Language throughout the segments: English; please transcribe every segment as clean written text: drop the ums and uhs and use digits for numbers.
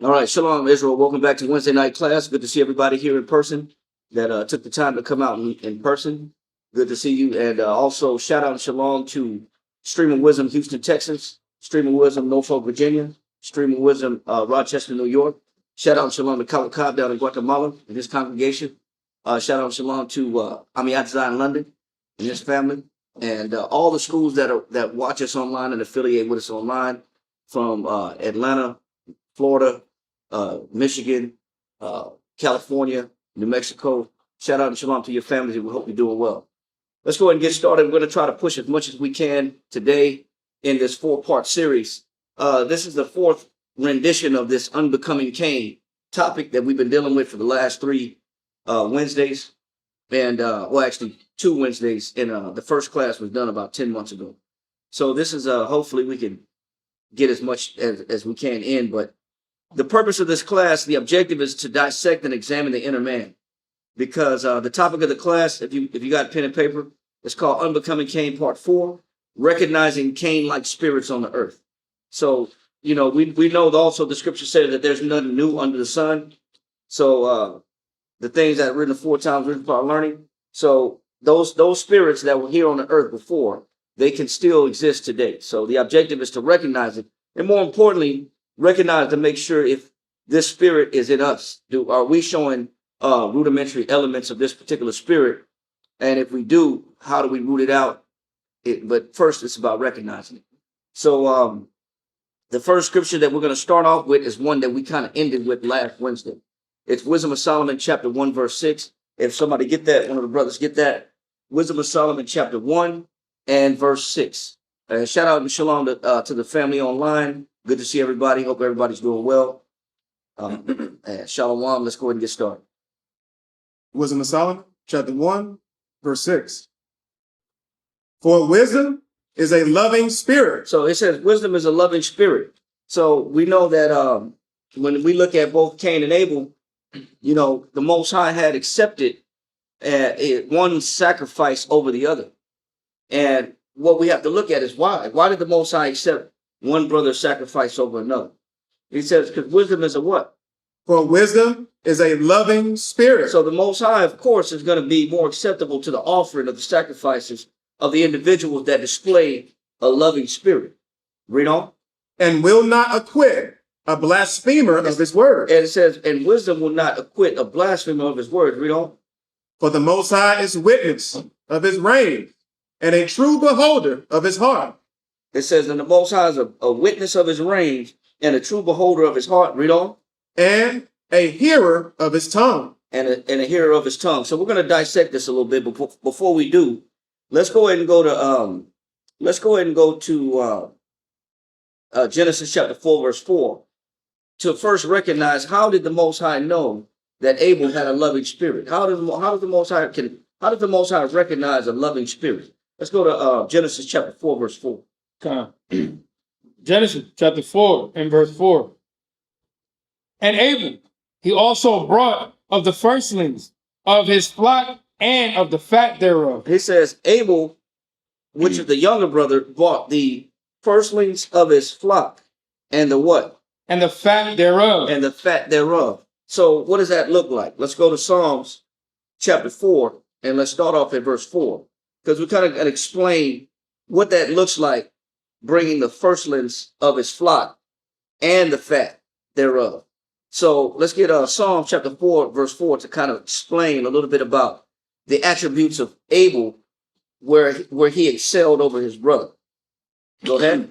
All right, Shalom, Israel. Welcome back to Wednesday night class. Good to see everybody here in person that took the time to come out in person. Good to see you. And also, shout out and shalom to Stream of Wisdom, Houston, Texas, Stream of Wisdom, Norfolk, Virginia, Stream of Wisdom, Rochester, New York. Shout out and shalom to Kala Cobb down in Guatemala and his congregation. Shout out and shalom to Amiat in London and his family. And all the schools that watch us online and affiliate with us online from Atlanta, Florida, Michigan, California, New Mexico. Shout out and shalom to your families. We hope you're doing well. Let's go ahead and get started. We're going to try to push as much as we can today in this 4-part series. This is the 4th rendition of this Unbecoming Cain topic that we've been dealing with for the last 3 Wednesdays. And, well, actually 2 Wednesdays. And the first class was done about 10 months ago. So this is, hopefully we can get as much as we can in, but the purpose of this class, the objective is to dissect and examine the inner man, because the topic of the class, if you got pen and paper, it's called Unbecoming Cain Part 4, recognizing Cain-like spirits on the earth. So, you know, we know also the scripture said that there's nothing new under the sun. So the things that are written 4 times written for our learning. So those spirits that were here on the earth before, they can still exist today. So the objective is to recognize it, and more importantly, recognize to make sure if this spirit is in us. Are we showing rudimentary elements of this particular spirit? And if we do, how do we root it out? But first, it's about recognizing it. So the first scripture that we're going to start off with is one that we kind of ended with last Wednesday. It's Wisdom of Solomon, chapter 1, verse 6. If somebody get that, one of the brothers get that. Wisdom of Solomon, chapter 1 and verse 6. Shout out and shalom to the family online. Good to see everybody. Hope everybody's doing well. Shalom. Let's go ahead and get started. Wisdom of Solomon, chapter 1, verse 6. For wisdom is a loving spirit. So it says wisdom is a loving spirit. So we know that when we look at both Cain and Abel, you know, the Most High had accepted one sacrifice over the other. And what we have to look at is why. Why did the Most High accept one brother's sacrifice over another? He says, because wisdom is a what? For wisdom is a loving spirit. So the Most High, of course, is going to be more acceptable to the offering of the sacrifices of the individuals that display a loving spirit. Read on. And will not acquit a blasphemer of his word. And it says, and wisdom will not acquit a blasphemer of his word. Read on. For the Most High is witness of his reign and a true beholder of his heart. It says, and the Most High is a witness of his reign and a true beholder of his heart. Read on. And a hearer of his tongue. And a hearer of his tongue. So we're going to dissect this a little bit. Before we do, let's go ahead and go to Genesis chapter 4, verse 4, to first recognize how did the Most High know that Abel had a loving spirit? How does the Most High recognize a loving spirit? Let's go to Genesis chapter 4, verse 4. Genesis chapter 4 and verse 4. And Abel, he also brought of the firstlings of his flock and of the fat thereof. He says Abel, which is the younger brother, brought the firstlings of his flock and the what? And the fat thereof. And the fat thereof. So what does that look like? Let's go to Psalms chapter 4 and let's start off at verse 4, because we kind of got to explain what that looks like, bringing the firstlings of his flock and the fat thereof. So let's get Psalm chapter 4, verse 4 to kind of explain a little bit about the attributes of Abel, where he excelled over his brother. Go ahead.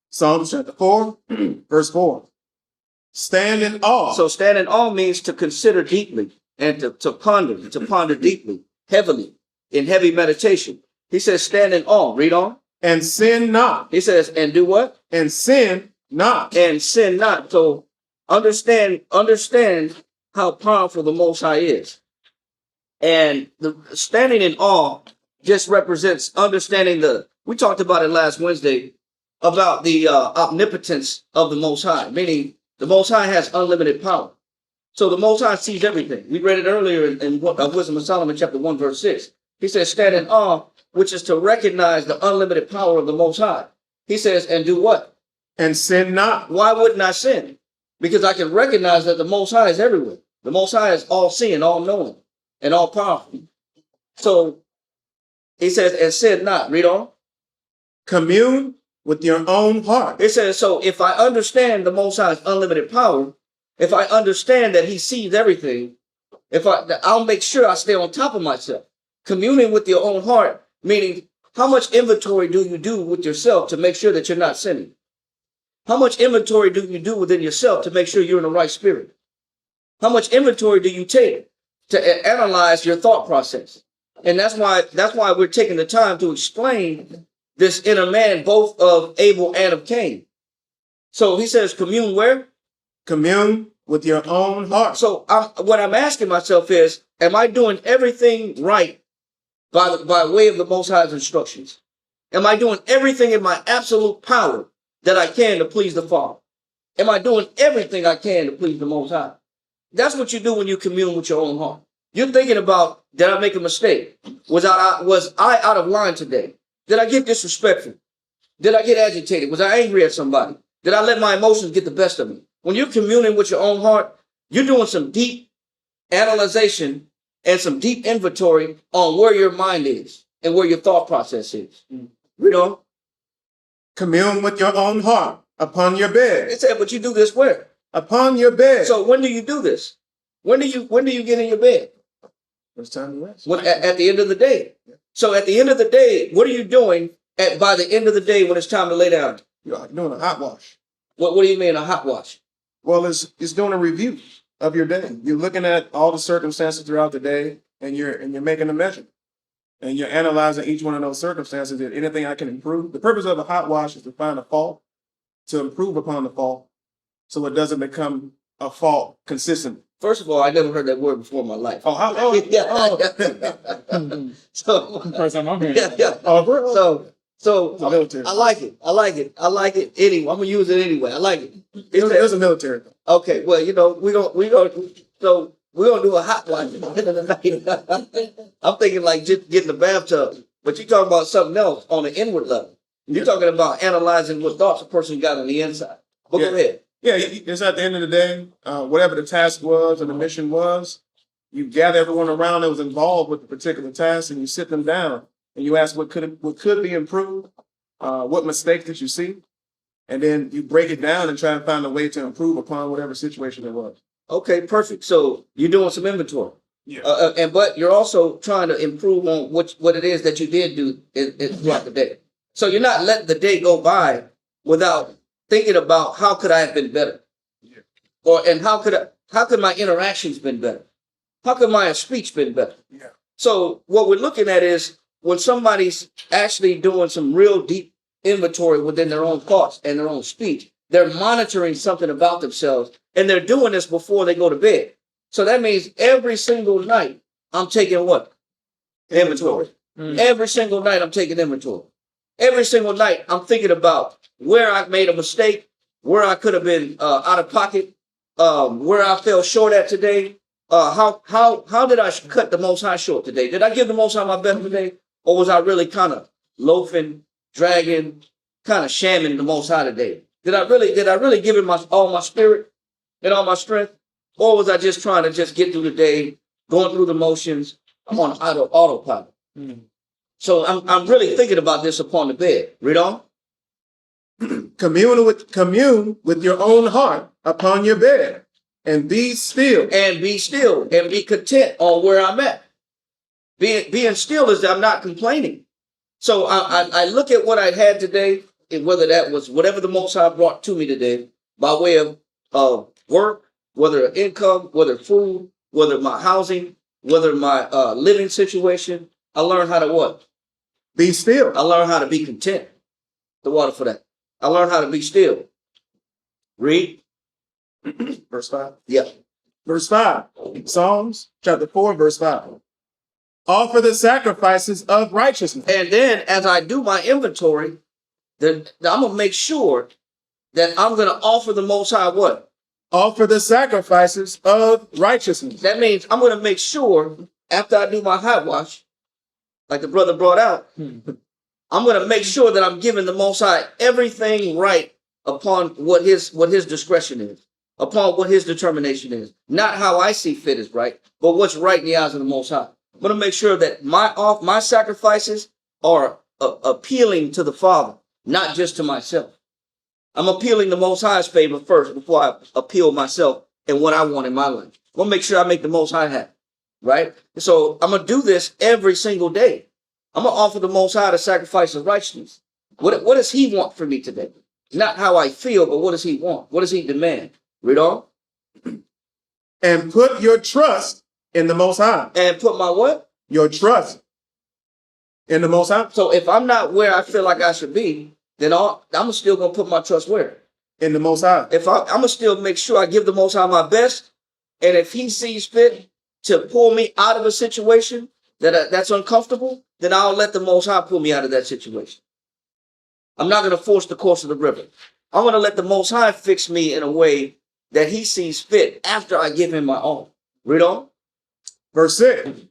Psalm chapter 4, verse 4. Stand in awe. So stand in awe means to consider deeply and to ponder deeply, heavily, in heavy meditation. He says stand in awe. Read on. And sin not. He says, and do what? And sin not. And sin not. So understand how powerful the Most High is. And the standing in awe just represents understanding we talked about it last Wednesday, about the omnipotence of the Most High, meaning the Most High has unlimited power. So the Most High sees everything. We read it earlier in Wisdom of Solomon, chapter 1, verse 6. He says, stand in awe, which is to recognize the unlimited power of the Most High. He says, and do what? And sin not. Why wouldn't I sin? because I can recognize that the Most High is everywhere. The Most High is all seeing, all knowing, and all powerful. So he says, and said not, read on. Commune with your own heart. It says, so if I understand the Most High's unlimited power, if I understand that he sees everything, I'll make sure I stay on top of myself. Communing with your own heart, meaning how much inventory do you do with yourself to make sure that you're not sinning? How much inventory do you do within yourself to make sure you're in the right spirit? How much inventory do you take to analyze your thought process? And that's why we're taking the time to explain this inner man, both of Abel and of Cain. So he says, commune where? Commune with your own heart. So what I'm asking myself is, am I doing everything right by way of the Most High's instructions? Am I doing everything in my absolute power that I can to please the Father? Am I doing everything I can to please the Most High? That's what you do when you commune with your own heart. You're thinking about, did I make a mistake? Was I out of line today? Did I get disrespectful? Did I get agitated? Was I angry at somebody? Did I let my emotions get the best of me? When you're communing with your own heart, you're doing some deep analyzation and some deep inventory on where your mind is and where your thought process is. Read on. Commune with your own heart upon your bed. It said, but you do this where? Upon your bed. So when do you do this? When do you get in your bed? It's time to rest. At the end of the day. So at the end of the day, what are you doing by the end of the day when it's time to lay down? You're doing a hot wash. What do you mean a hot wash? Well, it's doing a review of your day. You're looking at all the circumstances throughout the day, and you're making a measure. And you're analyzing each one of those circumstances. Is anything I can improve? The purpose of a hot wash is to find a fault, to improve upon the fault, so it doesn't become a fault consistently. First of all, I never heard that word before in my life. So First time I'm hearing yeah, it. yeah. So Military. I like it. Anyway, I'm gonna use it anyway. I like it. It was a military. Okay, well, we're gonna do a hot wash at the end of the night. I'm thinking like just getting the bathtub, but you're talking about something else on the inward level. You're talking about analyzing what thoughts a person got on the inside. But go ahead. Yeah, it's at the end of the day, whatever the task was or the mission was, you gather everyone around that was involved with the particular task, and you sit them down and you ask what could be improved, what mistakes did you see, and then you break it down and try and find a way to improve upon whatever situation it was. Okay, perfect. So you're doing some inventory. Yeah. But you're also trying to improve on what it is that you did do throughout the day. So you're not letting the day go by without thinking about how could I have been better, and how could my interactions been better, how could my speech been better. Yeah. So what we're looking at is when somebody's actually doing some real deep inventory within their own thoughts and their own speech, they're monitoring something about themselves, and they're doing this before they go to bed. So that means every single night I'm taking what? Inventory. Every single night I'm taking inventory. Every single night I'm thinking about where I made a mistake, where I could have been out of pocket, where I fell short at today. How did I cut the Most High short today? Did I give the Most High my best today, or was I really kind of loafing, dragging, kind of shamming the Most High today? Did I really give him all my spirit and all my strength, or was I just trying to just get through the day, going through the motions? I'm on autopilot. So I'm really thinking about this upon the bed. Read on. Commune with your own heart upon your bed, and be still. And be still and be content on where I'm at. Being still is I'm not complaining. So I look at what I had today, and whether that was whatever the Most High brought to me today, by way of work, whether income, whether food, whether my housing, whether my living situation. I learned how to what? Be still. I learned how to be content. The water for that. I learned how to be still. Read. Verse 5. Yeah. Verse 5. Psalms chapter 4, verse 5. Offer the sacrifices of righteousness. And then as I do my inventory, then I'm going to make sure that I'm going to offer the Most High what? Offer the sacrifices of righteousness. That means I'm going to make sure after I do my hot wash, like the brother brought out, I'm going to make sure that I'm giving the Most High everything right upon what his discretion is. upon what his determination is. Not how I see fit is right, but what's right in the eyes of the Most High. I'm going to make sure that my sacrifices are appealing to the Father, not just to myself. I'm appealing the Most High's favor first before I appeal myself and what I want in my life. I'm going to make sure I make the Most High happy, right? So I'm going to do this every single day. I'm going to offer the Most High the sacrifice of righteousness. What does he want from me today? Not how I feel, but what does he want? What does he demand? Read on. And put your trust in the Most High. And put my what? Your trust in the Most High. So if I'm not where I feel like I should be, then I'm still going to put my trust where? In the Most High. If I'm going to still make sure I give the Most High my best, and if he sees fit to pull me out of a situation that's uncomfortable, then I'll let the Most High pull me out of that situation. I'm not going to force the course of the river. I'm going to let the Most High fix me in a way that he sees fit after I give him my all. Read on. Verse 6.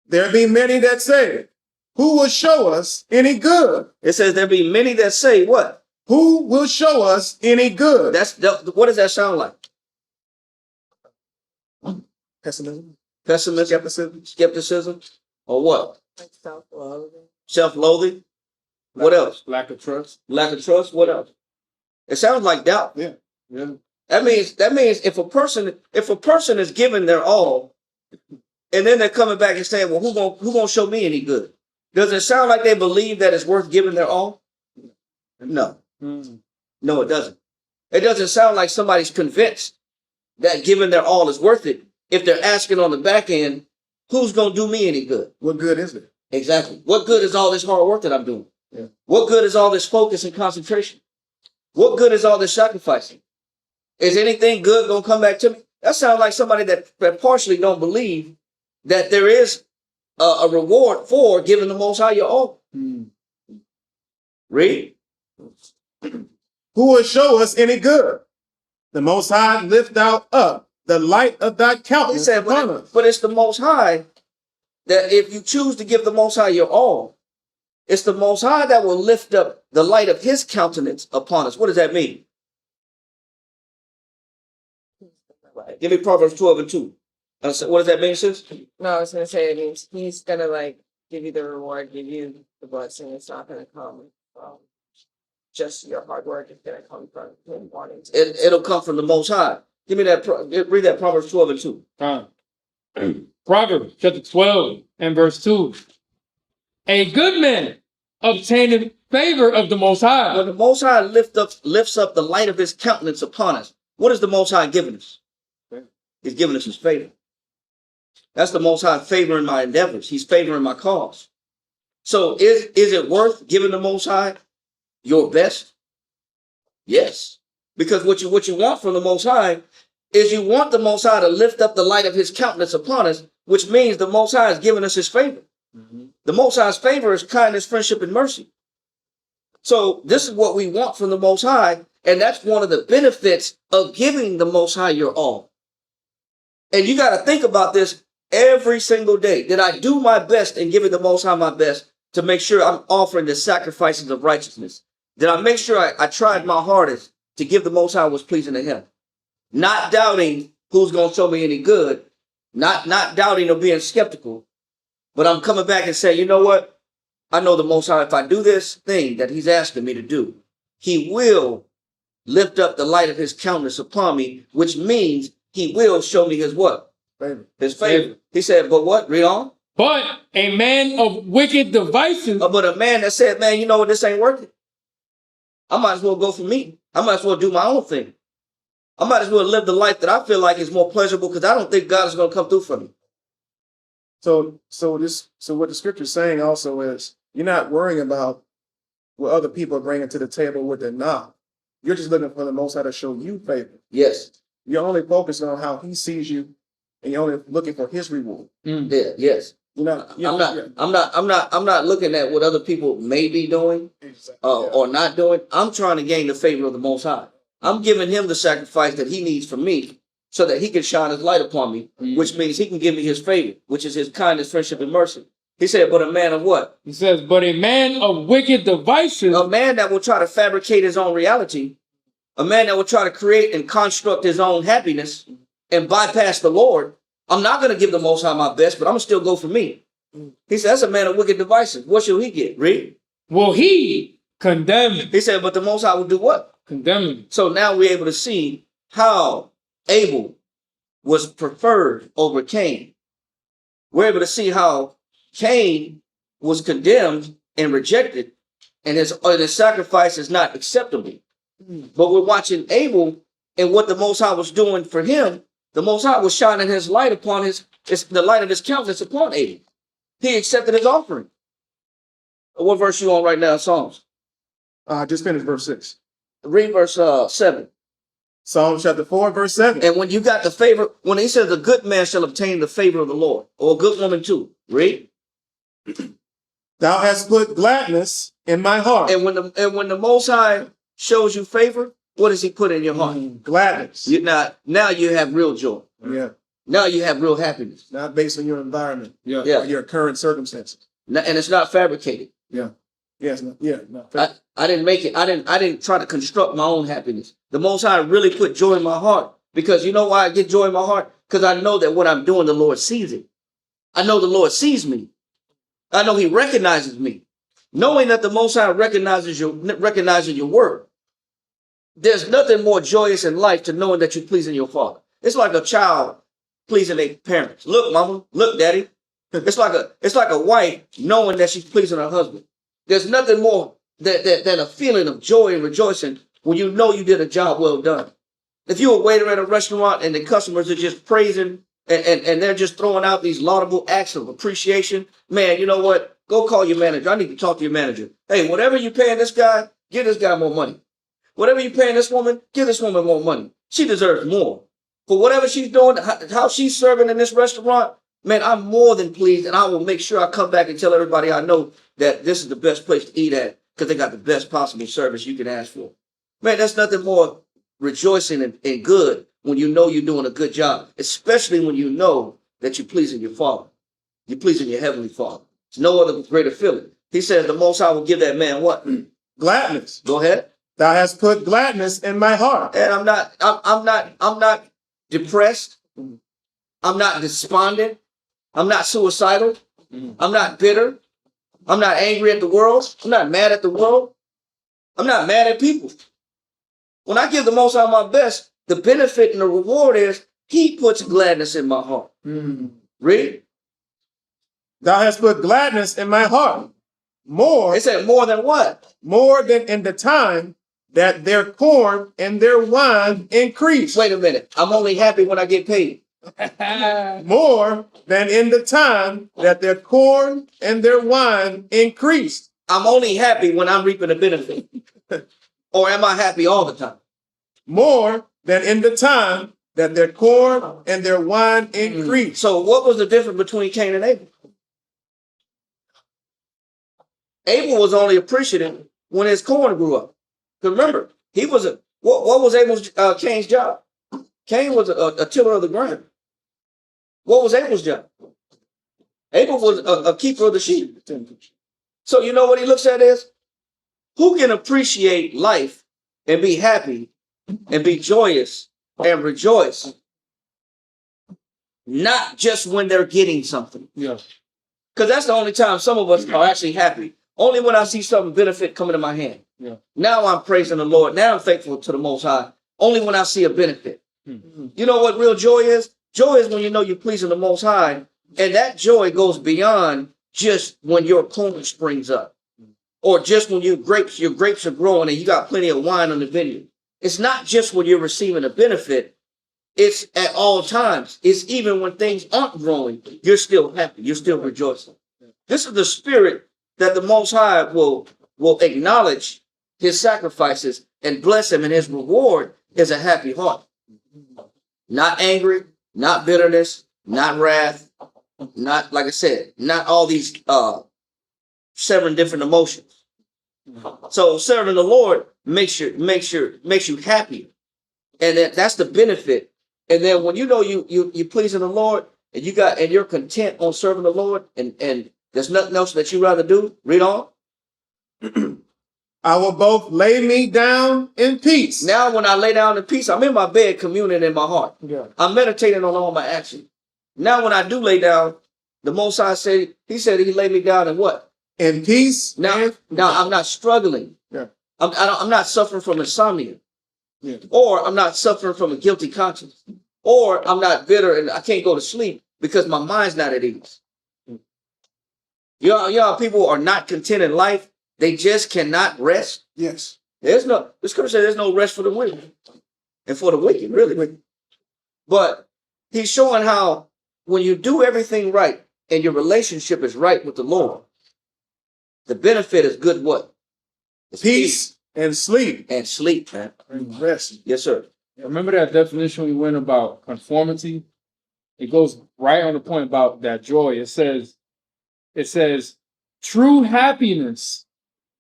There be many that say, who will show us any good? It says there be many that say what? Who will show us any good? What does that sound like? Pessimism. Pessimism. Skepticism. Or what? Like self-loathing. Self-loathing. What else? Lack of trust. Lack of trust. What else? It sounds like doubt. Yeah. That means if a person is giving their all, and then they're coming back and saying, well, who gonna show me any good? Does it sound like they believe that it's worth giving their all? No. No, it doesn't. It doesn't sound like somebody's convinced that giving their all is worth it if they're asking on the back end, who's gonna do me any good? What good is it? Exactly. What good is all this hard work that I'm doing? Yeah. What good is all this focus and concentration? What good is all this sacrificing? Is anything good going to come back to me? That sounds like somebody that partially don't believe that there is a reward for giving the Most High your all. Read. Who will show us any good? The Most High lift thou up the light of thy countenance upon us. But it's the Most High that if you choose to give the Most High your all, it's the Most High that will lift up the light of his countenance upon us. What does that mean? Give me Proverbs 12:2. What does that mean, sis? No, I was going to say it means he's going to like give you the reward, give you the blessing. It's not going to come from just your hard work. It's going to come from him wanting to. It'll come from the Most High. Give me that. Read that Proverbs 12:2. Proverbs chapter 12 and verse 2. A good man obtaineth favor of the Most High. When the Most High lifts up the light of his countenance upon us, what is the Most High giving us? He's giving us his favor. That's the Most High favoring my endeavors. He's favoring my cause. So is it worth giving the Most High your best? Yes. Because what you want from the Most High is you want the Most High to lift up the light of his countenance upon us, which means the Most High is giving us his favor. The Most High's favor is kindness, friendship, and mercy. So this is what we want from the Most High, and that's one of the benefits of giving the Most High your all. And you got to think about this every single day. Did I do my best in giving the Most High my best to make sure I'm offering the sacrifices of righteousness? Did I make sure I tried my hardest to give the Most High what's pleasing to him? Not doubting who's going to show me any good, not doubting or being skeptical, but I'm coming back and saying, you know what? I know the Most High, if I do this thing that he's asking me to do, he will lift up the light of his countenance upon me, which means he will show me his what? Favor. His favor. He said, but what? Read on. But a man of wicked devices. But a man that said, man, you know what? This ain't worth it. I might as well go for me. I might as well do my own thing. I might as well live the life that I feel like is more pleasurable because I don't think God is going to come through for me. So what the scripture is saying also is you're not worrying about what other people are bringing to the table with their not. You're just looking for the Most High to show you favor. Yes. You're only focused on how he sees you, and you're only looking for his reward. Yeah. Yes. I'm not looking at what other people may be doing or not doing. I'm trying to gain the favor of the Most High. I'm giving him the sacrifice that he needs from me so that he can shine his light upon me, which means he can give me his favor, which is his kindness, friendship, and mercy. He said, but a man of what? He says, but a man of wicked devices. A man that will try to fabricate his own reality. a man that will try to create and construct his own happiness and bypass the Lord, I'm not going to give the Most High my best, but I'm going to still go for me. He said, that's a man of wicked devices. What shall he get? Read. Will he condemn him? He said, but the Most High will do what? Condemn him. So now we're able to see how Abel was preferred over Cain. We're able to see how Cain was condemned and rejected, and his sacrifice is not acceptable. But we're watching Abel and what the Most High was doing for him. The Most High was shining his light upon the light of his countenance upon Abel. He accepted his offering. What verse you on right now, Psalms? Just finished verse 6. Read verse 7. Psalm chapter 4, verse 7. And when you got the favor, when he says a good man shall obtain the favor of the Lord, or a good woman too. Read. Thou hast put gladness in my heart. And when the Most High shows you favor, what does he put in your heart? Gladness. Now you have real joy. Yeah. Now you have real happiness. Not based on your environment. Yeah. Yeah. Or your current circumstances. And it's not fabricated. Yeah. Yes. No. I didn't make it. I didn't try to construct my own happiness. The Most High really put joy in my heart, because you know why I get joy in my heart? Because I know that what I'm doing, the Lord sees it. I know the Lord sees me. I know he recognizes me. Knowing that the Most High recognizes your work, there's nothing more joyous in life to knowing that you're pleasing your Father. It's like a child pleasing their parents. Look, mama, look, daddy. It's like a wife knowing that she's pleasing her husband. There's nothing more than a feeling of joy and rejoicing when you know you did a job well done. If you're a waiter at a restaurant and the customers are just praising and they're just throwing out these laudable acts of appreciation, man, you know what? Go call your manager. I need to talk to your manager. Hey, whatever you're paying this guy, give this guy more money. Whatever you're paying this woman, give this woman more money. She deserves more. For whatever she's doing, how she's serving in this restaurant, man, I'm more than pleased, and I will make sure I come back and tell everybody I know that this is the best place to eat at, because they got the best possible service you can ask for. Man, that's nothing more rejoicing and good when you know you're doing a good job, especially when you know that you're pleasing your Father. You're pleasing your Heavenly Father. There's no other greater feeling. He says the Most High will give that man what? Gladness. Go ahead. Thou hast put gladness in my heart. And I'm not depressed. I'm not despondent. I'm not suicidal. I'm not bitter. I'm not angry at the world. I'm not mad at the world. I'm not mad at people. When I give the Most High my best, the benefit and the reward is he puts gladness in my heart. Read. Thou hast put gladness in my heart. More. It said more than what? More than in the time that their corn and their wine increased. Wait a minute. I'm only happy when I get paid. More than in the time that their corn and their wine increased. I'm only happy when I'm reaping a benefit. Or am I happy all the time? More than in the time that their corn and their wine increased. So what was the difference between Cain and Abel? Abel was only appreciative when his corn grew up. Because remember, he was what was Cain's job? Cain was a tiller of the ground. What was Abel's job? Abel was a keeper of the sheep. So you know what he looks at is, who can appreciate life and be happy and be joyous and rejoice, not just when they're getting something. Yeah. Because that's the only time some of us are actually happy. Only when I see something benefit coming to my hand. Yeah. Now I'm praising the Lord. Now I'm thankful to the Most High. Only when I see a benefit. You know what real joy is? Joy is when you know you're pleasing the Most High. And that joy goes beyond just when your corn springs up. Or just when your grapes are growing and you got plenty of wine on the vineyard. It's not just when you're receiving a benefit. It's at all times. It's even when things aren't growing, you're still happy. You're still rejoicing. This is the spirit that the Most High will acknowledge his sacrifices and bless him, and his reward is a happy heart. Not angry, not bitterness, not wrath, not, like I said, not all these 7 different emotions. So serving the Lord makes you happy, and that's the benefit. And then when you know you pleasing the Lord, and you're content on serving the Lord, and there's nothing else that you rather do. Read on. I will both lay me down in peace. Now, when I lay down in peace, I'm in my bed communing in my heart. Yeah. I'm meditating on all my actions. Now, when I do lay down, the Most High said, he said he laid me down in what? In peace. Now I'm not struggling. Yeah. I'm not suffering from insomnia. Yeah. Or I'm not suffering from a guilty conscience. Or I'm not bitter and I can't go to sleep because my mind's not at ease. Y'all people are not content in life. They just cannot rest. Yes. The scripture says there's no rest for the wicked and for the wicked, really. But he's showing how when you do everything right and your relationship is right with the Lord, the benefit is good what? It's Peace and sleep. and sleep, man. And rest. Yes, sir. Remember that definition we went about conformity? It goes right on the point about that joy. It says, true happiness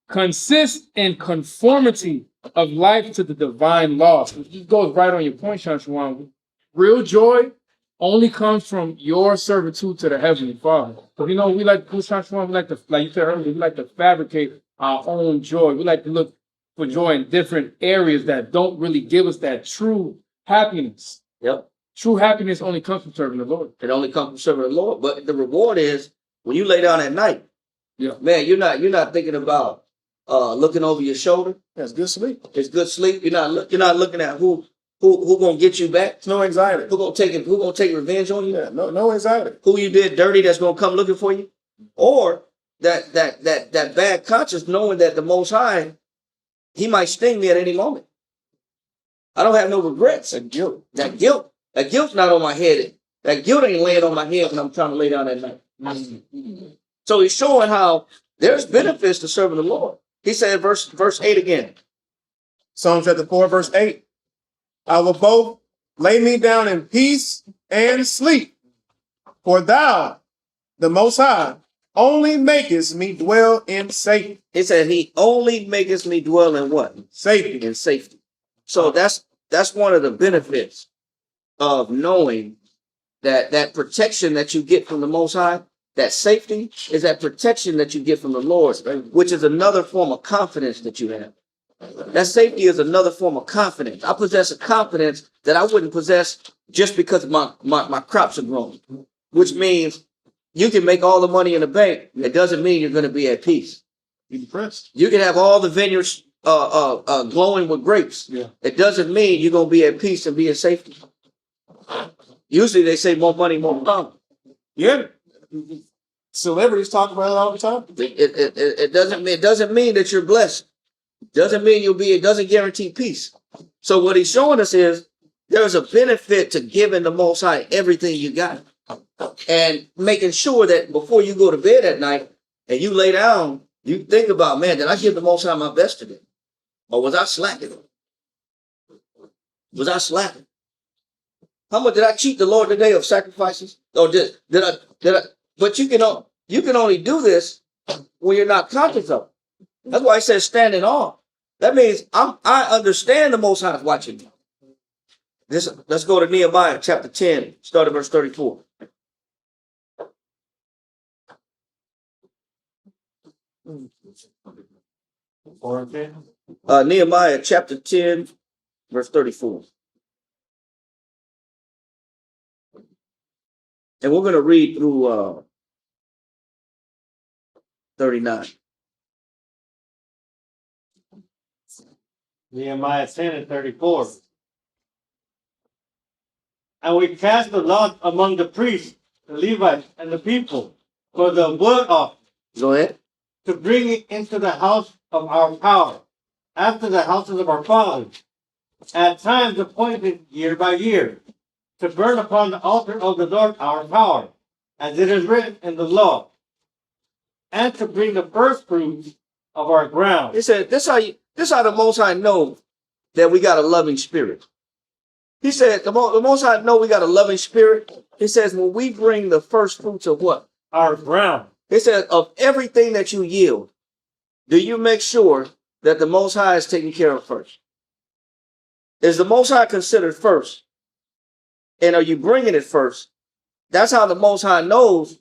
consists in conformity of life to the divine laws. It just goes right on your point, Shanshuan. Real joy only comes from your servitude to the Heavenly Father. Because we like Shanshuan, we like to, like you said earlier, we like to fabricate our own joy. We like to look for joy in different areas that don't really give us that true happiness. Yep. True happiness only comes from serving the Lord. It only comes from serving the Lord. But the reward is when you lay down at night, Yeah. man, you're not thinking about looking over your shoulder. That's good sleep. It's good sleep. You're not looking at who gonna get you back. It's no anxiety. Who gonna take revenge on you? Yeah, no anxiety. Who you did dirty that's gonna come looking for you? Or that bad conscience knowing that the Most High, he might sting me at any moment. I don't have no regrets. That guilt's not on my head. That guilt ain't laying on my head when I'm trying to lay down at night. So he's showing how there's benefits to serving the Lord. He said, verse 8 again. Psalm chapter 4, verse 8. I will both lay me down in peace and sleep. For thou, the Most High, only makest me dwell in safety. He said, he only maketh me dwell in what? Safety. In safety. So that's one of the benefits of knowing that protection that you get from the Most High, that safety is that protection that you get from the Lord, which is another form of confidence that you have. That safety is another form of confidence. I possess a confidence that I wouldn't possess just because my crops are growing, which means you can make all the money in the bank. It doesn't mean you're going to be at peace. Be depressed. You can have all the vineyards glowing with grapes. Yeah. It doesn't mean you're going to be at peace and be in safety. Usually they say more money, more problem. Yeah. Celebrities talk about it all the time. It doesn't mean that you're blessed. Doesn't mean it doesn't guarantee peace. So what he's showing us is there's a benefit to giving the Most High everything you got and making sure that before you go to bed at night and you lay down, you think about, man, did I give the Most High my best today? Or was I slacking? Was I slacking? How much did I cheat the Lord today of sacrifices? Or did I? But you can only do this when you're not conscious of it. That's why he says stand in awe. That means I understand the Most High is watching me. Let's go to Nehemiah chapter 10, start at verse 34. Nehemiah chapter 10, verse 34. And we're going to read through 39. Nehemiah 10 and 34. And we cast the lot among the priests, the Levites, and the people for the blood offering, Go ahead. to bring it into the house of our power, after the houses of our fathers, at times appointed year by year, to burn upon the altar of the Lord our power, as it is written in the law, and to bring the first fruits of our ground. He said, this how the Most High know that we got a loving spirit. He said, the Most High know we got a loving spirit. He says, when we bring the first fruits of what? Our ground. He said, of everything that you yield, do you make sure that the Most High is taken care of first? Is the Most High considered first? And are you bringing it first? That's how the Most High knows.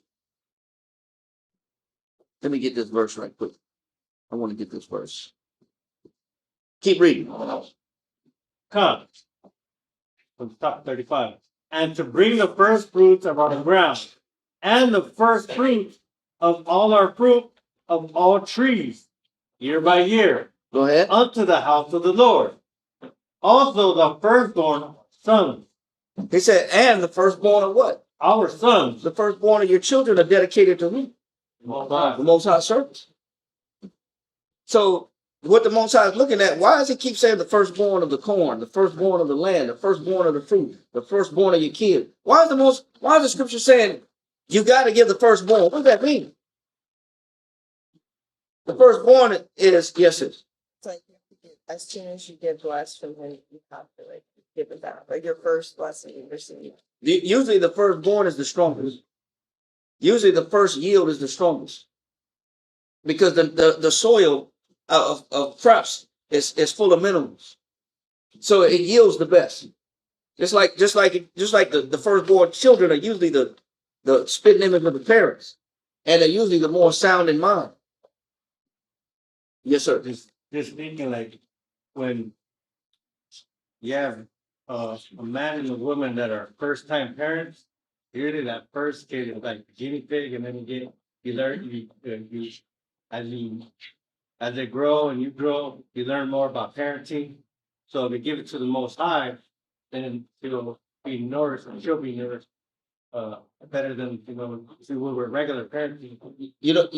Let me get this verse right quick. I want to get this verse. Keep reading. Come. From top 35. And to bring the first fruits of our ground, and the first fruits of all our fruit of all trees, year by year, Go ahead. unto the house of the Lord. Also the firstborn sons, He said, and the firstborn of what? our sons, The firstborn of your children are dedicated to who? The Most High service. So what the Most High is looking at, why does he keep saying the firstborn of the corn, the firstborn of the land, the firstborn of the fruit, the firstborn of your kid? Why is the scripture saying you got to give the firstborn? What does that mean? The firstborn is, yes, it's. It's like as soon as you get blessed from him, you have to like give it back. Like your first blessing you receive. Usually the firstborn is the strongest. Usually the first yield is the strongest. Because the soil of crops is full of minerals. So it yields the best. Just like the firstborn children are usually the spitting image of the parents. And they're usually the more sound in mind. Yes, sir. Just thinking like when you have a man and a woman that are first time parents, usually that first kid is like guinea pig, and then you learn as they grow and you grow, you learn more about parenting. So if you give it to the Most High, then she'll be nourished, and she'll be nourished better than if we were regular parenting. You know,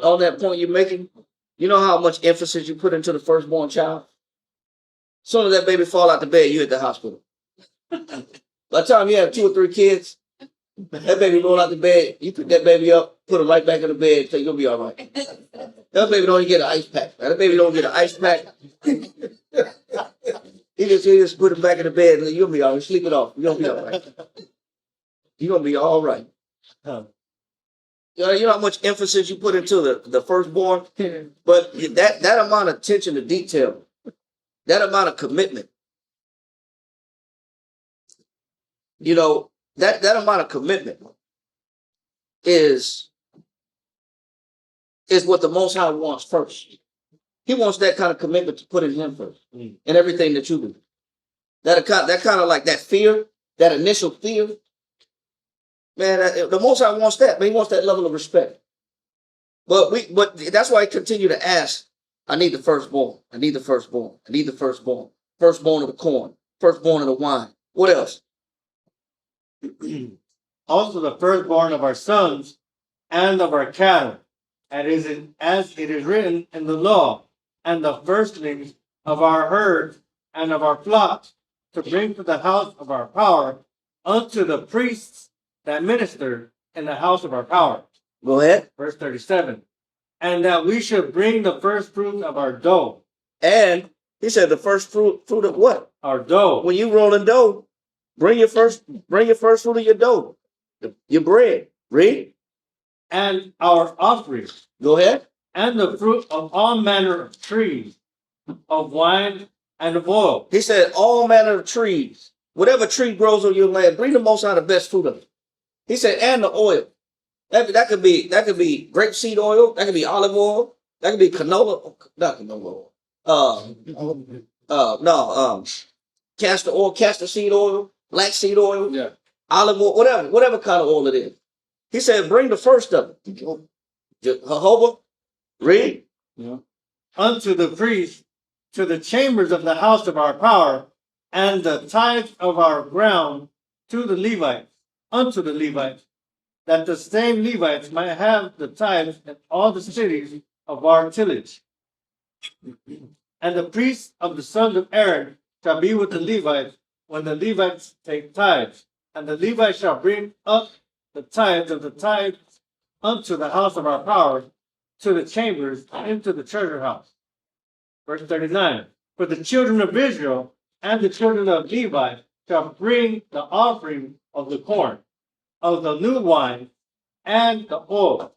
on that point you're making, you know how much emphasis you put into the firstborn child? As soon as that baby fall out the bed, you at the hospital. By the time you have 2 or 3 kids, that baby roll out the bed, you pick that baby up, put him right back in the bed, so you'll be all right. That baby don't even get an ice pack. That baby don't get an ice pack. He just put him back in the bed and you'll be all right. Sleep it off. You're gonna be all right. You're gonna be all right. You know how much emphasis you put into the firstborn? But that amount of attention to detail, that amount of commitment, you know, that amount of commitment is what the Most High wants first. He wants that kind of commitment to put in him first in everything that you do. That kind of like that fear, that initial fear. Man, the Most High wants that, but he wants that level of respect. But that's why I continue to ask, I need the firstborn. I need the firstborn. I need the firstborn. Firstborn of the corn. Firstborn of the wine. What else? Also the firstborn of our sons and of our cattle, as it is written in the law, and the firstlings of our herds and of our flocks, to bring to the house of our power unto the priests that minister in the house of our power. Go ahead. Verse 37. And that we should bring the first fruit of our dough. And he said the first fruit of what? Our dough. When you rolling dough, bring your first fruit of your dough. Your bread. Read. And our offering. Go ahead. And the fruit of all manner of trees, of wine and of oil. He said all manner of trees. Whatever tree grows on your land, bring the Most High the best fruit of it. He said, and the oil. That could be grapeseed oil. That could be olive oil. That could be canola. Not canola oil. Castor oil, castor seed oil, black seed oil, Yeah. olive oil, whatever kind of oil it is. He said, bring the first of it. Jehovah, read. Yeah. Unto the priest, to the chambers of the house of our power, and the tithes of our ground to the Levites, unto the Levites, that the same Levites might have the tithes in all the cities of our tillage. And the priests of the sons of Aaron shall be with the Levites when the Levites take tithes, and the Levites shall bring up the tithes of the tithes unto the house of our power, to the chambers, into the treasure house. Verse 39. For the children of Israel and the children of Levi shall bring the offering of the corn, of the new wine, and the oil,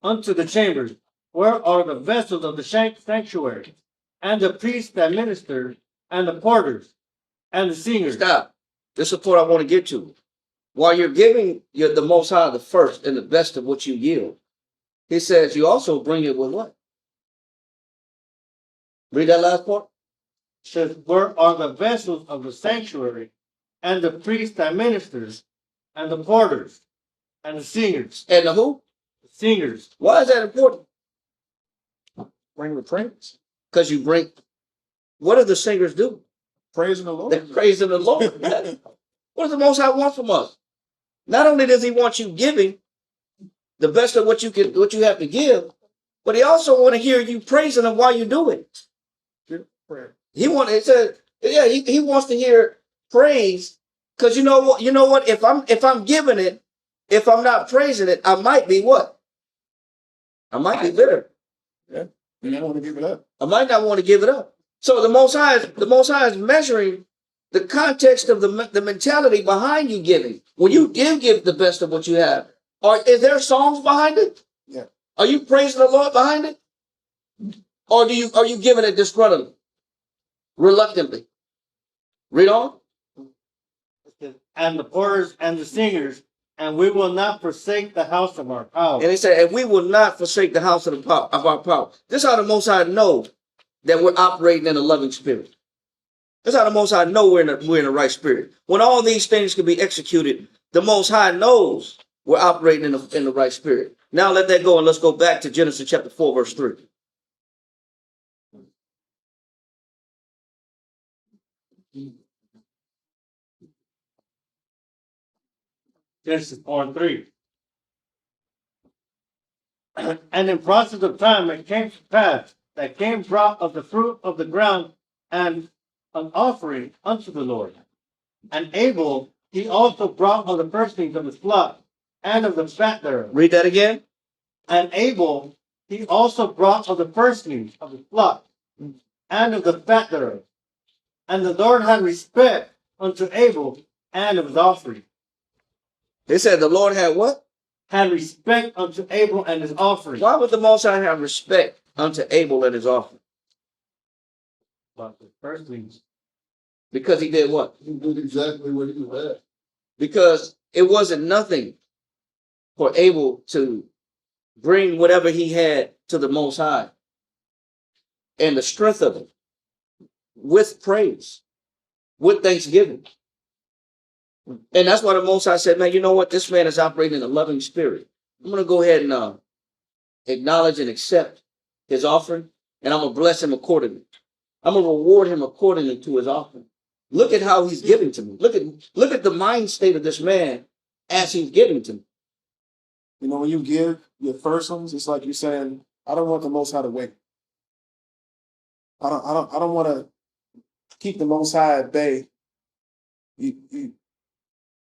unto the chambers, where are the vessels of the sanctuary, and the priests that minister, and the porters, and the singers. Stop. This is what I want to get to. While you're giving the Most High the first and the best of what you yield, he says you also bring it with what? Read that last part. says, where are the vessels of the sanctuary, and the priests that ministers, and the porters, and the singers? And the who? The singers. Why is that important? Bring the praise. Because you bring, what do the singers do? Praising the Lord. They're praising the Lord. What does the Most High want from us? Not only does he want you giving the best of what you have to give, but he also want to hear you praising him while you do it. Prayer. He wants to hear praise, because you know what? If I'm giving it, if I'm not praising it, I might be what? I might be bitter. Yeah. You don't want to give it up. I might not want to give it up. So the Most High is measuring the context of the mentality behind you giving. When you give the best of what you have, is there songs behind it? Yeah. Are you praising the Lord behind it? Or are you giving it disgruntledly? Reluctantly? Read on. And the porters and the singers, and we will not forsake the house of our power. And he said, and we will not forsake the house of our power. This is how the Most High know that we're operating in a loving spirit. That's how the Most High know we're in the right spirit. When all these things can be executed, the Most High knows we're operating in the right spirit. Now let that go, and let's go back to Genesis chapter 4, verse 3. Genesis 4:3. And in process of time it came to pass that Cain brought of the fruit of the ground and an offering unto the Lord. And Abel he also brought of the firstlings of his flock and of the fat thereof. Read that again. And Abel he also brought of the firstlings of his flock and of the fat thereof. And the Lord had respect unto Abel and of his offering. It said the Lord had what? Had respect unto Abel and his offering. Why would the Most High have respect unto Abel and his offering? But the firstlings. Because he did what? He did exactly what he had. Because it wasn't nothing for Abel to bring whatever he had to the Most High and the strength of it with praise, with thanksgiving. And that's why the Most High said, man, you know what? This man is operating in a loving spirit. I'm going to go ahead and acknowledge and accept his offering, and I'm going to bless him accordingly. I'm going to reward him accordingly to his offering. Look at how he's giving to me. Look at the mind state of this man as he's giving to me. You know, when you give your first ones, it's like you're saying, I don't want the Most High to wait. I don't want to keep the Most High at bay.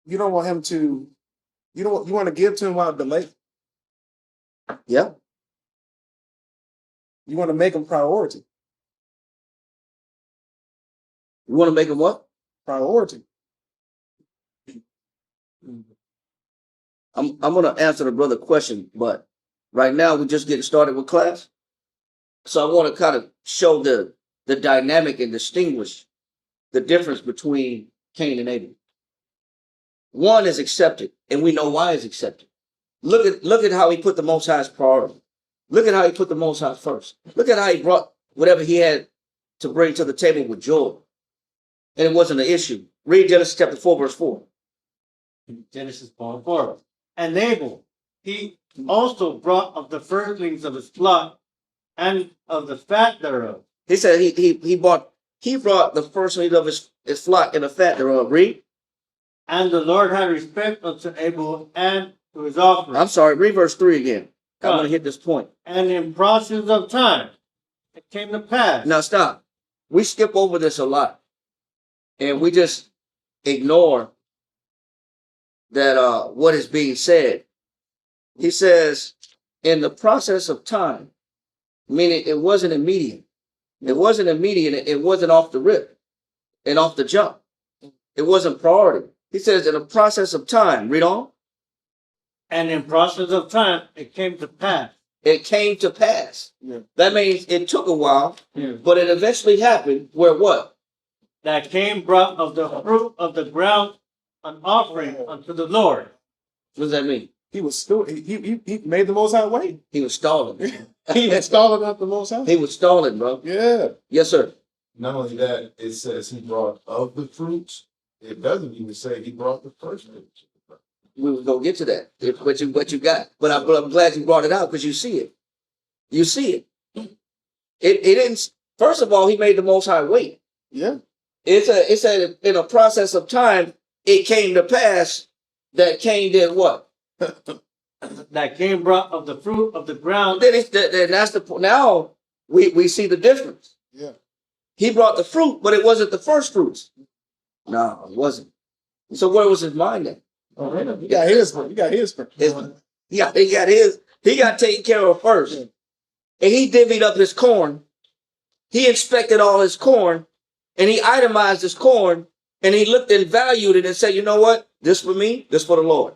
You don't want him to. You want to give to him while delayed. Yeah. You want to make him priority. You want to make him what? Priority. I'm going to answer the brother question, but right now we're just getting started with class. So I want to kind of show the dynamic and distinguish the difference between Cain and Abel. One is accepted, and we know why it's accepted. Look at how he put the Most High's priority. Look at how he put the Most High first. Look at how he brought whatever he had to bring to the table with joy. And it wasn't an issue. Read Genesis chapter 4, verse 4. Genesis 4:4. And Abel, he also brought of the firstlings of his flock and of the fat thereof. He said he brought the firstlings of his flock and the fat thereof. Read. And the Lord had respect unto Abel and to his offering. I'm sorry, read verse 3 again. I want to hit this point. And in process of time, it came to pass. Now stop. We skip over this a lot. And we just ignore that what is being said. He says, in the process of time, meaning it wasn't immediate. It wasn't immediate. It wasn't off the rip and off the jump. It wasn't priority. He says, in the process of time, read on. And in process of time, it came to pass. It came to pass. Yeah. That means it took a while, Yeah. but it eventually happened where what? That Cain brought of the fruit of the ground an offering unto the Lord. What does that mean? He was still. He made the Most High wait. He was stalling. He was stalling up the Most High. He was stalling, bro. Yeah. Yes, sir. Not only that, it says he brought of the fruits. It doesn't even say he brought the first fruits. We was gonna get to that. What you got. But I'm glad you brought it out because you see it. You see it. It didn't. First of all, he made the Most High wait. Yeah. It's a in a process of time. It came to pass that Cain did what? That Cain brought of the fruit of the ground. Then that's the point. Now we see the difference. Yeah. He brought the fruit, but it wasn't the first fruits. No, it wasn't. So where was his mind at? Oh, you got his. You got his. He got his. He got taken care of first, and he divvied up his corn. He inspected all his corn, and he itemized his corn, and he looked and valued it and said, "You know what? This for me. This for the Lord.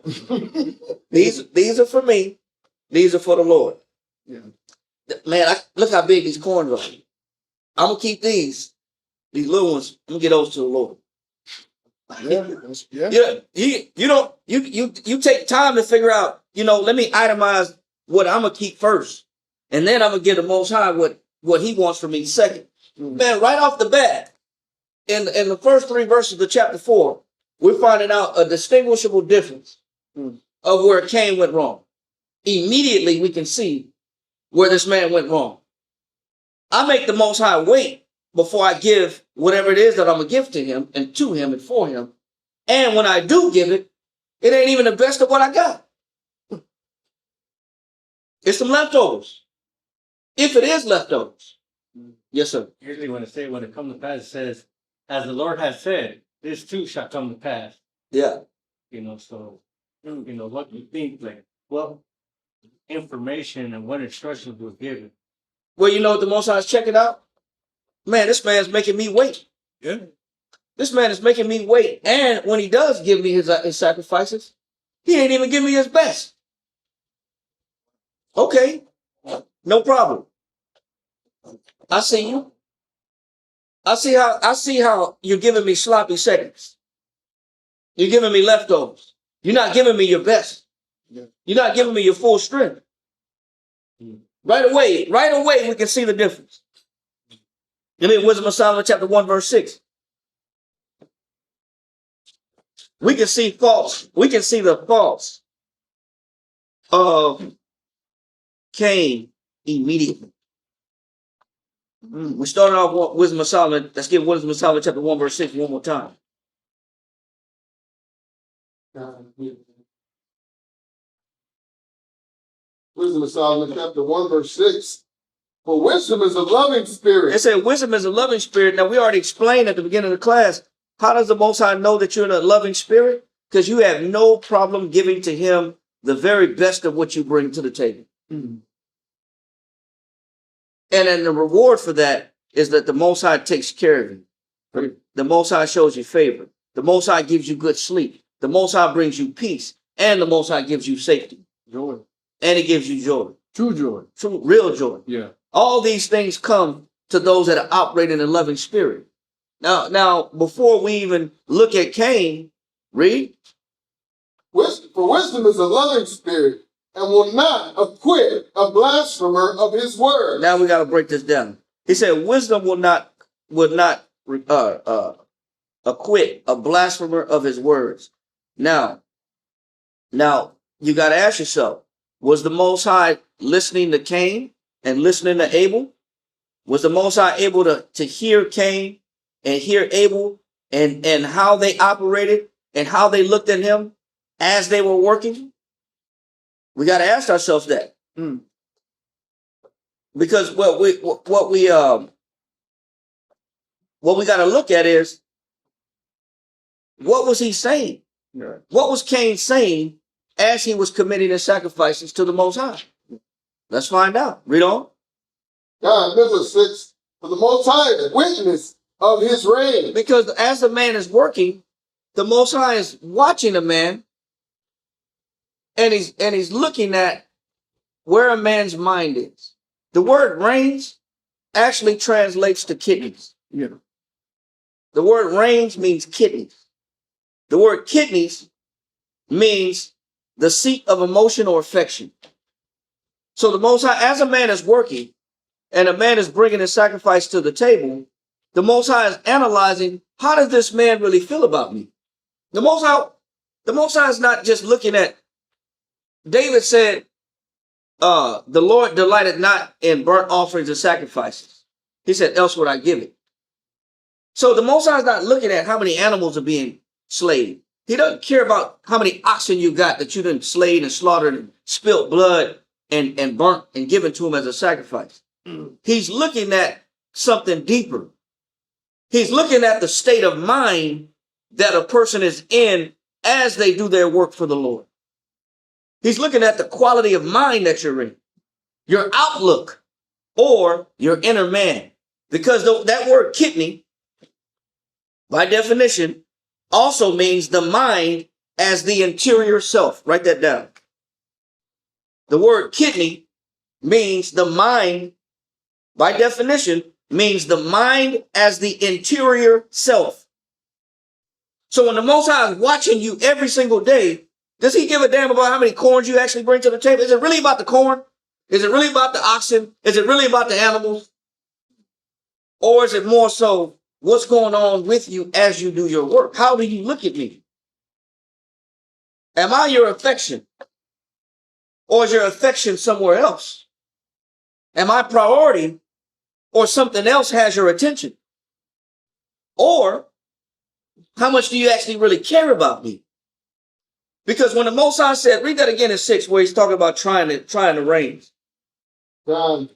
These are for me. These are for the Lord." Yeah. Man, look how big these corns are. I'm gonna keep these little ones. I'm gonna get those to the Lord. Yeah. You take time to figure out, let me itemize what I'm gonna keep first. And then I'm gonna give the Most High what he wants from me second. Man, right off the bat, in the first 3 verses of chapter 4, we're finding out a distinguishable difference of where Cain went wrong. Immediately we can see where this man went wrong. I make the Most High wait before I give whatever it is that I'm gonna give to him and to him and for him. And when I do give it, it ain't even the best of what I got. It's some leftovers. If it is leftovers. Yes, sir. Usually when it comes to pass, it says, as the Lord has said, this too shall come to pass. Yeah. So, what do you think, like, what information and what instructions was given? Well, you know what the Most High is checking out? Man, this man's making me wait. Yeah. This man is making me wait. And when he does give me his sacrifices, he ain't even give me his best. Okay. No problem. I see you. I see how you're giving me sloppy seconds. You're giving me leftovers. You're not giving me your best. Yeah. You're not giving me your full strength. Right away, we can see the difference. Give me Wisdom of Solomon chapter 1, verse 6. We can see the faults of Cain immediately. We started off with Wisdom of Solomon. Let's give Wisdom of Solomon chapter 1, verse 6 one more time. Wisdom of Solomon, chapter 1, verse 6. For wisdom is a loving spirit. It said wisdom is a loving spirit. Now, we already explained at the beginning of the class, how does the Most High know that you're in a loving spirit? Because you have no problem giving to him the very best of what you bring to the table. And then the reward for that is that the Most High takes care of you. The Most High shows you favor. The Most High gives you good sleep. The Most High brings you peace. And the Most High gives you safety. Joy. And he gives you joy. True joy. True, real joy. Yeah. All these things come to those that are operating in a loving spirit. Now, before we even look at Cain, read. For wisdom is a loving spirit, and will not acquit a blasphemer of his word. Now we got to break this down. He said, wisdom will not acquit a blasphemer of his words. Now you got to ask yourself, was the Most High listening to Cain and listening to Abel? Was the Most High able to hear Cain and hear Abel and how they operated and how they looked at him as they were working? We got to ask ourselves that. Because what we got to look at is, what was he saying? Yeah. What was Cain saying as he was committing his sacrifices to the Most High? Let's find out. Read on. God, verse 6. For the Most High is witness of his reign. Because as the man is working, the Most High is watching a man, and he's looking at where a man's mind is. The word reins actually translates to kidneys. Yeah. The word reins means kidneys. The word kidneys means the seat of emotion or affection. So the Most High, as a man is working and a man is bringing his sacrifice to the table, the Most High is analyzing, how does this man really feel about me? The Most High is not just looking at, David said, the Lord delighted not in burnt offerings and sacrifices. He said, else would I give it. So the Most High is not looking at how many animals are being slain. He doesn't care about how many oxen you got that you done slayed and slaughtered and spilt blood and burnt and given to him as a sacrifice. He's looking at something deeper. He's looking at the state of mind that a person is in as they do their work for the Lord. He's looking at the quality of mind that you're in, your outlook, or your inner man. Because that word kidney, by definition, also means the mind as the interior self. Write that down. The word kidney means the mind, by definition, means the mind as the interior self. So when the Most High is watching you every single day, does he give a damn about how many corns you actually bring to the table? Is it really about the corn? Is it really about the oxen? Is it really about the animals? Or is it more so what's going on with you as you do your work? How do you look at me? Am I your affection? Or is your affection somewhere else? Am I priority? Or something else has your attention? Or how much do you actually really care about me? Because when the Most High said, read that again in 6, where he's talking about trying to reign. John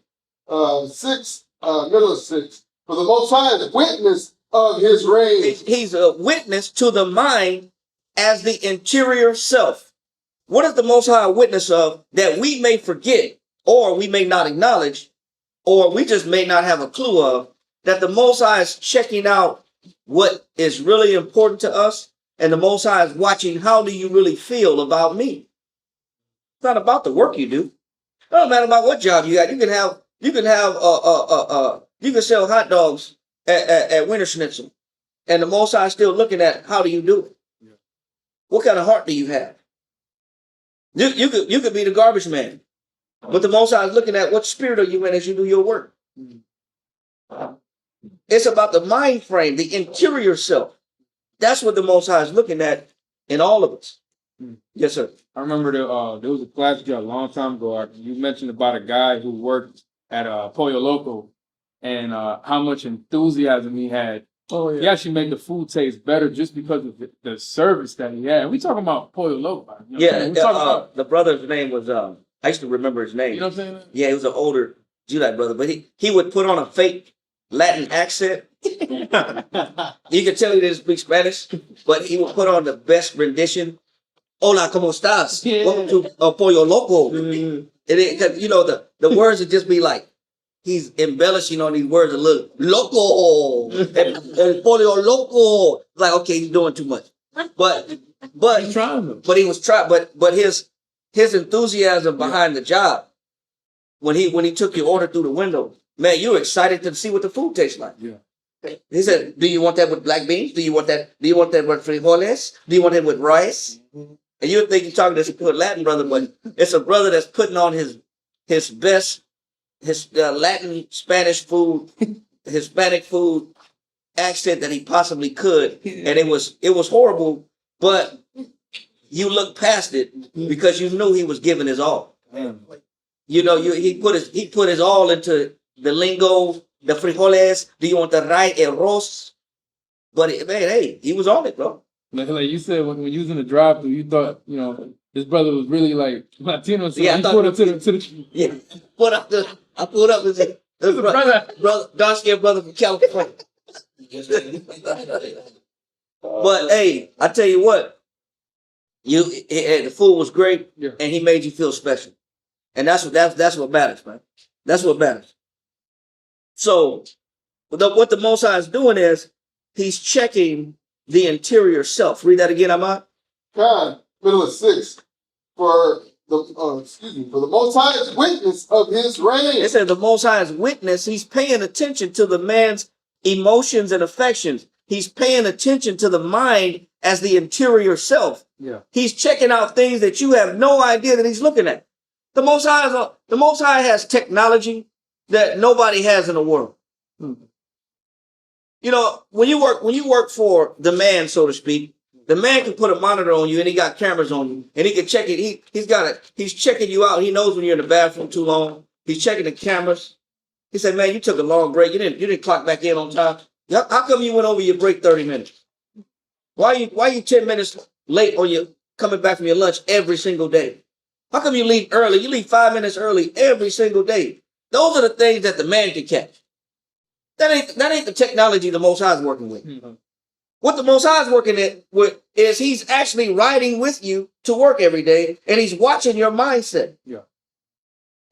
6, middle of 6. For the Most High is witness of his reign. He's a witness to the mind as the interior self. What is the Most High a witness of that we may forget, or we may not acknowledge, or we just may not have a clue of, that the Most High is checking out what is really important to us, and the Most High is watching how do you really feel about me. It's not about the work you do. It don't matter about what job you got. You can sell hot dogs at Winter Schnitzel, and the Most High is still looking at how do you do it. Yeah. What kind of heart do you have? You could be the garbage man, but the Most High is looking at what spirit are you in as you do your work. Mm-hmm. It's about the mind frame, the interior self. That's what the Most High is looking at in all of us. Mm-hmm. Yes, sir. I remember there was a class a long time ago. You mentioned about a guy who worked at Pollo Loco and how much enthusiasm he had. Oh, yeah. He actually made the food taste better just because of the service that he had. We talking about Pollo Loco. You know yeah, the brother's name was, I used to remember his name. You know what I'm saying? Yeah, he was an older Judite brother, but he would put on a fake Latin accent. You could tell he didn't speak Spanish, but he would put on the best rendition. Hola, ¿cómo estás? Yeah. Welcome to Pollo Loco. Mm-hmm. And you know, the words would just be like, he's embellishing on these words a little. Loco, el Pollo Loco. Like, okay, he's doing too much. But he's trying. But he was trying. But his enthusiasm behind the job, when he took your order through the window, man, you were excited to see what the food tastes like. Yeah. He said, "Do you want that with black beans? Do you want that with frijoles? Do you want it with rice?" Mm-hmm. And you would think you're talking to a Latin brother, but it's a brother that's putting on his best, Latin, Spanish food, Hispanic food accent that he possibly could. And it was horrible, but you looked past it because you knew he was giving his all. You know, he put his all into the lingo, the frijoles. Do you want the rice, el arroz? But man, hey, he was on it, bro. Like you said, when you was in the drive-thru, you thought, you know, his brother was really like Latino. So yeah, I put up to the yeah. I pulled up and said, brother, dark-skinned brother from California. But hey, I tell you what, the food was great, yeah, and he made you feel special, and that's what matters, man. That's what matters. So, what the Most High is doing is he's checking the interior self. Read that again, Ahmad. God, middle of 6. For the Most High is witness of his reign. It says the Most High is witness. He's paying attention to the man's emotions and affections. He's paying attention to the mind as the interior self. Yeah. He's checking out things that you have no idea that he's looking at. The Most High has technology that nobody has in the world. You know, when you work for the man, so to speak, the man can put a monitor on you and he got cameras on you and he can check it. He's checking you out. He knows when you're in the bathroom too long. He's checking the cameras. He said, man, you took a long break. You didn't clock back in on time. How come you went over your break 30 minutes? Why you 10 minutes late on your coming back from your lunch every single day? How come you leave early? You leave 5 minutes early every single day. Those are the things that the man can catch. That ain't the technology the Most High is working with. Mm-hmm. What the Most High is working with is he's actually riding with you to work every day, and he's watching your mindset. Yeah.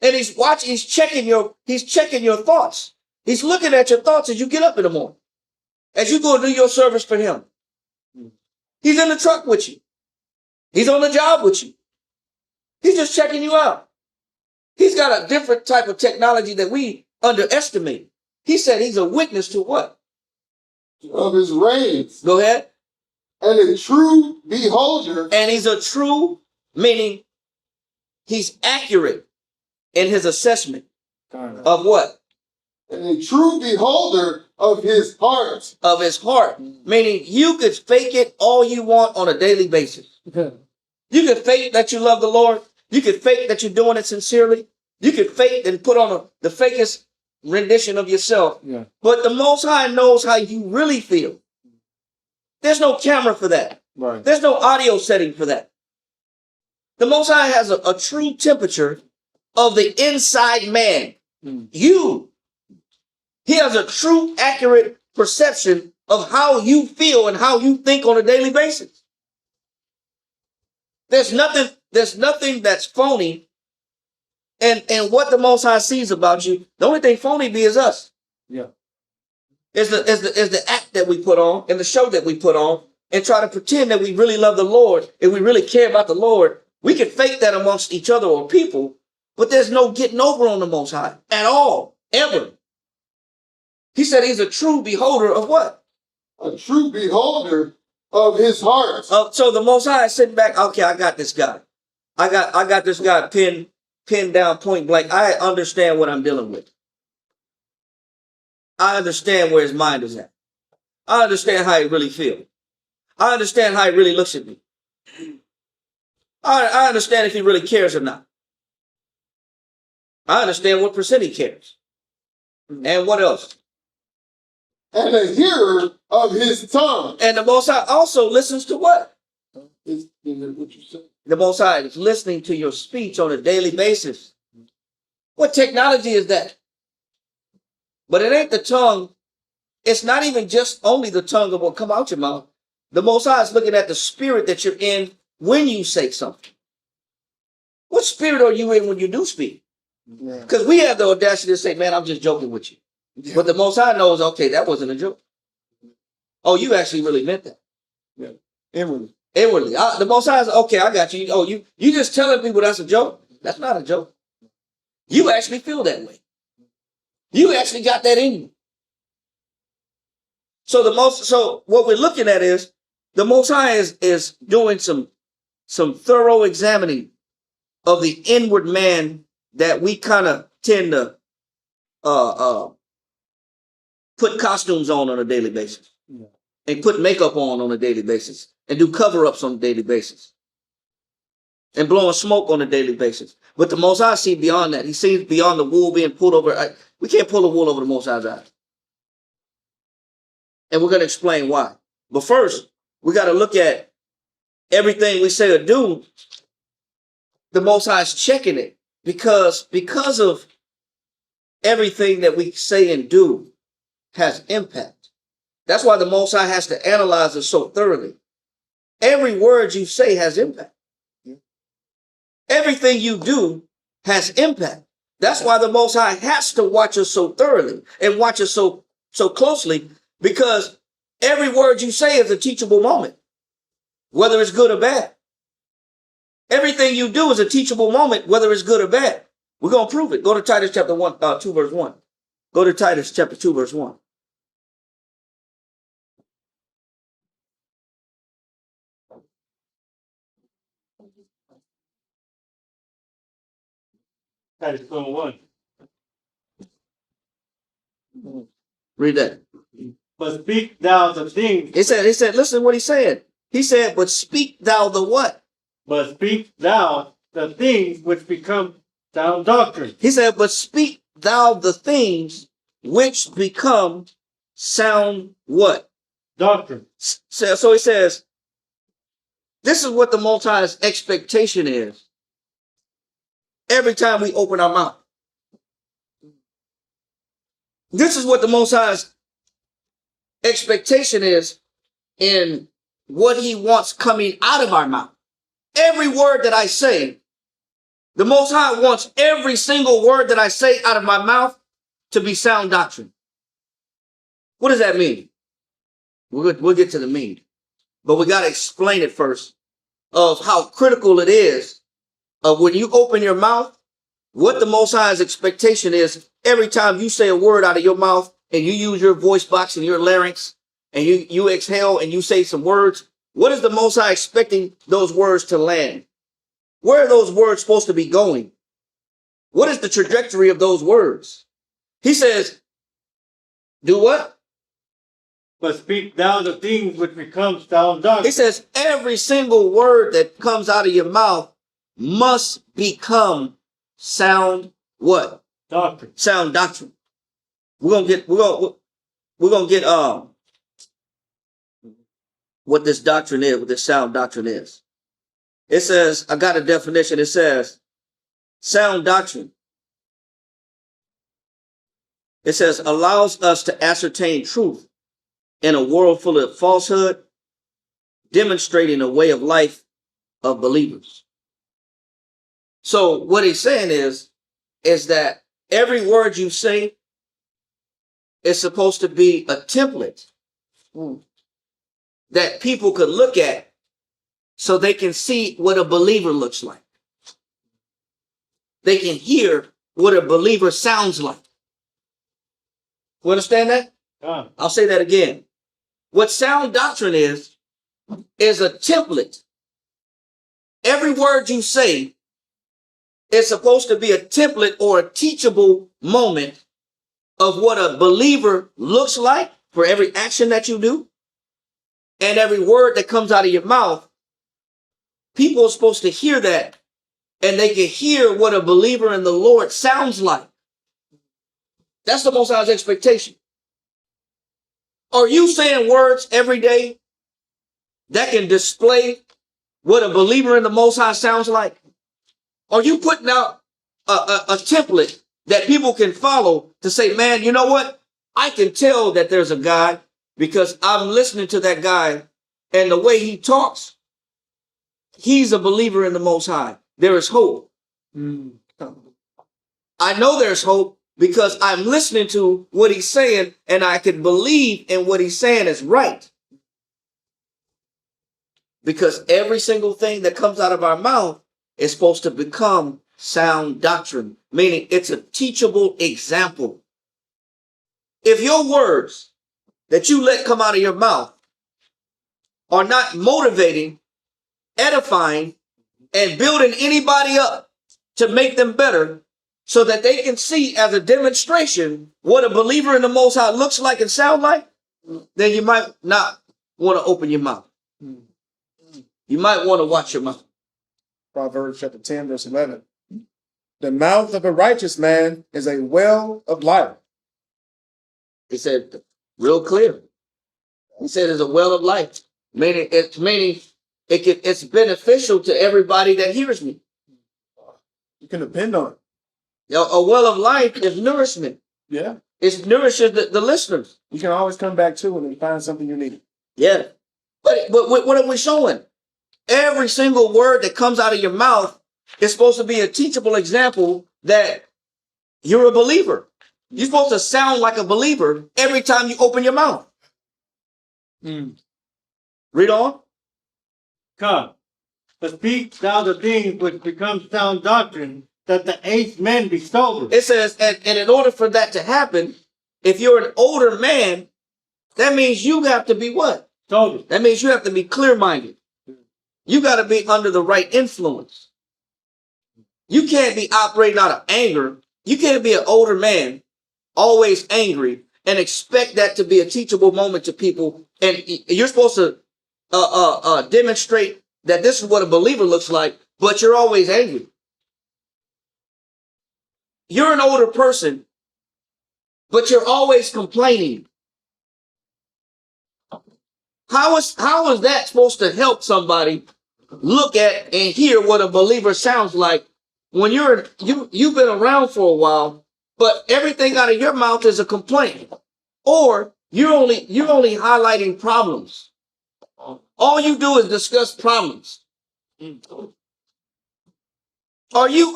And he's checking your thoughts. He's looking at your thoughts as you get up in the morning, as you go do your service for him. He's in the truck with you. He's on the job with you. He's just checking you out. He's got a different type of technology that we underestimate. He said he's a witness to what? Of his reigns. Go ahead. And a true beholder. And he's a true, meaning he's accurate in his assessment of what? And a true beholder of his heart. Of his heart. Meaning you could fake it all you want on a daily basis. You could fake that you love the Lord. You could fake that you're doing it sincerely. You could fake and put on the fakest rendition of yourself. Yeah. But the Most High knows how you really feel. There's no camera for that. Right. There's no audio setting for that. The Most High has a true temperature of the inside man. You. He has a true, accurate perception of how you feel and how you think on a daily basis. There's nothing that's phony. And what the Most High sees about you, the only thing phony be is us. Yeah. Is the act that we put on and the show that we put on and try to pretend that we really love the Lord and we really care about the Lord. We can fake that amongst each other or people, but there's no getting over on the Most High at all, ever. He said he's a true beholder of what? A true beholder of his heart. So the Most High is sitting back, okay, I got this guy. I got this guy pinned down point blank. I understand what I'm dealing with. I understand where his mind is at. I understand how he really feels. I understand how he really looks at me. I understand if he really cares or not. I understand what percent he cares. And what else? And a hearer of his tongue. And the Most High also listens to what? Is that what you said? The Most High is listening to your speech on a daily basis. What technology is that? But it ain't the tongue. It's not even just only the tongue of what come out your mouth. The Most High is looking at the spirit that you're in when you say something. What spirit are you in when you do speak? Because we have the audacity to say, man, I'm just joking with you. Yeah. But the Most High knows, okay, that wasn't a joke. Oh, you actually really meant that. Yeah. Inwardly. The Most High is, okay, I got you. Oh, you just telling people that's a joke? That's not a joke. You actually feel that way. You actually got that in you. So what we're looking at is the Most High is doing some thorough examining of the inward man that we kind of tend to put costumes on a daily basis, and put makeup on a daily basis, and do cover-ups on a daily basis, and blowing smoke on a daily basis. But the Most High sees beyond that. He sees beyond the wool being pulled over. We can't pull the wool over the Most High's eyes. And we're going to explain why. But first, we got to look at everything we say or do. The Most High is checking it because of everything that we say and do has impact. That's why the Most High has to analyze us so thoroughly. Every word you say has impact. Everything you do has impact. That's why the Most High has to watch us so thoroughly and watch us so closely, because every word you say is a teachable moment, whether it's good or bad. Everything you do is a teachable moment, whether it's good or bad. We're going to prove it. Go to Titus chapter 2, verse 1. Go to Titus chapter 2, verse 1. Titus 2:1. Read that. But speak thou the things. He said, listen to what he said. He said, but speak thou the what? But speak thou the things which become sound doctrine. He said, but speak thou the things which become sound what? Doctrine. So he says, this is what the Most High's expectation is every time we open our mouth. This is what the Most High's expectation is in what he wants coming out of our mouth. Every word that I say, the Most High wants every single word that I say out of my mouth to be sound doctrine. What does that mean? We'll get to the meaning, but we got to explain it first of how critical it is of when you open your mouth, what the Most High's expectation is every time you say a word out of your mouth and you use your voice box and your larynx and you exhale and you say some words. What is the Most High expecting those words to land? Where are those words supposed to be going? What is the trajectory of those words? He says, do what? But speak thou the things which become sound doctrine. He says every single word that comes out of your mouth must become sound what? Doctrine. Sound doctrine. We're gonna get what this doctrine is, what this sound doctrine is. It says, I got a definition. It says sound doctrine. It says allows us to ascertain truth in a world full of falsehood, demonstrating a way of life of believers. So what he's saying is that every word you say is supposed to be a template that people could look at so they can see what a believer looks like. They can hear what a believer sounds like. You understand that? I'll say that again. What sound doctrine is a template. Every word you say is supposed to be a template or a teachable moment of what a believer looks like for every action that you do. And every word that comes out of your mouth, people are supposed to hear that and they can hear what a believer in the Lord sounds like. That's the Most High's expectation. Are you saying words every day that can display what a believer in the Most High sounds like? Are you putting out a template that people can follow to say, man, you know what? I can tell that there's a God because I'm listening to that guy and the way he talks, he's a believer in the Most High. There is hope. I know there's hope because I'm listening to what he's saying and I can believe in what he's saying is right. Because every single thing that comes out of our mouth is supposed to become sound doctrine, meaning it's a teachable example. If your words that you let come out of your mouth are not motivating, edifying, and building anybody up to make them better so that they can see as a demonstration what a believer in the Most High looks like and sound like, then you might not want to open your mouth. You might want to watch your mouth. Proverbs chapter 10, verse 11. The mouth of a righteous man is a well of life. He said, real clear. He said it's a well of life. Meaning it's beneficial to everybody that hears me. You can depend on it. A well of life is nourishment. Yeah. It nourishes the listeners. You can always come back to it and find something you need. Yeah. But what are we showing? Every single word that comes out of your mouth is supposed to be a teachable example that you're a believer. You're supposed to sound like a believer every time you open your mouth. Read on. Come, but speak thou the things which become sound doctrine, that the aged men be sober. It says, and in order for that to happen, if you're an older man, that means you have to be what? Sober. That means you have to be clear-minded. You got to be under the right influence. You can't be operating out of anger. You can't be an older man, always angry, and expect that to be a teachable moment to people. And you're supposed to demonstrate that this is what a believer looks like, but you're always angry. You're an older person, but you're always complaining. How is that supposed to help somebody look at and hear what a believer sounds like when you've been around for a while, but everything out of your mouth is a complaint, or you're only highlighting problems. All you do is discuss problems. Are you?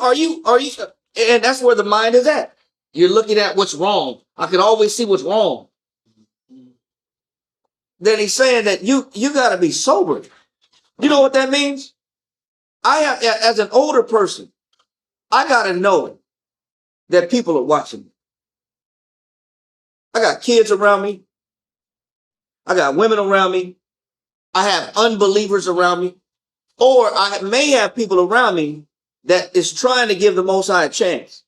And that's where the mind is at. You're looking at what's wrong. I can always see what's wrong. Then he's saying that you got to be sober. You know what that means? I have, as an older person, I got to know that people are watching me. I got kids around me. I got women around me. I have unbelievers around me. Or I may have people around me that is trying to give the Most High a chance.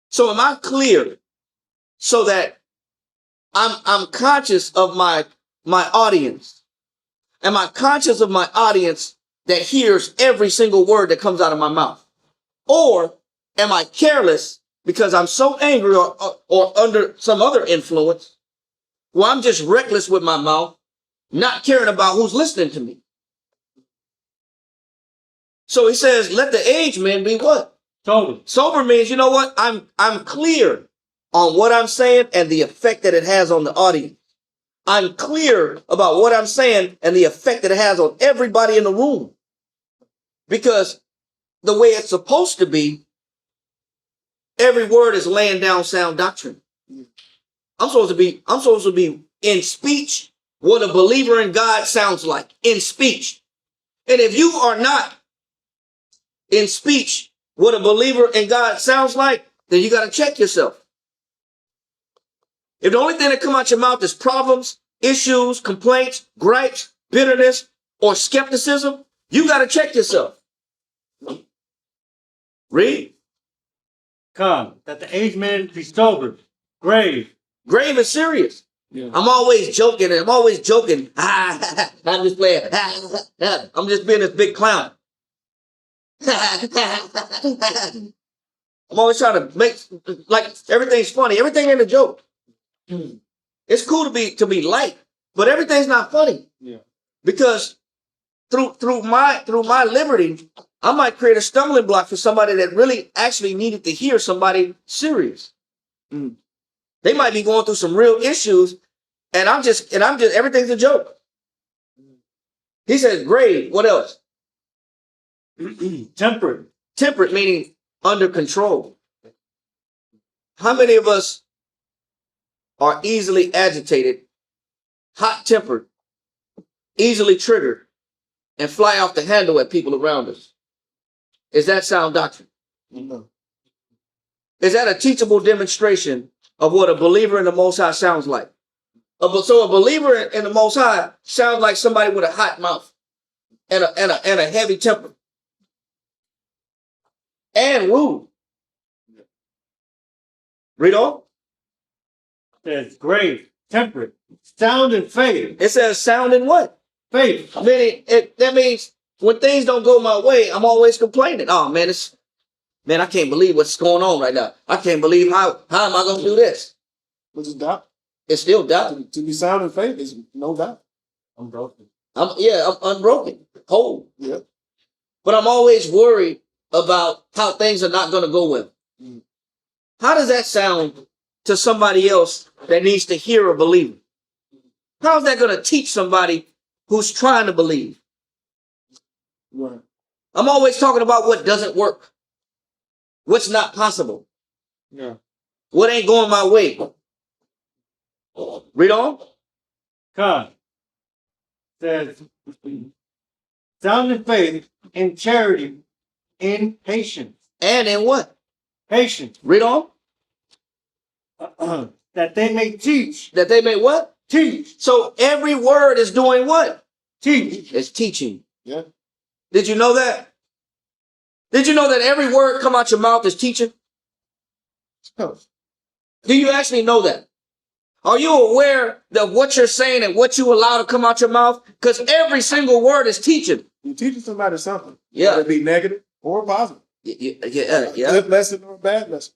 So am I clear so that I'm conscious of my audience? Am I conscious of my audience that hears every single word that comes out of my mouth? Or am I careless because I'm so angry or under some other influence? Well, I'm just reckless with my mouth, not caring about who's listening to me. So he says, let the aged men be what? Sober. Sober means, you know what? I'm clear on what I'm saying and the effect that it has on the audience. I'm clear about what I'm saying and the effect that it has on everybody in the room. Because the way it's supposed to be, every word is laying down sound doctrine. I'm supposed to be in speech what a believer in God sounds like in speech. And if you are not in speech what a believer in God sounds like, then you got to check yourself. If the only thing that come out your mouth is problems, issues, complaints, gripes, bitterness, or skepticism, you got to check yourself. Read. Come, that the aged men be sober, grave. Grave is serious. Yeah. I'm always joking. I'm just playing. I'm just being this big clown. I'm always trying to make like everything's funny. Everything ain't a joke. It's cool to be light, but everything's not funny. Yeah. Because through my liberty, I might create a stumbling block for somebody that really actually needed to hear somebody serious. They might be going through some real issues, and I'm just everything's a joke. He says grave. What else? Temperate. Temperate meaning under control. How many of us are easily agitated, hot-tempered, easily triggered, and fly off the handle at people around us? Is that sound doctrine? No. Is that a teachable demonstration of what a believer in the Most High sounds like? So a believer in the Most High sounds like somebody with a hot mouth and a heavy temper and rude. Read on. Says grave, temperate, sound in faith. It says sound in what? Faith. Meaning that means when things don't go my way, I'm always complaining. Oh man, I can't believe what's going on right now. I can't believe how am I gonna do this? Which is doubt. It's still doubt. To be sound in faith is no doubt. I'm broken. I'm unbroken, whole. Yeah. But I'm always worried about how things are not gonna go well. How does that sound to somebody else that needs to hear a believer? How's that gonna teach somebody who's trying to believe? Right. I'm always talking about what doesn't work, what's not possible, Yeah. what ain't going my way. Read on. Come. Says sound in faith, in charity, in patience. And in what? Patience. Read on. That they may teach. That they may what? Teach. So every word is doing what? Teach. It's teaching. Yeah. Did you know that? Did you know that every word come out your mouth is teaching? Oh. Do you actually know that? Are you aware of what you're saying and what you allow to come out your mouth? Because every single word is teaching. You're teaching somebody something. Yeah. Whether it be negative or positive. Yeah. Good lesson or a bad lesson.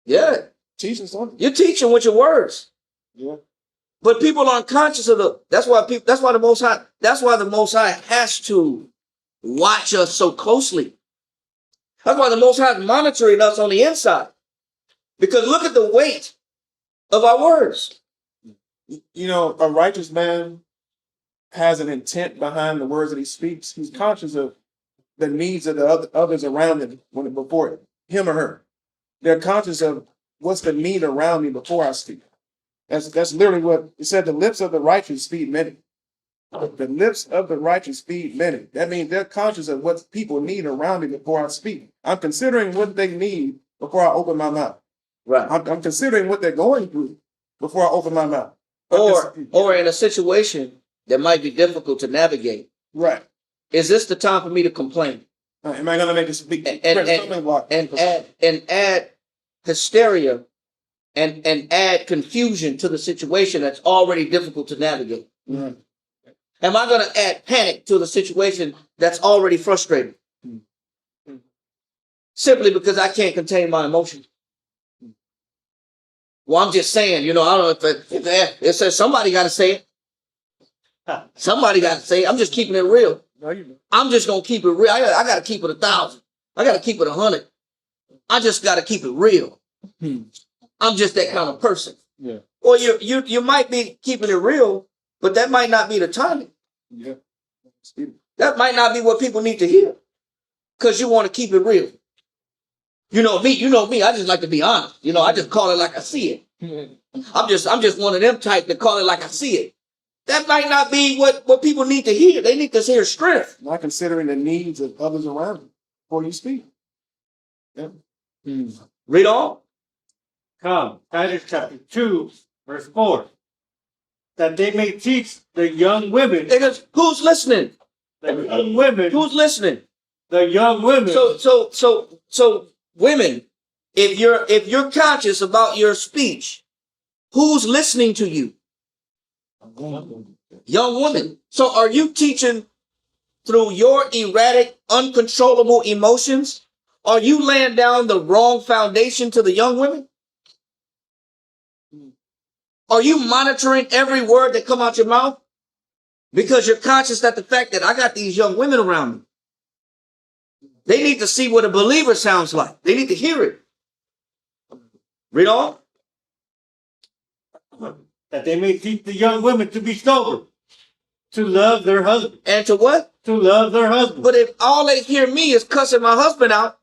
Yeah. Teaching something. You're teaching with your words. Yeah. But people aren't conscious of that's why the Most High has to watch us so closely. That's why the Most High is monitoring us on the inside. Because look at the weight of our words. You know, a righteous man has an intent behind the words that he speaks. He's conscious of the needs of the others around him before him or her. They're conscious of what's the need around me before I speak. That's literally what it said. The lips of the righteous feed many. The lips of the righteous feed many. That means they're conscious of what people need around me before I speak. I'm considering what they need before I open my mouth. Right. I'm considering what they're going through before I open my mouth. Or in a situation that might be difficult to navigate. Right. Is this the time for me to complain? Am I going to make this big and add hysteria and add confusion to the situation that's already difficult to navigate? Right. Am I going to add panic to the situation that's already frustrating? Simply because I can't contain my emotions. Well, I'm just saying, I don't know if it says somebody got to say it. Somebody got to say it. I'm just keeping it real. No, you don't. I'm just going to keep it real. I got to keep it 1,000. I got to keep it 100. I just got to keep it real. I'm just that kind of person. Yeah. Well, you might be keeping it real, but that might not be the timing. Yeah. That might not be what people need to hear because you want to keep it real. You know me. I just like to be honest. I just call it like I see it. I'm just one of them type that call it like I see it. That might not be what people need to hear. They need to hear strength. Not considering the needs of others around you before you speak. Yeah. Read on. Come, Titus chapter 2, verse 4. That they may teach the young women. Because who's listening? The young women. Who's listening? The young women. So women, if you're conscious about your speech, who's listening to you? Young women. So are you teaching through your erratic, uncontrollable emotions? Are you laying down the wrong foundation to the young women? Are you monitoring every word that come out your mouth? Because you're conscious that the fact that I got these young women around me. They need to see what a believer sounds like. They need to hear it. Read on. That they may teach the young women to be sober, to love their husband. And to what? To love their husband. But if all they hear me is cussing my husband out,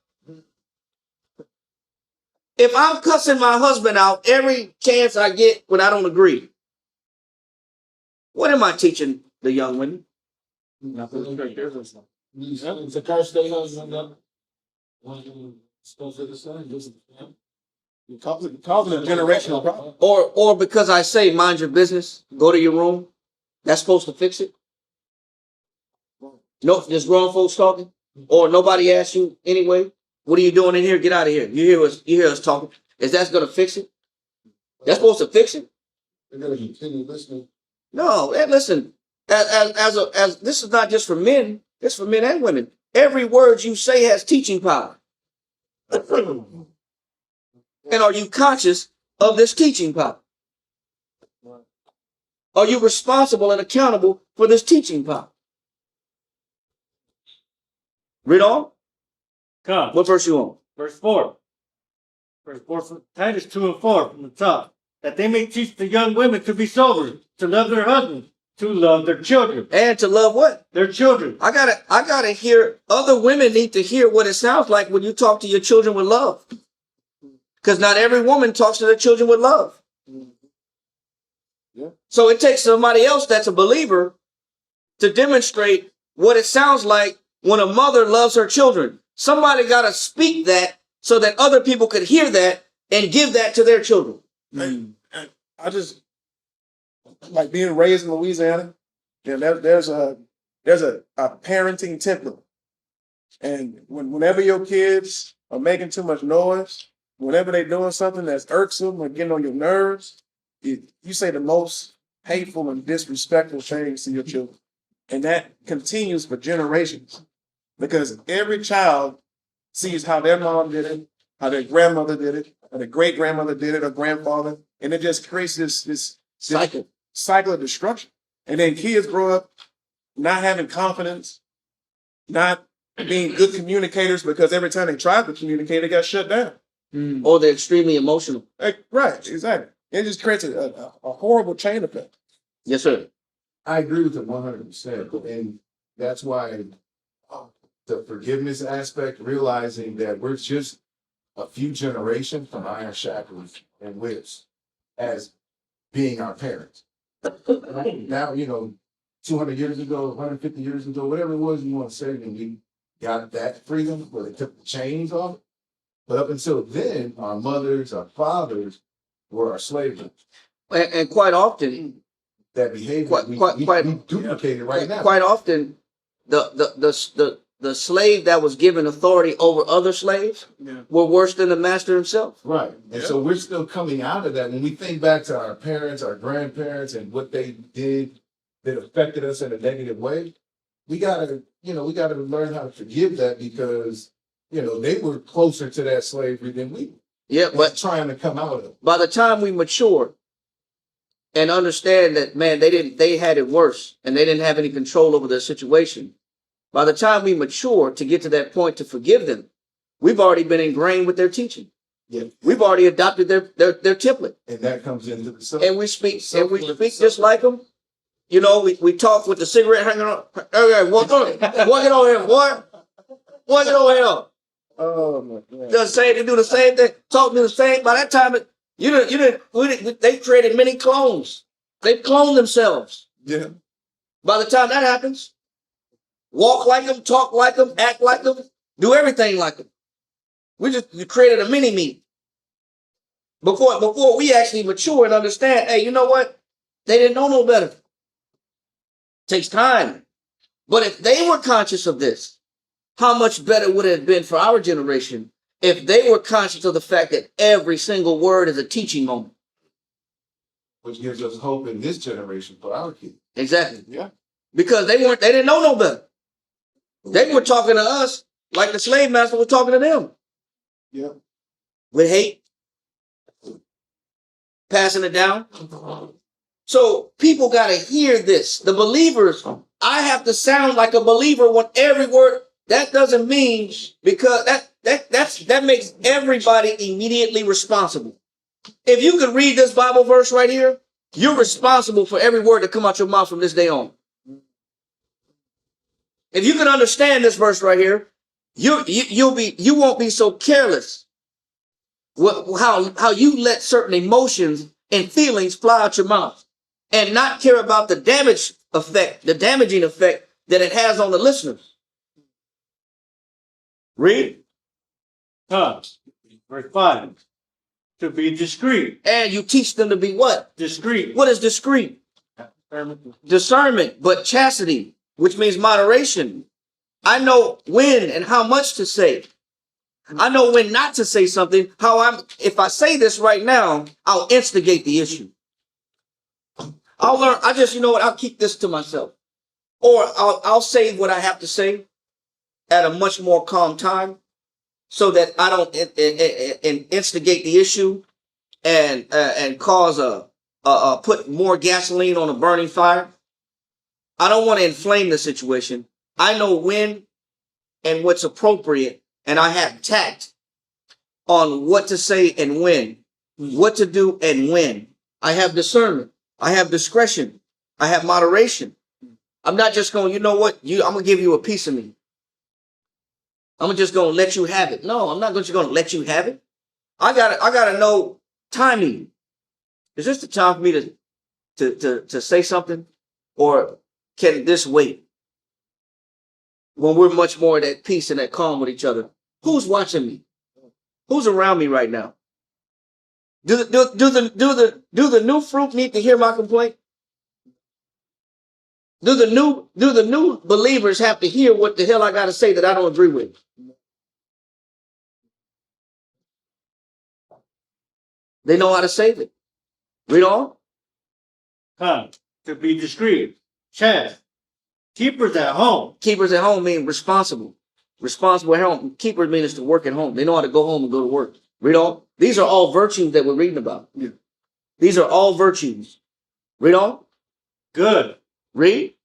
if I'm cussing my husband out every chance I get when I don't agree, what am I teaching the young women? It's a curse they husband up. Supposed to the son, You're causing a generational problem. Or because I say mind your business, go to your room, that's supposed to fix it? No, just grown folks talking? Or nobody asked you anyway? What are you doing in here? Get out of here. You hear us talking. Is that going to fix it? That's supposed to fix it? They're going to continue listening. No, and listen, as this is not just for men, it's for men and women. Every word you say has teaching power. And are you conscious of this teaching power? Are you responsible and accountable for this teaching power? Read on. Come. What verse you on? Verse 4. Verse 4 from Titus 2 and 4 from the top. That they may teach the young women to be sober, to love their husbands, to love their children. And to love what? Their children. I gotta hear, other women need to hear what it sounds like when you talk to your children with love. Because not every woman talks to their children with love. Yeah. So it takes somebody else that's a believer to demonstrate what it sounds like when a mother loves her children. Somebody got to speak that so that other people could hear that and give that to their children. I just like being raised in Louisiana. Yeah, there's a parenting template, and whenever your kids are making too much noise, whenever they're doing something that's irksome or getting on your nerves, you say the most hateful and disrespectful things to your children. And that continues for generations because every child sees how their mom did it, how their grandmother did it, how their great grandmother did it, or grandfather, and it just creates this cycle of destruction. And then kids grow up not having confidence, not being good communicators because every time they tried to communicate, they got shut down. Or they're extremely emotional. Right, exactly. It just creates a horrible chain effect. Yes, sir. I agree with it 100%. And that's why the forgiveness aspect, realizing that we're just a few generations from iron shackles and whips as being our parents. Now, 200 years ago, 150 years ago, whatever it was you want to say, when we got that freedom where they took the chains off. But up until then, our mothers, our fathers were our slaves. And quite often, That behavior we duplicated right now. Quite often, the slave that was given authority over other slaves were worse than the master himself. Right. And so we're still coming out of that. When we think back to our parents, our grandparents, and what they did that affected us in a negative way, we gotta learn how to forgive that because, they were closer to that slavery than we were. Yeah, but trying to come out of it. By the time we mature and understand that, man, they had it worse and they didn't have any control over their situation. By the time we mature to get to that point to forgive them, we've already been ingrained with their teaching. Yeah. We've already adopted their template. And that comes into the self. And we speak just like them. We talk with the cigarette hanging on. Okay, walk on here, boy. Walk it over here. Oh my God. They do the same thing, talk to the same. By that time, they created many clones. They cloned themselves. Yeah. By the time that happens, walk like them, talk like them, act like them, do everything like them. We just created a mini me. Before we actually mature and understand, hey, you know what? They didn't know no better. Takes time. But if they were conscious of this, how much better would it have been for our generation if they were conscious of the fact that every single word is a teaching moment? Which gives us hope in this generation for our kids. Exactly. Yeah. Because they didn't know no better. They were talking to us like the slave master was talking to them. Yeah. With hate. Passing it down. So people got to hear this. The believers, I have to sound like a believer when every word. That doesn't mean because that makes everybody immediately responsible. If you could read this Bible verse right here, you're responsible for every word that come out your mouth from this day on. If you can understand this verse right here, you won't be so careless. How you let certain emotions and feelings fly out your mouth and not care about the damaging effect that it has on the listeners. Read. Verse 5. To be discreet. And you teach them to be what? Discreet. What is discreet? Discernment, but chastity, which means moderation. I know when and how much to say. I know when not to say something. If I say this right now, I'll instigate the issue. I'll learn. I'll keep this to myself. Or I'll say what I have to say at a much more calm time so that I don't instigate the issue and cause put more gasoline on a burning fire. I don't want to inflame the situation. I know when and what's appropriate, and I have tact on what to say and when, what to do and when. I have discernment. I have discretion. I have moderation. I'm not just going, I'm going to give you a piece of me. I'm just going to let you have it. No, I'm not just going to let you have it. I gotta know timing. Is this the time for me to say something, or can this wait? When we're much more at peace and at calm with each other, who's watching me? Who's around me right now? Do the new fruit need to hear my complaint? Do the new believers have to hear what the hell I got to say that I don't agree with? They know how to save it. Read on. To be discreet, chaste, keepers at home. Keepers at home mean responsible. Responsible at home. Keepers mean is to work at home. They know how to go home and go to work. Read on. These are all virtues that we're reading about. These are all virtues. Read on. Good. Read.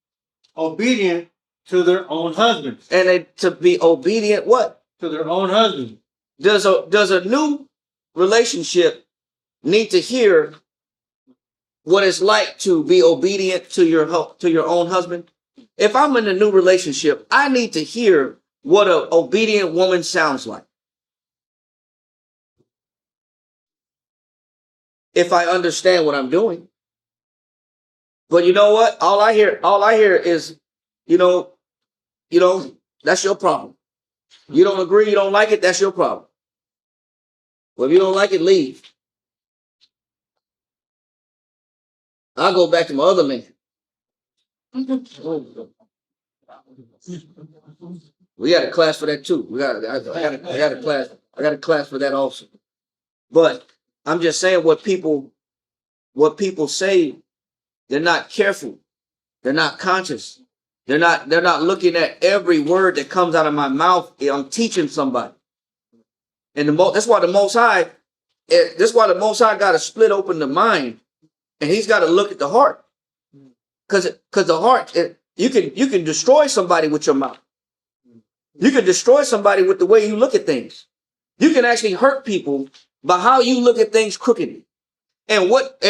Obedient to their own husbands. And they, to be obedient, what? To their own husbands. Does a new relationship need to hear what it's like to be obedient to your own husband? If I'm in a new relationship, I need to hear what an obedient woman sounds like. If I understand what I'm doing. But you know what? All I hear is, that's your problem. You don't agree, you don't like it, that's your problem. Well, if you don't like it, leave. I'll go back to my other man. We got a class for that too. I got a class for that also. But I'm just saying what people say, they're not careful. They're not conscious. They're not looking at every word that comes out of my mouth. I'm teaching somebody. And that's why the Most High got to split open the mind, and he's got to look at the heart. Because the heart, you can destroy somebody with your mouth. You can destroy somebody with the way you look at things. You can actually hurt people by how you look at things crookedly. And what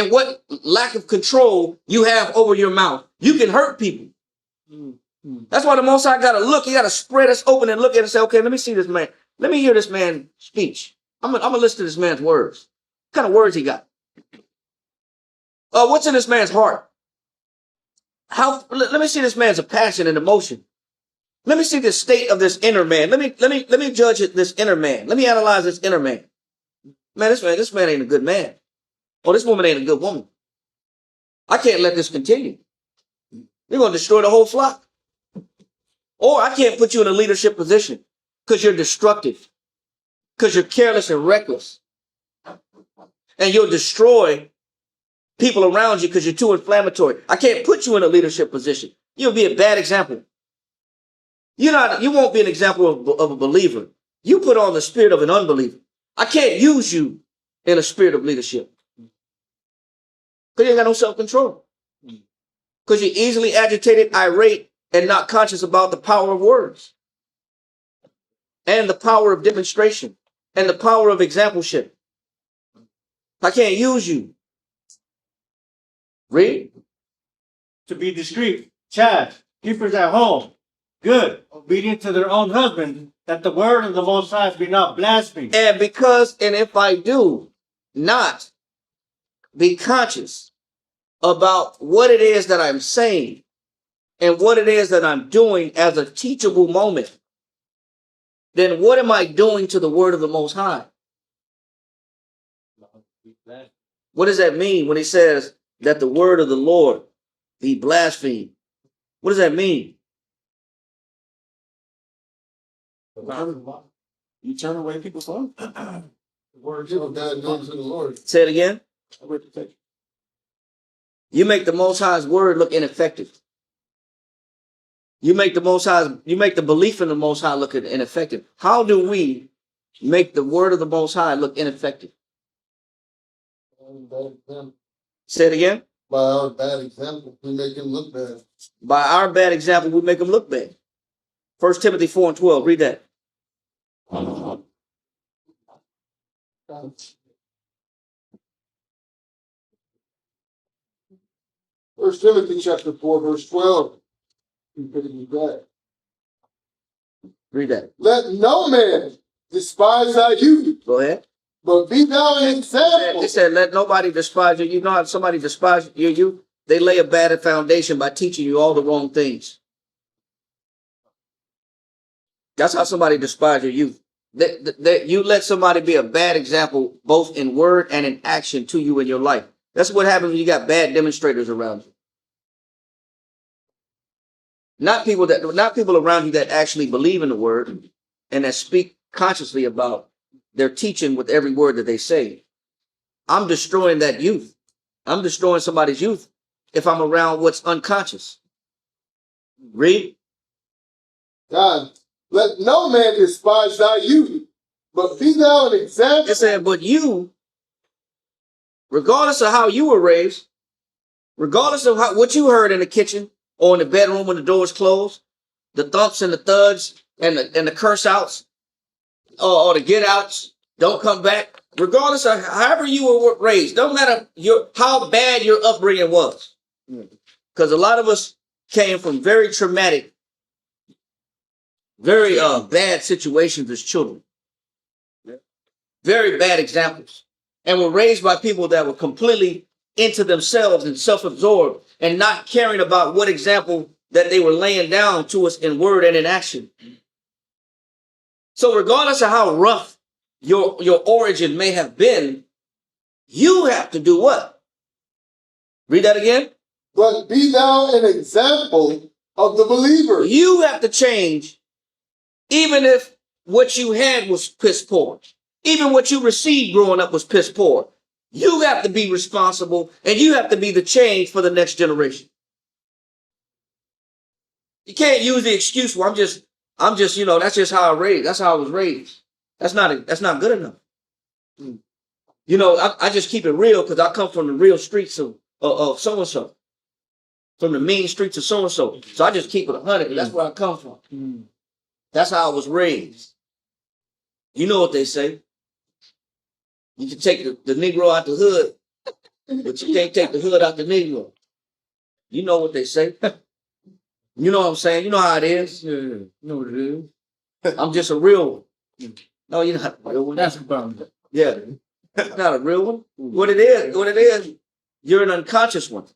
lack of control you have over your mouth. You can hurt people. That's why the Most High got to look. He got to spread us open and look at it and say, okay, let me see this man. Let me hear this man's speech. I'm gonna listen to this man's words. What kind of words he got? What's in this man's heart? Let me see this man's passion and emotion. Let me see the state of this inner man. Let me judge this inner man. Let me analyze this inner man. Man, this man ain't a good man. Or this woman ain't a good woman. I can't let this continue. You're going to destroy the whole flock. Or I can't put you in a leadership position because you're destructive, because you're careless and reckless. And you'll destroy people around you because you're too inflammatory. I can't put you in a leadership position. You'll be a bad example. You won't be an example of a believer. You put on the spirit of an unbeliever. I can't use you in a spirit of leadership. Because you ain't got no self-control. Because you're easily agitated, irate, and not conscious about the power of words. And the power of demonstration. And the power of exampleship. I can't use you. Read. To be discreet, chaste, keepers at home, good, obedient to their own husband, that the word of the Most High be not blasphemed. And if I do not be conscious about what it is that I'm saying and what it is that I'm doing as a teachable moment, then what am I doing to the word of the Most High? What does that mean when he says that the word of the Lord be blasphemed? What does that mean? You turn away people's love. The word of God comes to the Lord. Say it again. You make the Most High's word look ineffective. You make the belief in the Most High look ineffective. How do we make the word of the Most High look ineffective? Say it again. By our bad example, we make him look bad. By our bad example, we make him look bad. 1 Timothy 4:12. Read that. First Timothy chapter 4, verse 12. Read that. Let no man despise thy youth, Go ahead. but be thou an example. He said, let nobody despise you. You know how somebody despises your youth? They lay a bad foundation by teaching you all the wrong things. That's how somebody despises your youth. You let somebody be a bad example, both in word and in action to you in your life. That's what happens when you got bad demonstrators around you. Not people around you that actually believe in the word and that speak consciously about their teaching with every word that they say. I'm destroying that youth. I'm destroying somebody's youth if I'm around what's unconscious. Read. God, let no man despise thy youth, but be thou an example. It said, but you, regardless of how you were raised, regardless of what you heard in the kitchen or in the bedroom when the doors closed, the thumps and the thuds and the curse outs or the get outs, don't come back. Regardless of however you were raised, don't matter how bad your upbringing was. Because a lot of us came from very traumatic, very bad situations as children. Very bad examples. And were raised by people that were completely into themselves and self-absorbed and not caring about what example that they were laying down to us in word and in action. So regardless of how rough your origin may have been, you have to do what? Read that again. But be thou an example of the believer. You have to change, even if what you had was piss poor. Even what you received growing up was piss poor. You have to be responsible and you have to be the change for the next generation. You can't use the excuse, well, I'm just, that's just how I raised. That's how I was raised. That's not good enough. I just keep it real because I come from the real streets of so-and-so. From the mean streets of so-and-so. So I just keep it 100. That's where I come from. That's how I was raised. You know what they say. You can take the Negro out the hood, but you can't take the hood out the Negro. You know what they say. You know what I'm saying? You know how it is. Yeah, you know what it is. I'm just a real one. No, you're not a real one. That's about it. Yeah. Not a real one. What it is, you're an unconscious one.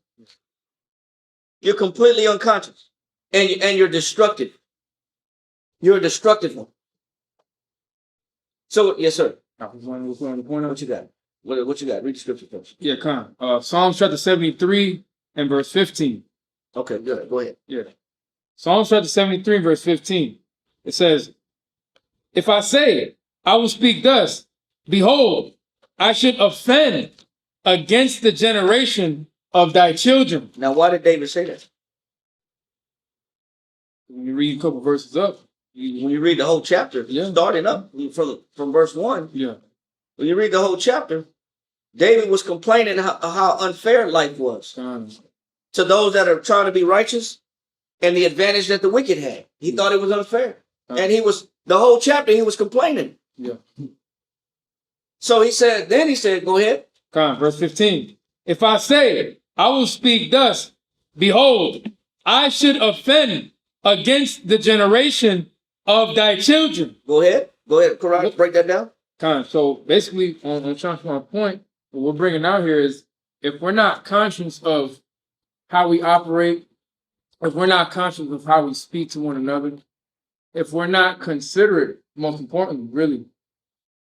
You're completely unconscious. And you're destructive. You're a destructive one. So, yes, sir. What you got? What you got? Read the scripture first. Yeah, come on. Psalms chapter 73 and verse 15. Okay, good. Go ahead. Yeah. Psalms chapter 73 and verse 15. It says, if I say, I will speak thus, behold, I should offend against the generation of thy children. Now, why did David say that? When you read a couple verses up. When you read the whole chapter, starting up from verse 1, when you read the whole chapter, David was complaining how unfair life was to those that are trying to be righteous and the advantage that the wicked had. He thought it was unfair. And the whole chapter, he was complaining. Yeah. So he said, go ahead. Verse 15. If I say, I will speak thus, behold, I should offend against the generation of thy children. Go ahead. Correct. Break that down. So basically, on my point, what we're bringing out here is if we're not conscious of how we operate, if we're not conscious of how we speak to one another, if we're not considerate, most importantly, really,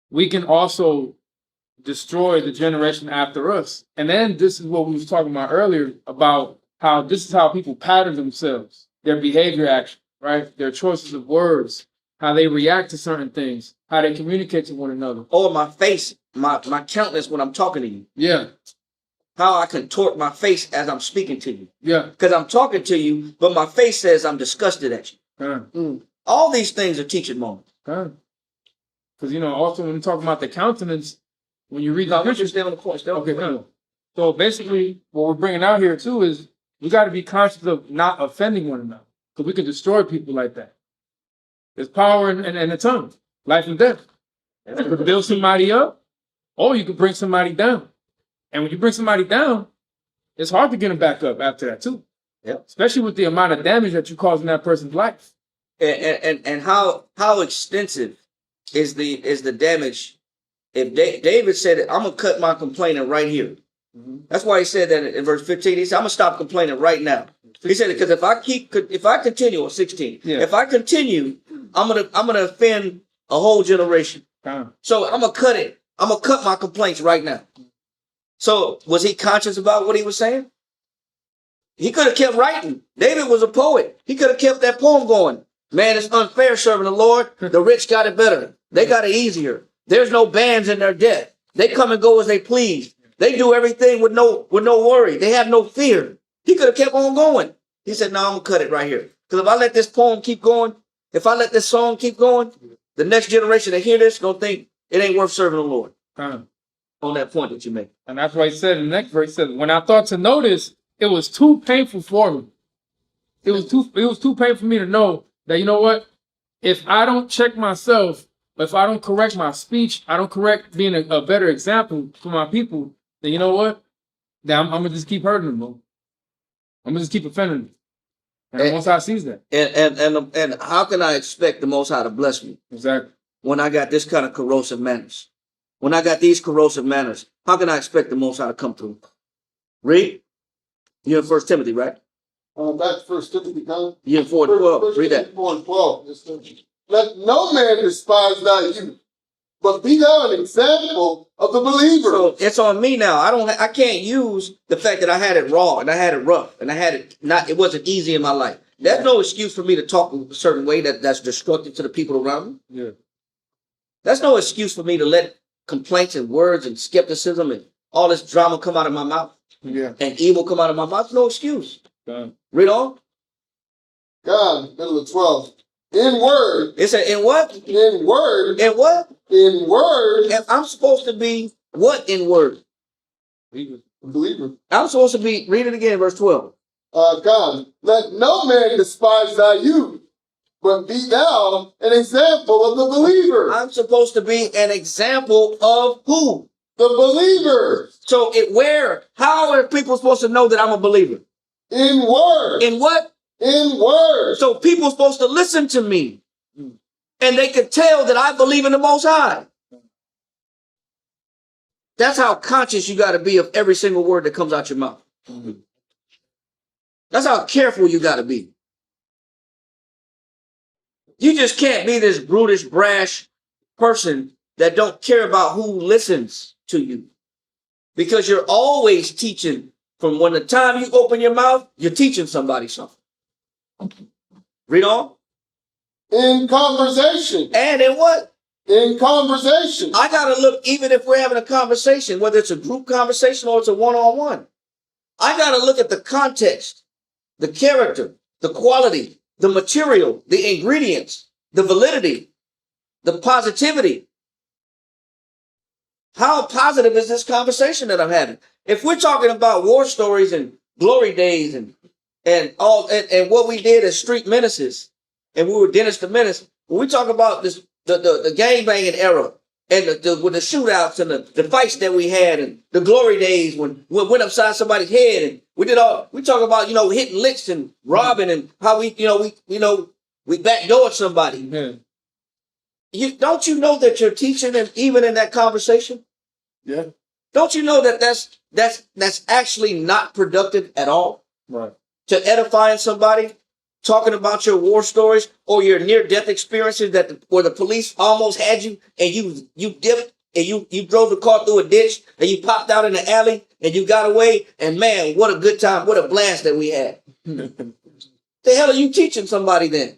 we can also destroy the generation after us. And then this is what we was talking about earlier about how this is how people pattern themselves, their behavior action, right? Their choices of words, how they react to certain things, how they communicate to one another. Or my face, my countenance when I'm talking to you. Yeah. How I contort my face as I'm speaking to you. Yeah. Because I'm talking to you, but my face says I'm disgusted at you. All these things are teaching moments. Because, also when we're talking about the countenance, when you read the scripture, stay on the point. Okay, so basically, what we're bringing out here too is we got to be conscious of not offending one another, because we can destroy people like that. There's power in the tongue, life and death. You can build somebody up, or you can bring somebody down. And when you bring somebody down, it's hard to get them back up after that too. Yeah. Especially with the amount of damage that you cause in that person's life. And how extensive is the damage? If David said, I'm gonna cut my complaining right here. That's why he said that in verse 15. He said, I'm gonna stop complaining right now. He said, because if I continue on 16, if I continue, I'm gonna offend a whole generation. So I'm gonna cut it. I'm gonna cut my complaints right now. So was he conscious about what he was saying? He could have kept writing. David was a poet. He could have kept that poem going. Man, it's unfair serving the Lord. The rich got it better. They got it easier. There's no bands in their debt. They come and go as they please. They do everything with no worry. They have no fear. He could have kept on going. He said, no, I'm gonna cut it right here. Because if I let this poem keep going, if I let this song keep going, the next generation that hear this gonna think it ain't worth serving the Lord. On that point that you make. And that's why he said in the next verse, he said, when I thought to notice, it was too painful for me. It was too painful for me to know that, you know what? If I don't check myself, if I don't correct my speech, I don't correct being a better example for my people, then you know what? Then I'm gonna just keep hurting them, bro. I'm gonna just keep offending them. And the Most High sees that. And how can I expect the Most High to bless me? Exactly. When I got this kind of corrosive manners? When I got these corrosive manners, how can I expect the Most High to come through? Read. You're in 1 Timothy, right? Back to 1 Timothy, Colin. You're in 4 and 12. Read that. 4 and 12. Let no man despise thy youth, but be thou an example of the believer. So it's on me now. I can't use the fact that I had it raw and I had it rough and I had it not. It wasn't easy in my life. That's no excuse for me to talk a certain way that's destructive to the people around me. Yeah. That's no excuse for me to let complaints and words and skepticism and all this drama come out of my mouth. Yeah. And evil come out of my mouth. No excuse. God. Read on. God, middle of 12. In word. It said, in what? In word. In what? In word. And I'm supposed to be what in word? Believer. I'm supposed to be, read it again, verse 12. God, let no man despise thy youth, but be thou an example of the believer. I'm supposed to be an example of who? The believer. So how are people supposed to know that I'm a believer? In word. In what? In word. So people are supposed to listen to me. And they could tell that I believe in the Most High. That's how conscious you got to be of every single word that comes out your mouth. That's how careful you got to be. You just can't be this brutish, brash person that don't care about who listens to you. Because you're always teaching. From when the time you open your mouth, you're teaching somebody something. Read on. In conversation. And in what? In conversation. I got to look, even if we're having a conversation, whether it's a group conversation or it's a one-on-one, I got to look at the context, the character, the quality, the material, the ingredients, the validity, the positivity. How positive is this conversation that I'm having? If we're talking about war stories and glory days and what we did as street menaces, and we were Dennis the Menace, when we talk about this, the gang banging era and with the shootouts and the fights that we had and the glory days when we went upside somebody's head and we talk about, hitting licks and robbing and how we backdoored somebody. Yeah. Don't you know that you're teaching and even in that conversation? Yeah. Don't you know that that's actually not productive at all? Right. To edifying somebody, talking about your war stories or your near-death experiences where the police almost had you and you dipped and you drove the car through a ditch and you popped out in the alley and you got away and man, what a good time, what a blast that we had. The hell are you teaching somebody then?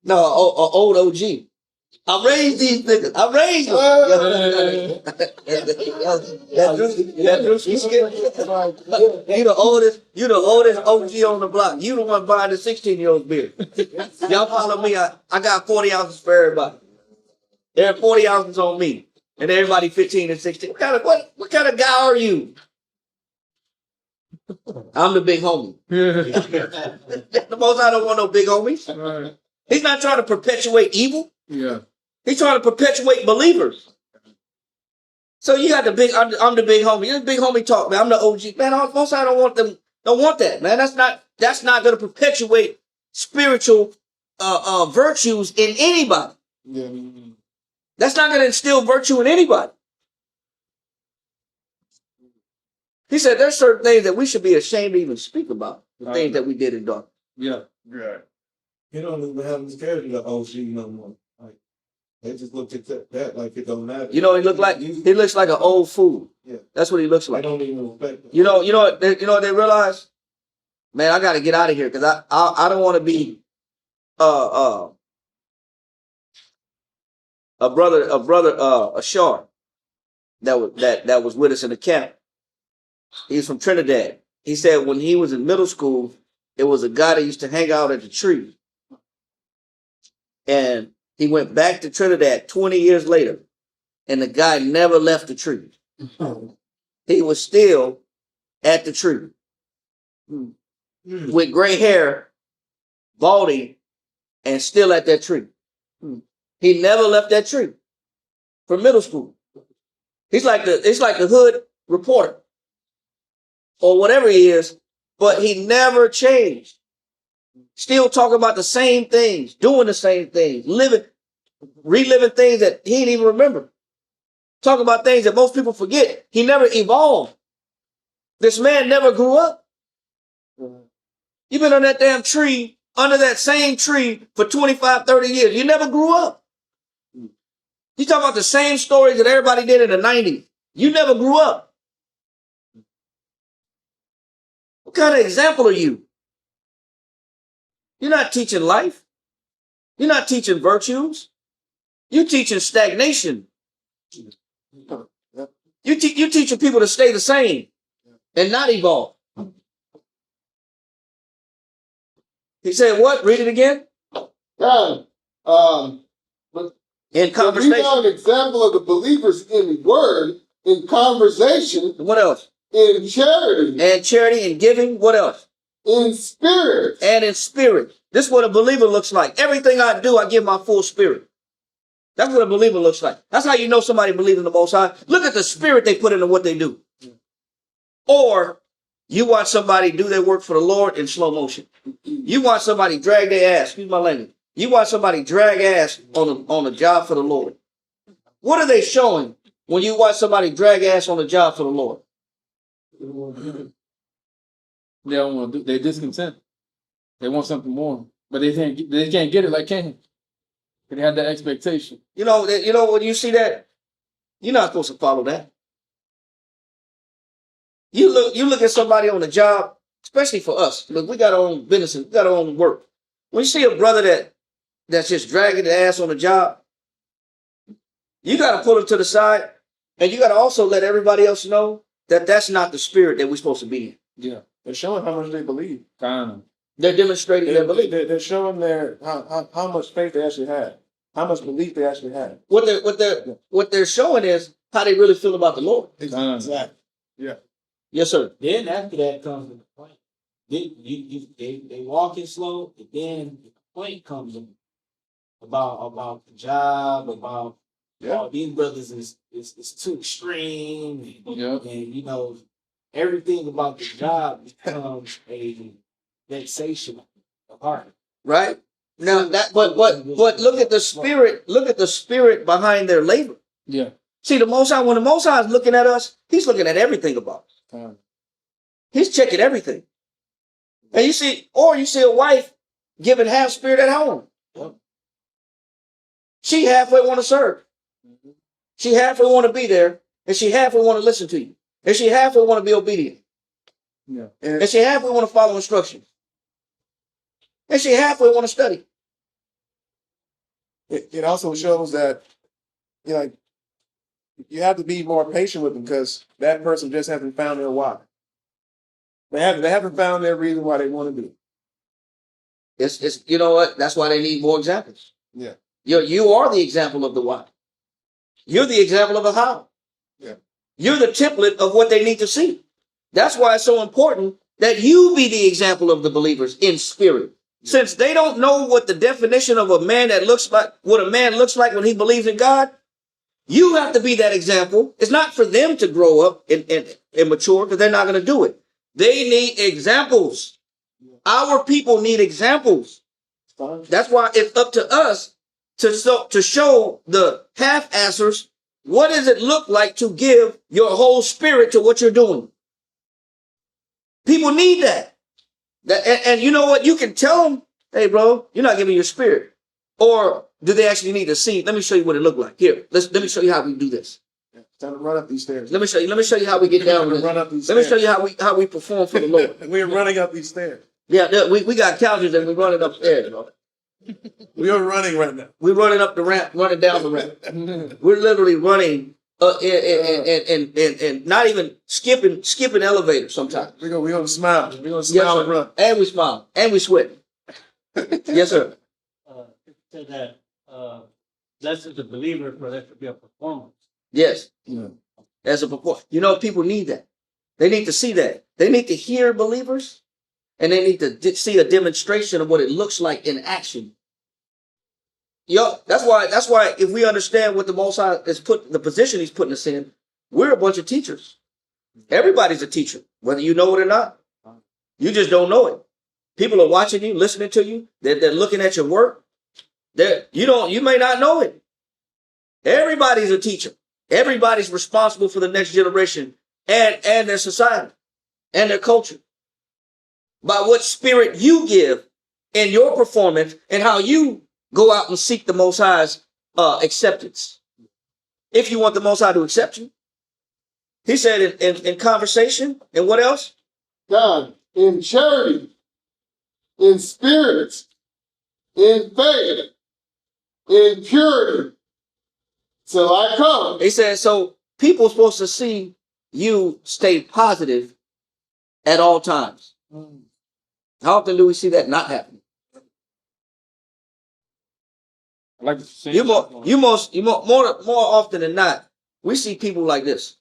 No, old OG. I raised these niggas. I raised them. You the oldest OG on the block. You the one buying the 16-year-old beer. Y'all follow me. I got 40 ounces for everybody. There are 40 ounces on me. And everybody 15 and 16. What kind of guy are you? I'm the big homie. The Most I don't want no big homies. Right. He's not trying to perpetuate evil. Yeah. He's trying to perpetuate believers. So you got I'm the big homie. You're the big homie talk, man. I'm the OG. Man, most I don't want that, man. That's not going to perpetuate spiritual virtues in anybody. Yeah. That's not going to instill virtue in anybody. He said there's certain things that we should be ashamed to even speak about. The things that we did in darkness. Yeah. Right. He don't even have his character the OG no more. Like they just look at that like it don't matter. You know what he look like? He looks like an old fool. Yeah. That's what he looks They like. don't even respect him. You know what they realize? Man, I got to get out of here because I don't want to be Ashar that was with us in the camp. He's from Trinidad. He said when he was in middle school, it was a guy that used to hang out at the tree. And he went back to Trinidad 20 years later, and the guy never left the tree. He was still at the tree with gray hair, balding, and still at that tree. He never left that tree from middle school. It's like the hood reporter or whatever he is, but he never changed. Still talking about the same things, doing the same things, reliving things that he didn't even remember. Talking about things that most people forget. He never evolved. This man never grew up. You've been on that damn tree, under that same tree for 25, 30 years. You never grew up. You talk about the same stories that everybody did in the 90s. You never grew up. What kind of example are you? You're not teaching life. You're not teaching virtues. You're teaching stagnation. You're teaching people to stay the same and not evolve. He said what? Read it again. God, In conversation. read out an example of the believers in word, in conversation, What else? in charity, And charity and giving. What else? in spirit. And in spirit. This is what a believer looks like. Everything I do, I give my full spirit. That's what a believer looks like. That's how you know somebody believes in the Most High. Look at the spirit they put into what they do. Or you watch somebody do their work for the Lord in slow motion. You watch somebody drag their ass. Excuse my language. You watch somebody drag ass on a job for the Lord. What are they showing when you watch somebody drag ass on a job for the Lord? They don't want to do. They're discontent. They want something more, but they can't get it like Cain. They had that expectation. You know when you see that, you're not supposed to follow that. You look at somebody on the job, especially for us. Look, we got our own businesses, we got our own work. When you see a brother that's just dragging the ass on the job, you got to pull him to the side, and you got to also let everybody else know that that's not the spirit that we're supposed to be in. Yeah, They're showing how much they believe. kind of. They're demonstrating their belief. They're showing how much faith they actually have, how much belief they actually have. What they're showing is how they really feel about the Lord. Exactly. Yeah. Yes, sir. Then after that comes the complaint. They walking slow, and then the complaint comes in about the job, about these brothers is too extreme, and everything about the job becomes a vexation of heart. Right? Now but look at the spirit, behind their labor. Yeah. See, the Most High, when the Most High is looking at us, he's looking at everything about us. He's checking everything. And you see a wife giving half spirit at home. She halfway want to serve. She halfway want to be there, and she halfway want to listen to you. And she halfway want to be obedient. Yeah. And she halfway want to follow instructions. And she halfway want to study. It also shows that you have to be more patient with them because that person just hasn't found their why. They haven't found their reason why they want to do it. It's you know what? That's why they need more examples. Yeah. You are the example of the why. You're the example of the how. Yeah. You're the template of what they need to see. That's why it's so important that you be the example of the believers in spirit. Since they don't know what the definition of a man what a man looks like when he believes in God, you have to be that example. It's not for them to grow up and mature because they're not going to do it. They need examples. Our people need examples. That's why it's up to us to show the half-assers what does it look like to give your whole spirit to what you're doing. People need that. And you know what? You can tell them, hey, bro, you're not giving your spirit. Or do they actually need to see? Let me show you what it looked like. Here, let me show you how we do this. It's time to run up these stairs. Let me show you how we get down. Let me show you how we perform for the Lord. We're running up these stairs. Yeah, we got couches and we're running upstairs, bro. We are running right now. We're running up the ramp, running down the ramp. We're literally running and not even skipping elevators sometimes. We're gonna smile. We're gonna smile and run. And we smile. And we sweat. Yes, sir. It said that, blessed is the believer, for there to be a performance. Yes. Yeah. As a performance. You know, people need that. They need to see that. They need to hear believers, and they need to see a demonstration of what it looks like in action. Yo, that's why if we understand what the Most High is the position he's putting us in, we're a bunch of teachers. Everybody's a teacher, whether you know it or not. You just don't know it. People are watching you, listening to you. They're looking at your work. You may not know it. Everybody's a teacher. Everybody's responsible for the next generation and their society and their culture. By what spirit you give in your performance and how you go out and seek the Most High's acceptance. If you want the Most High to accept you. He said in conversation, and what else? God, in charity, in spirit, in faith, in purity, till I come. He said, so people are supposed to see you stay positive at all times. How often do we see that not happen? I like what you're saying. More often than not, we see people like this.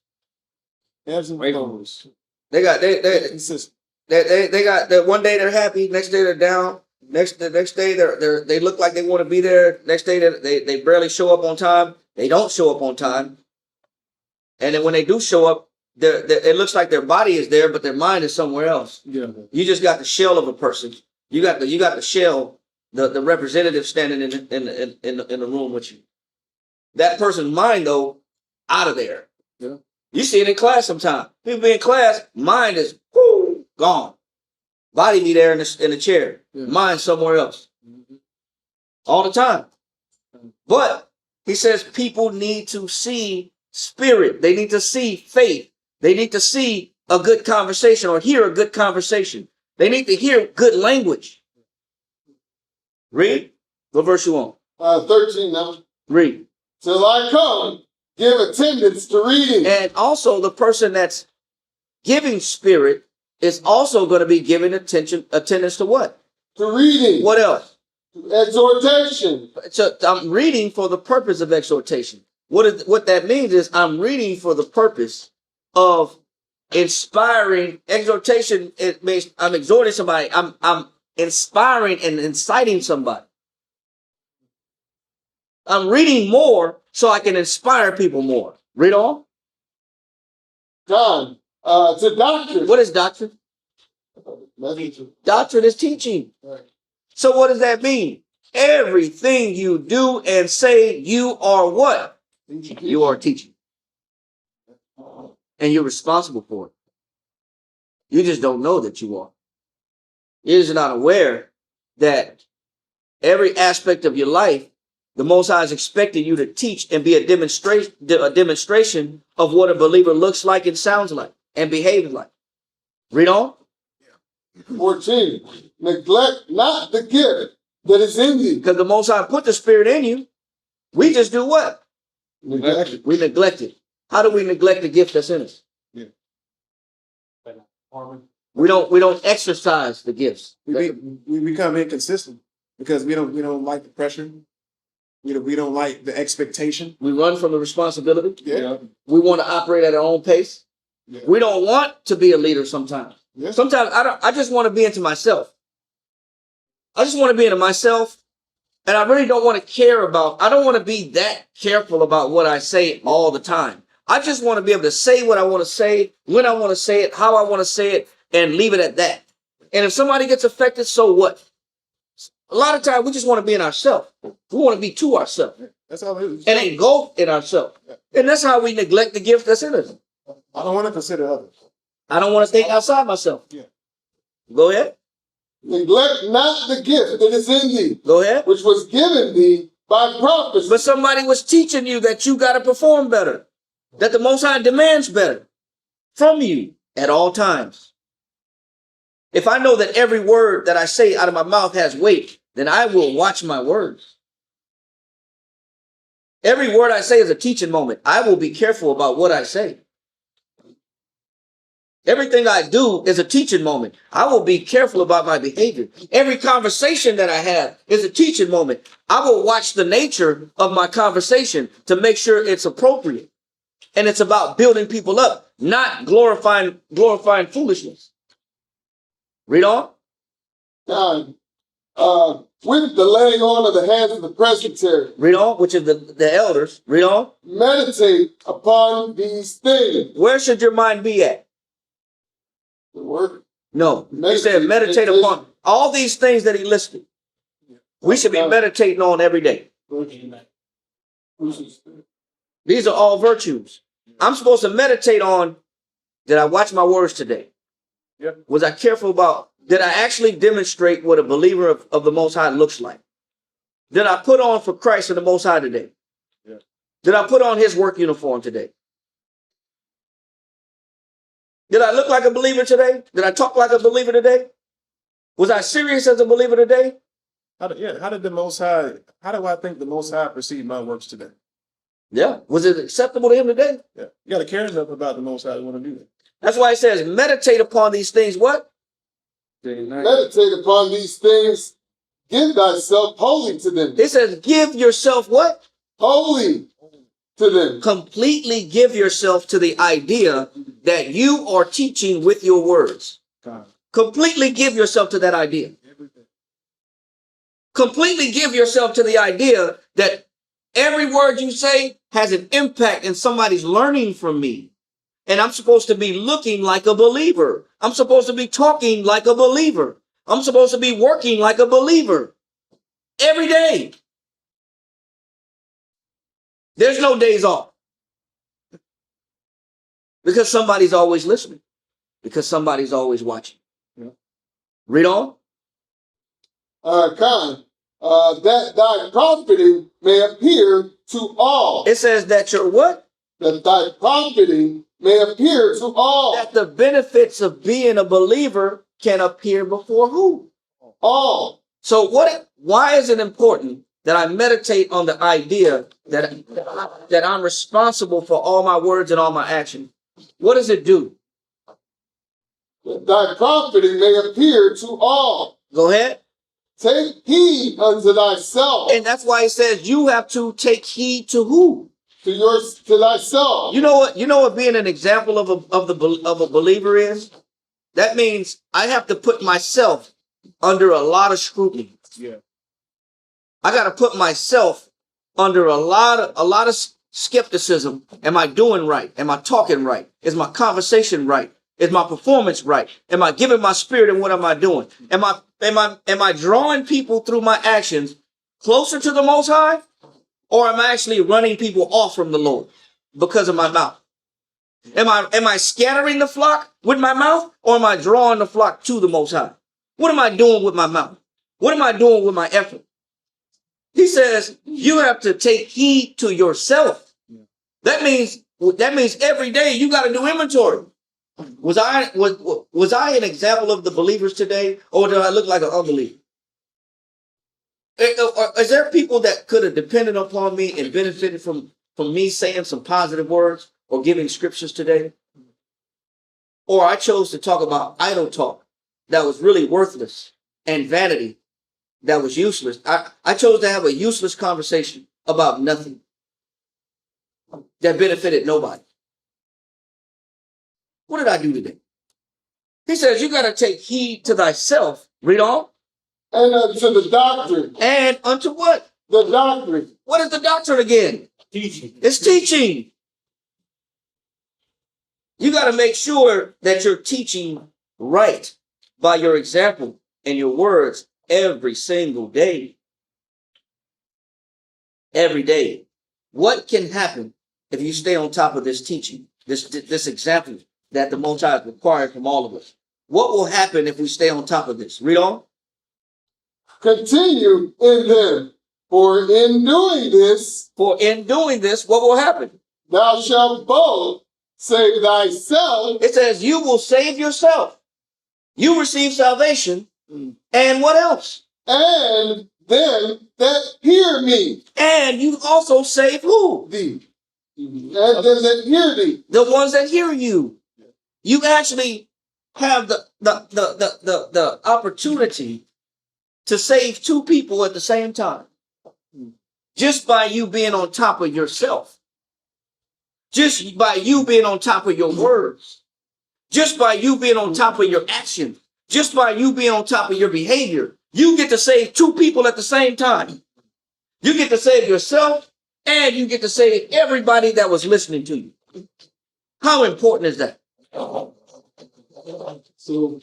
Ebbs and flows. They got Consistent. they got that one day they're happy, next day they're down. The next day they look like they want to be there. Next day they barely show up on time. They don't show up on time. And then when they do show up, it looks like their body is there, but their mind is somewhere else. Yeah. You just got the shell of a person. You got the shell, the representative standing in the room with you. That person's mind though, out of there. Yeah. You see it in class sometimes. People be in class, mind is gone. Body be there in the chair. Yeah. Mind somewhere else. All the time. But he says people need to see spirit. They need to see faith. They need to see a good conversation or hear a good conversation. They need to hear good language. Read. What verse you on? 13 now. Read. Till I come, give attendance to reading. And also the person that's giving spirit is also going to be giving attendance to what? To reading. What else? Exhortation. So I'm reading for the purpose of exhortation. What that means is I'm reading for the purpose of inspiring. Exhortation, it means I'm exhorting somebody. I'm inspiring and inciting somebody. I'm reading more so I can inspire people more. Read on. John, to doctrine. What is doctrine? Doctrine is teaching. Right. So what does that mean? Everything you do and say, you are what? You are teaching. And you're responsible for it. You just don't know that you are. You're just not aware that every aspect of your life, the Most High is expecting you to teach and be a demonstration of what a believer looks like and sounds like and behaves like. Read on. 14. Neglect not the gift that is in thee. Because the Most High put the Spirit in you. We just do what? Neglect it. We neglect it. How do we neglect the gift that's in us? Yeah. We don't exercise the gifts. We become inconsistent because we don't like the pressure. We don't like the expectation. We run from the responsibility. Yeah. We want to operate at our own pace. Yeah. We don't want to be a leader sometimes. Yeah. Sometimes I just want to be into myself. I just want to be into myself. And I really don't want to I don't want to be that careful about what I say all the time. I just want to be able to say what I want to say, when I want to say it, how I want to say it, and leave it at that. And if somebody gets affected, so what? A lot of times we just want to be in ourselves. We want to be to ourselves. That's all it is. And engulf in ourselves. And that's how we neglect the gift that's in us. I don't want to consider others. I don't want to think outside myself. Yeah. Go ahead. Neglect not the gift that is in thee, Go ahead. which was given thee by prophecy. But somebody was teaching you that you got to perform better, that the Most High demands better from you at all times. If I know that every word that I say out of my mouth has weight, then I will watch my words. Every word I say is a teaching moment. I will be careful about what I say. Everything I do is a teaching moment. I will be careful about my behavior. Every conversation that I have is a teaching moment. I will watch the nature of my conversation to make sure it's appropriate. And it's about building people up, not glorifying foolishness. Read on. God, with the laying on of the hands of the presbytery. Read on, which is the elders. Read on. Meditate upon these things. Where should your mind be at? The word. No. He said meditate upon all these things that he listed. We should be meditating on every day. These are all virtues. I'm supposed to meditate on, did I watch my words today? Yep. Was I careful about, did I actually demonstrate what a believer of the Most High looks like? Did I put on for Christ and the Most High today? Yeah. Did I put on his work uniform today? Did I look like a believer today? Did I talk like a believer today? Was I serious as a believer today? How do I think the Most High perceived my works today? Yeah. Was it acceptable to him today? Yeah. You got to care enough about the Most High to want to do that. That's why it says, meditate upon these things. What? Day and night. Meditate upon these things. Give thyself wholly to them. It says, give yourself what? Wholly to them. Completely give yourself to the idea that you are teaching with your words. God. Completely give yourself to that idea. Completely give yourself to the idea that every word you say has an impact and somebody's learning from me. And I'm supposed to be looking like a believer. I'm supposed to be talking like a believer. I'm supposed to be working like a believer every day. There's no days off. Because somebody's always listening. Because somebody's always watching. Yeah. Read on. Khan, that thy profiting may appear to all. It says that your what? That thy profiting may appear to all. That the benefits of being a believer can appear before who? All. So why is it important that I meditate on the idea that I'm responsible for all my words and all my actions? What does it do? That thy profiting may appear to all. Go ahead. Take heed unto thyself. And that's why it says you have to take heed to who? To thyself. You know what being an example of a believer is? That means I have to put myself under a lot of scrutiny. Yeah. I got to put myself under a lot of skepticism. Am I doing right? Am I talking right? Is my conversation right? Is my performance right? Am I giving my spirit and what am I doing? Am I drawing people through my actions closer to the Most High? Or am I actually running people off from the Lord because of my mouth? Am I scattering the flock with my mouth, or am I drawing the flock to the Most High? What am I doing with my mouth? What am I doing with my effort? He says you have to take heed to yourself. That means every day you got to do inventory. Was I an example of the believers today, or did I look like an unbeliever? Is there people that could have depended upon me and benefited from me saying some positive words or giving scriptures today? Or I chose to talk about idle talk that was really worthless and vanity that was useless. I chose to have a useless conversation about nothing that benefited nobody. What did I do today? He says you got to take heed to thyself. Read on. And unto the doctrine. And unto what? The doctrine. What is the doctrine again? Teaching. It's teaching. You got to make sure that you're teaching right by your example and your words every single day. Every day. What can happen if you stay on top of this teaching, this example that the Most High is requiring from all of us? What will happen if we stay on top of this? Read on. Continue in them, for in doing this, what will happen? Thou shalt both save thyself. It says you will save yourself. You receive salvation. And what else? and them that hear me. And you also save who? Thee. And them that hear thee. The ones that hear you. You actually have the opportunity to save two people at the same time. Just by you being on top of yourself. Just by you being on top of your words. Just by you being on top of your action. Just by you being on top of your behavior. You get to save two people at the same time. You get to save yourself and you get to save everybody that was listening to you. How important is that? So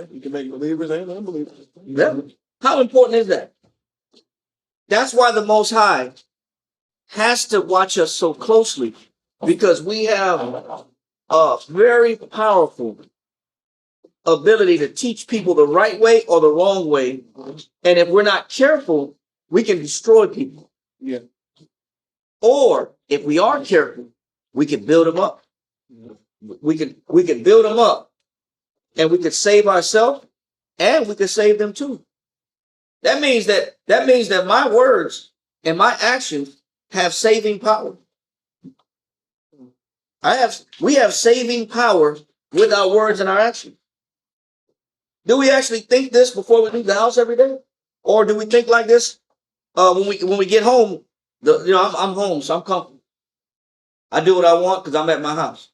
you can make believers and unbelievers. Yeah. How important is that? That's why the Most High has to watch us so closely, because we have a very powerful ability to teach people the right way or the wrong way. And if we're not careful, we can destroy people. Yeah. Or if we are careful, we can build them up. We can build them up, and we could save ourselves, and we could save them too. That means that my words and my actions have saving power. We have saving power with our words and our actions. Do we actually think this before we leave the house every day? Or do we think like this when we get home? I'm home, so I'm comfortable. I do what I want because I'm at my house.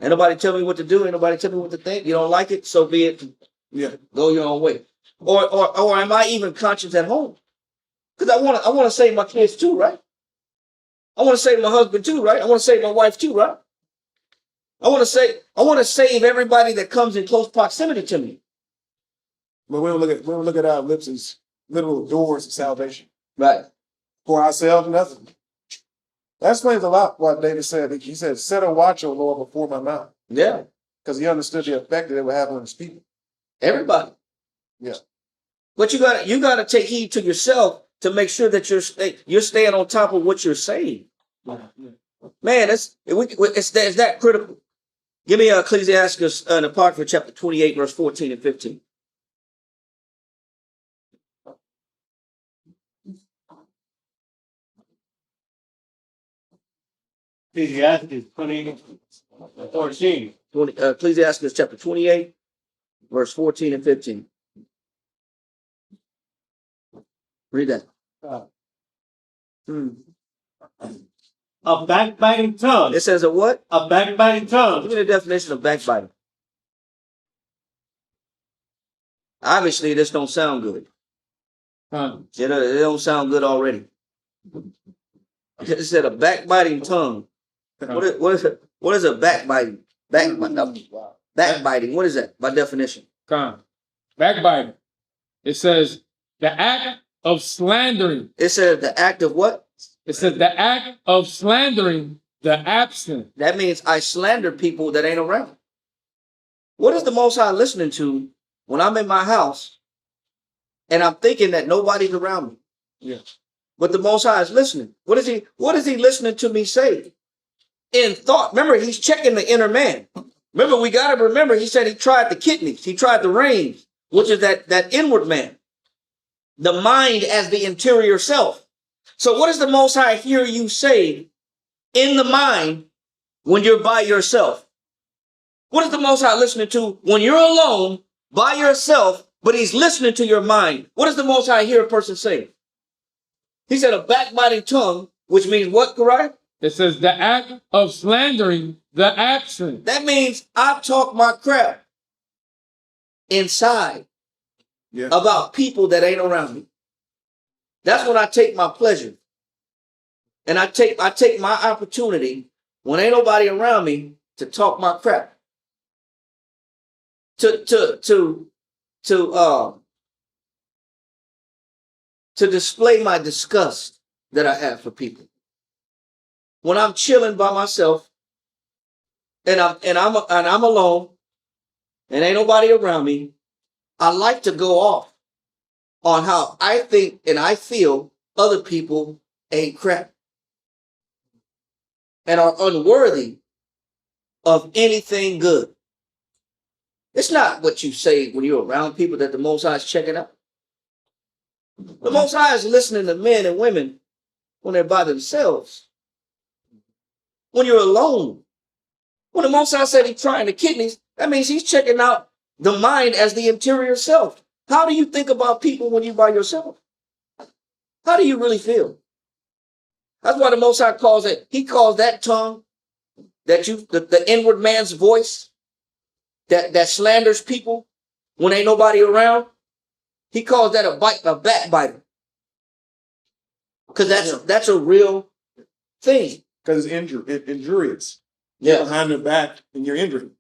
Ain't nobody tell me what to do. Ain't nobody tell me what to think. You don't like it, so be it. Yeah. Go your own way. Or am I even conscious at home? Because I want to save my kids too, right? I want to save my husband too, right? I want to save my wife too, right? I want to save everybody that comes in close proximity to me. But we don't look at our lips as literal doors of salvation. Right. For ourselves, nothing. That explains a lot what David said. He said, set a watch, O Lord, before my mouth. Yeah. Because he understood the effect that it would have on his people. Everybody. Yeah. But you gotta take heed to yourself to make sure that you're staying on top of what you're saying. Man, it's that critical. Give me Ecclesiastes and Apocrypha chapter 28, verse 14 and 15. Ecclesiastes 20:14. Ecclesiastes chapter 28, verse 14 and 15. Read that. A backbiting tongue. It says a what? A backbiting tongue. Give me the definition of backbiting. Obviously, this don't sound good. It don't sound good already. It said a backbiting tongue. What is a backbiting? Backbiting. What is that by definition? Backbiting. It says the act of slandering. It says the act of what? It says the act of slandering the absent. That means I slander people that ain't around. What is the Most High listening to when I'm in my house and I'm thinking that nobody's around me? Yeah. But the Most High is listening. What is he listening to me say? In thought. Remember, he's checking the inner man. Remember, we got to remember, he said he tried the kidneys. He tried the reins, which is that inward man. The mind as the interior self. So what does the Most High hear you say in the mind when you're by yourself? What is the Most High listening to when you're alone by yourself, but he's listening to your mind? What does the Most High hear a person say? He said a backbiting tongue, which means what, Karai? It says the act of slandering the absent. That means I talk my crap inside about people that ain't around me. That's when I take my pleasure. And I take my opportunity when ain't nobody around me to talk my crap. To display my disgust that I have for people. When I'm chilling by myself and I'm alone and ain't nobody around me, I like to go off on how I think and I feel other people ain't crap and are unworthy of anything good. It's not what you say when you're around people that the Most High is checking out. The Most High is listening to men and women when they're by themselves. When you're alone. When the Most High said he's trying the kidneys, that means he's checking out the mind as the interior self. How do you think about people when you're by yourself? How do you really feel? That's why the Most High calls it, he calls that tongue, the inward man's voice, that slanders people when ain't nobody around, he calls that a backbiter. Because that's a real thing. Because it's injurious. Yeah. You're behind their back and you're injured.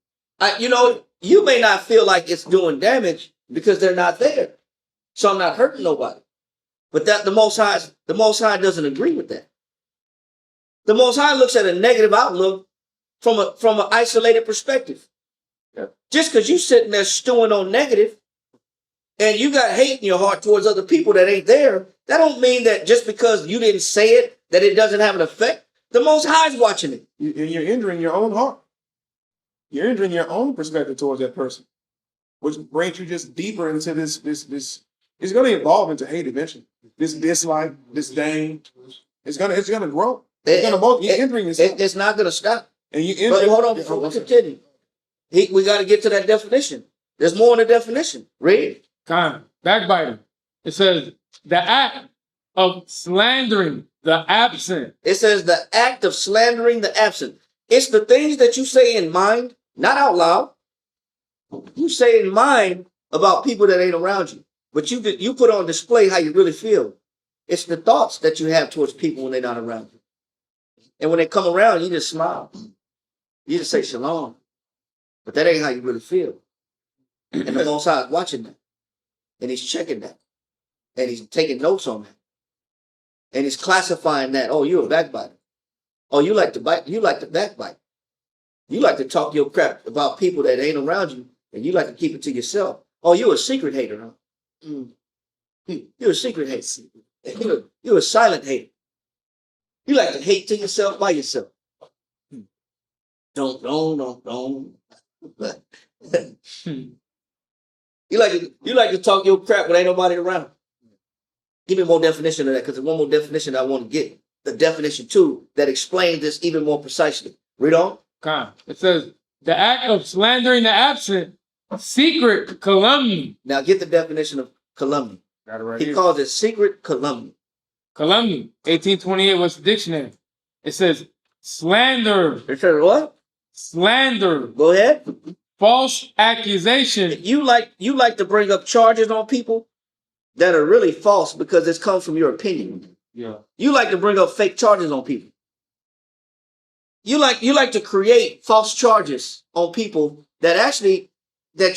You may not feel like it's doing damage because they're not there. So I'm not hurting nobody. But that the Most High doesn't agree with that. The Most High looks at a negative outlook from an isolated perspective. Yeah. Just because you sitting there stewing on negative and you got hate in your heart towards other people that ain't there, that don't mean that just because you didn't say it, that it doesn't have an effect. The Most High's watching it. You're injuring your own heart. You're injuring your own perspective towards that person, which brings you just deeper into this. It's going to evolve into hate eventually. This dislike, disdain, it's gonna grow. You're injuring yourself. It's not gonna stop. And but hold on before we continue. We got to get to that definition. There's more in the definition. Read. Backbiting. It says the act of slandering the absent. It says the act of slandering the absent. It's the things that you say in mind, not out loud. You say in mind about people that ain't around you, but you put on display how you really feel. It's the thoughts that you have towards people when they're not around you. And when they come around, you just smile. You just say shalom. But that ain't how you really feel. And the Most High is watching that. And he's checking that. And he's taking notes on that. And he's classifying that. Oh, you're a backbiter. Oh, you like to bite. You like to backbite. You like to talk your crap about people that ain't around you. And you like to keep it to yourself. Oh, you're a secret hater, huh? You're a secret hater. You're a silent hater. You like to hate to yourself by yourself. Don't. You like to talk your crap when ain't nobody around. Give me more definition of that, because there's one more definition I want to get. The definition 2 that explains this even more precisely. Read on. It says the act of slandering the absent, secret calumny. Now get the definition of calumny. Got it right He here. calls it secret calumny. Calumny, 1828 Webster Dictionary. It says slander. It says what? Slander. Go ahead. False accusation. You like to bring up charges on people that are really false because it's come from your opinion. Yeah. You like to bring up fake charges on people. You like to create false charges on people that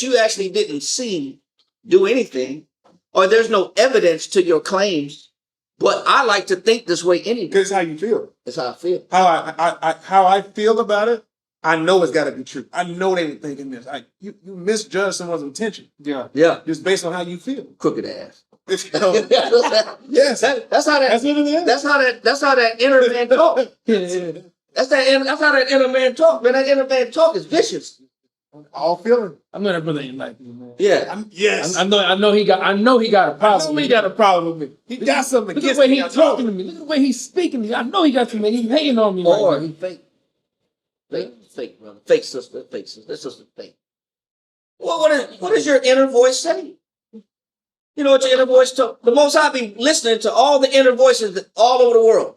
you actually didn't see do anything, or there's no evidence to your claims. But I like to think this way anyway. Because it's how you feel. It's how I feel. How I feel about it, I know it's got to be true. I know they were thinking this. You misjudge someone's intention. Yeah. Yeah. Just based on how you feel. Crooked ass. Yes. That's how that. That's what it is. That's how that inner man talk. That's how that inner man talk. Man, that inner man talk is vicious. All feeling. I know that brother ain't like me, man. Yeah. Yes. I know he got a problem. I know he got a problem with me. He got something Look at against the way me. he's talking to me. Look at the way he's speaking to me. I know he got something. He's hating on me. Or right now. he fake. Fake, brother. Fake sister. Fake sister. That sister fake. Well, what is your inner voice saying? You know what your inner voice talk? The Most High be listening to all the inner voices all over the world.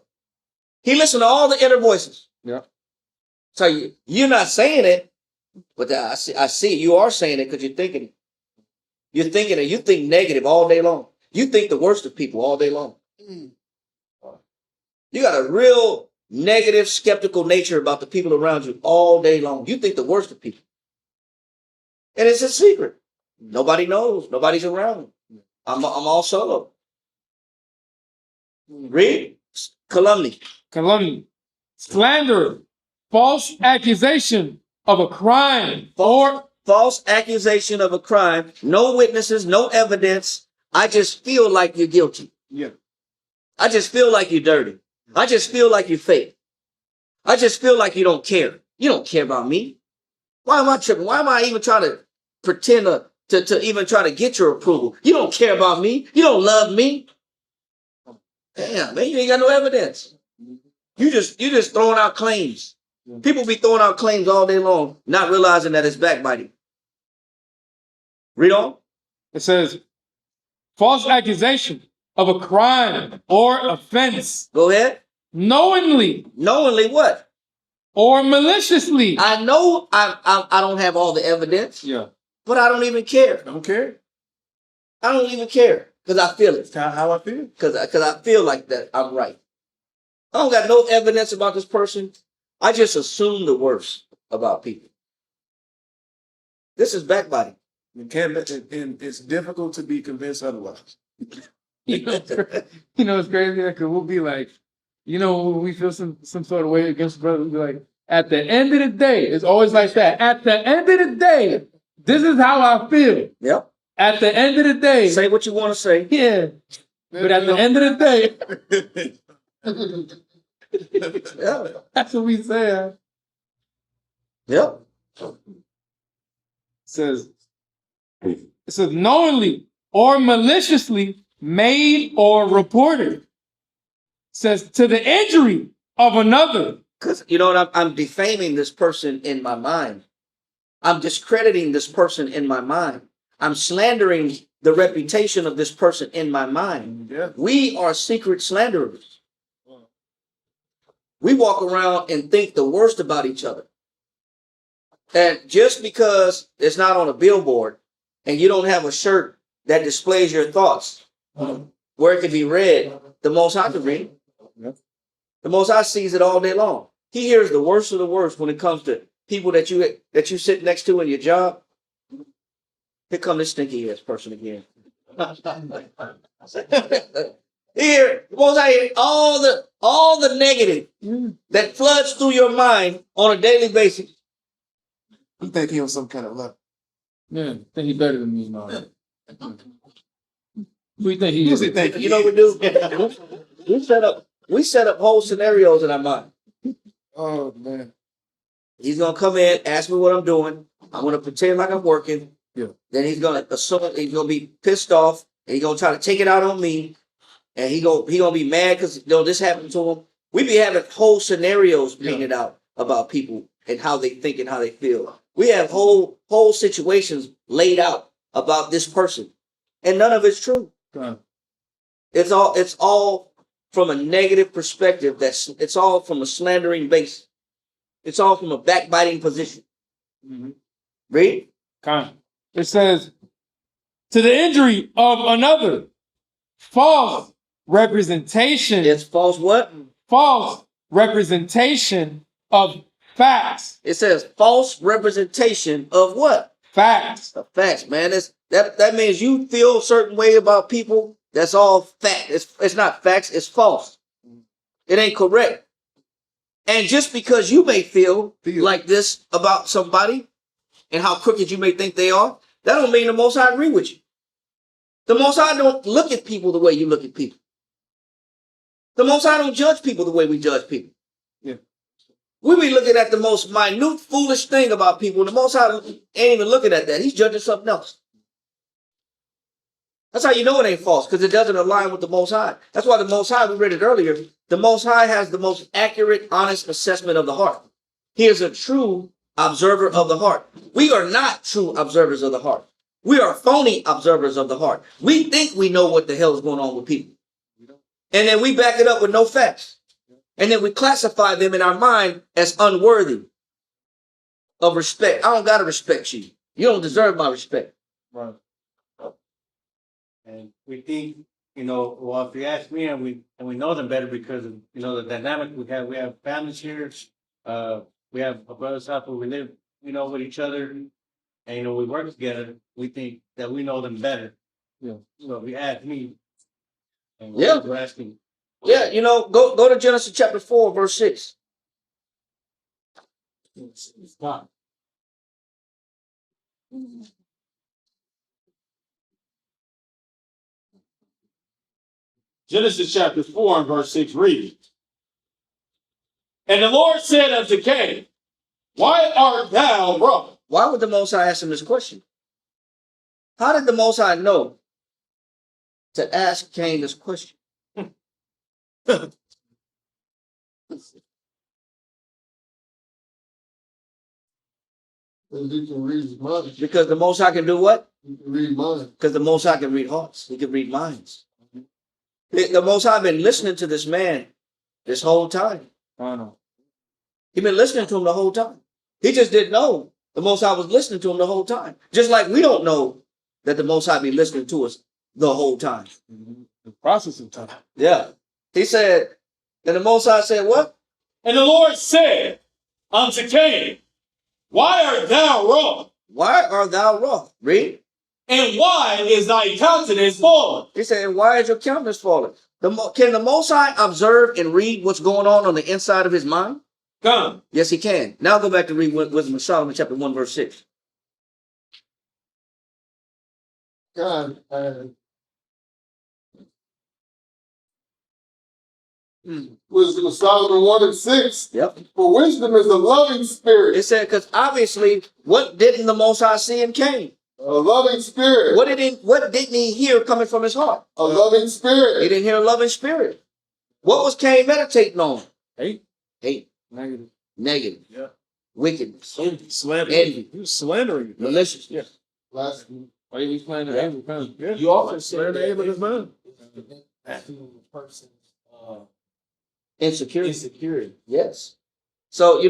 He listens to all the inner voices. Yeah. So you're not saying it, but I see you are saying it because you're thinking it. You're thinking it. You think negative all day long. You think the worst of people all day long. You got a real negative, skeptical nature about the people around you all day long. You think the worst of people. And it's a secret. Nobody knows. Nobody's around. I'm all solo. Read. Calumny. Calumny. Slander. False accusation of a crime. False accusation of a crime. No witnesses, no evidence. I just feel like you're guilty. Yeah. I just feel like you're dirty. I just feel like you're fake. I just feel like you don't care. You don't care about me. Why am I tripping? Why am I even trying to pretend to even try to get your approval. You don't care about me. You don't love me. Damn, man, you ain't got no evidence. You just throwing out claims. People be throwing out claims all day long, not realizing that it's backbiting. Read on. It says, false accusation of a crime or offense, Go ahead. knowingly Knowingly what? or maliciously. I know I don't have all the evidence, Yeah. but I don't even care. Don't care. I don't even care because I feel it. That's how I feel. Because I feel like that I'm right. I don't got no evidence about this person. I just assume the worst about people. This is backbiting. You can't, and it's difficult to be convinced otherwise. You know, it's crazy because we'll be like, when we feel some sort of way against the brother, we'll be like, at the end of the day, it's always like that. At the end of the day, this is how I feel. Yep. At the end of the day, Say what you want to say. yeah. But at the end of the day, Yeah. that's what we say. Yep. It says knowingly or maliciously made or reported. It says to the injury of another. Because you know what? I'm defaming this person in my mind. I'm discrediting this person in my mind. I'm slandering the reputation of this person in my mind. Yeah. We are secret slanderers. We walk around and think the worst about each other. And just because it's not on a billboard and you don't have a shirt that displays your thoughts, where it can be read, the Most High can read it. The Most High sees it all day long. He hears the worst of the worst when it comes to people that you sit next to in your job. Here come this stinky ass person again. Here, the Most High hears all the negative that floods through your mind on a daily basis. You think he on some kind of level. Yeah, I think he's better than me and all that. Who you think he is? You know what we do? We set up whole scenarios in our mind. Oh man. He's gonna come in, ask me what I'm doing. I'm gonna pretend like I'm working. Yeah. Then he's gonna assume he's gonna be pissed off, and he's gonna try to take it out on me. And he gonna be mad because this happened to him. We be having whole scenarios painted out about people and how they think and how they feel. We have whole situations laid out about this person, and none of it's true. It's all from a negative perspective. It's all from a slandering base. It's all from a backbiting position. Mm-hmm. Read. It says, to the injury of another, false representation. It's false what? False representation of facts. It says false representation of what? Facts. Of facts, man. That means you feel a certain way about people. That's all fact. It's not facts. It's false. It ain't correct. And just because you may feel like this about somebody and how crooked you may think they are, that don't mean the Most High agree with you. The Most High don't look at people the way you look at people. The Most High don't judge people the way we judge people. Yeah. We be looking at the most minute, foolish thing about people, and the Most High ain't even looking at that. He's judging something else. That's how you know it ain't false, because it doesn't align with the Most High. That's why the Most High, we read it earlier, the Most High has the most accurate, honest assessment of the heart. He is a true observer of the heart. We are not true observers of the heart. We are phony observers of the heart. We think we know what the hell is going on with people. And then we back it up with no facts. And then we classify them in our mind as unworthy of respect. I don't got to respect you. You don't deserve my respect. Right. And we think, well, if you ask me, and we know them better because of, the dynamic we have families here. We have a brother's house where we live, with each other, and we work together. We think that we know them better. Yeah. If you ask me, and we're asking. Yeah, go to Genesis chapter 4, verse 6. It's not. Genesis chapter 4 and verse 6 reads, and the Lord said unto Cain, why art thou wroth? Why would the Most High ask him this question? How did the Most High know to ask Cain this question? And you can read his mind. Because the Most High can do what? You can read mine. Because the Most High can read hearts. He can read minds. The Most High been listening to this man this whole time. I know. He been listening to him the whole time. He just didn't know the Most High was listening to him the whole time. Just like we don't know that the Most High be listening to us the whole time. The process of time. Yeah. He said, and the Most High said, what? And the Lord said unto Cain, why art thou wroth? Why art thou wroth? Read. And why is thy countenance fallen? He said, and why is your countenance fallen? Can the Most High observe and read what's going on the inside of his mind? Come. Yes, he can. Now go back to read Wisdom of Solomon, chapter 1, verse 6. God, Wisdom of Solomon 1 and 6. Yep. For wisdom is a loving spirit. It said, because obviously, what didn't the Most High see in Cain? A loving spirit. What didn't he hear coming from his heart? A loving spirit. He didn't hear a loving spirit. What was Cain meditating on? Hate. Hate. Negative. Negative. Yeah. Wickedness. Slander. Envy. He was slandering. Malicious. Yeah. Last Why you slandering Abraham? Yeah. You often say Slander Abraham's man. to a person's Insecurity. insecurity. Yes. So,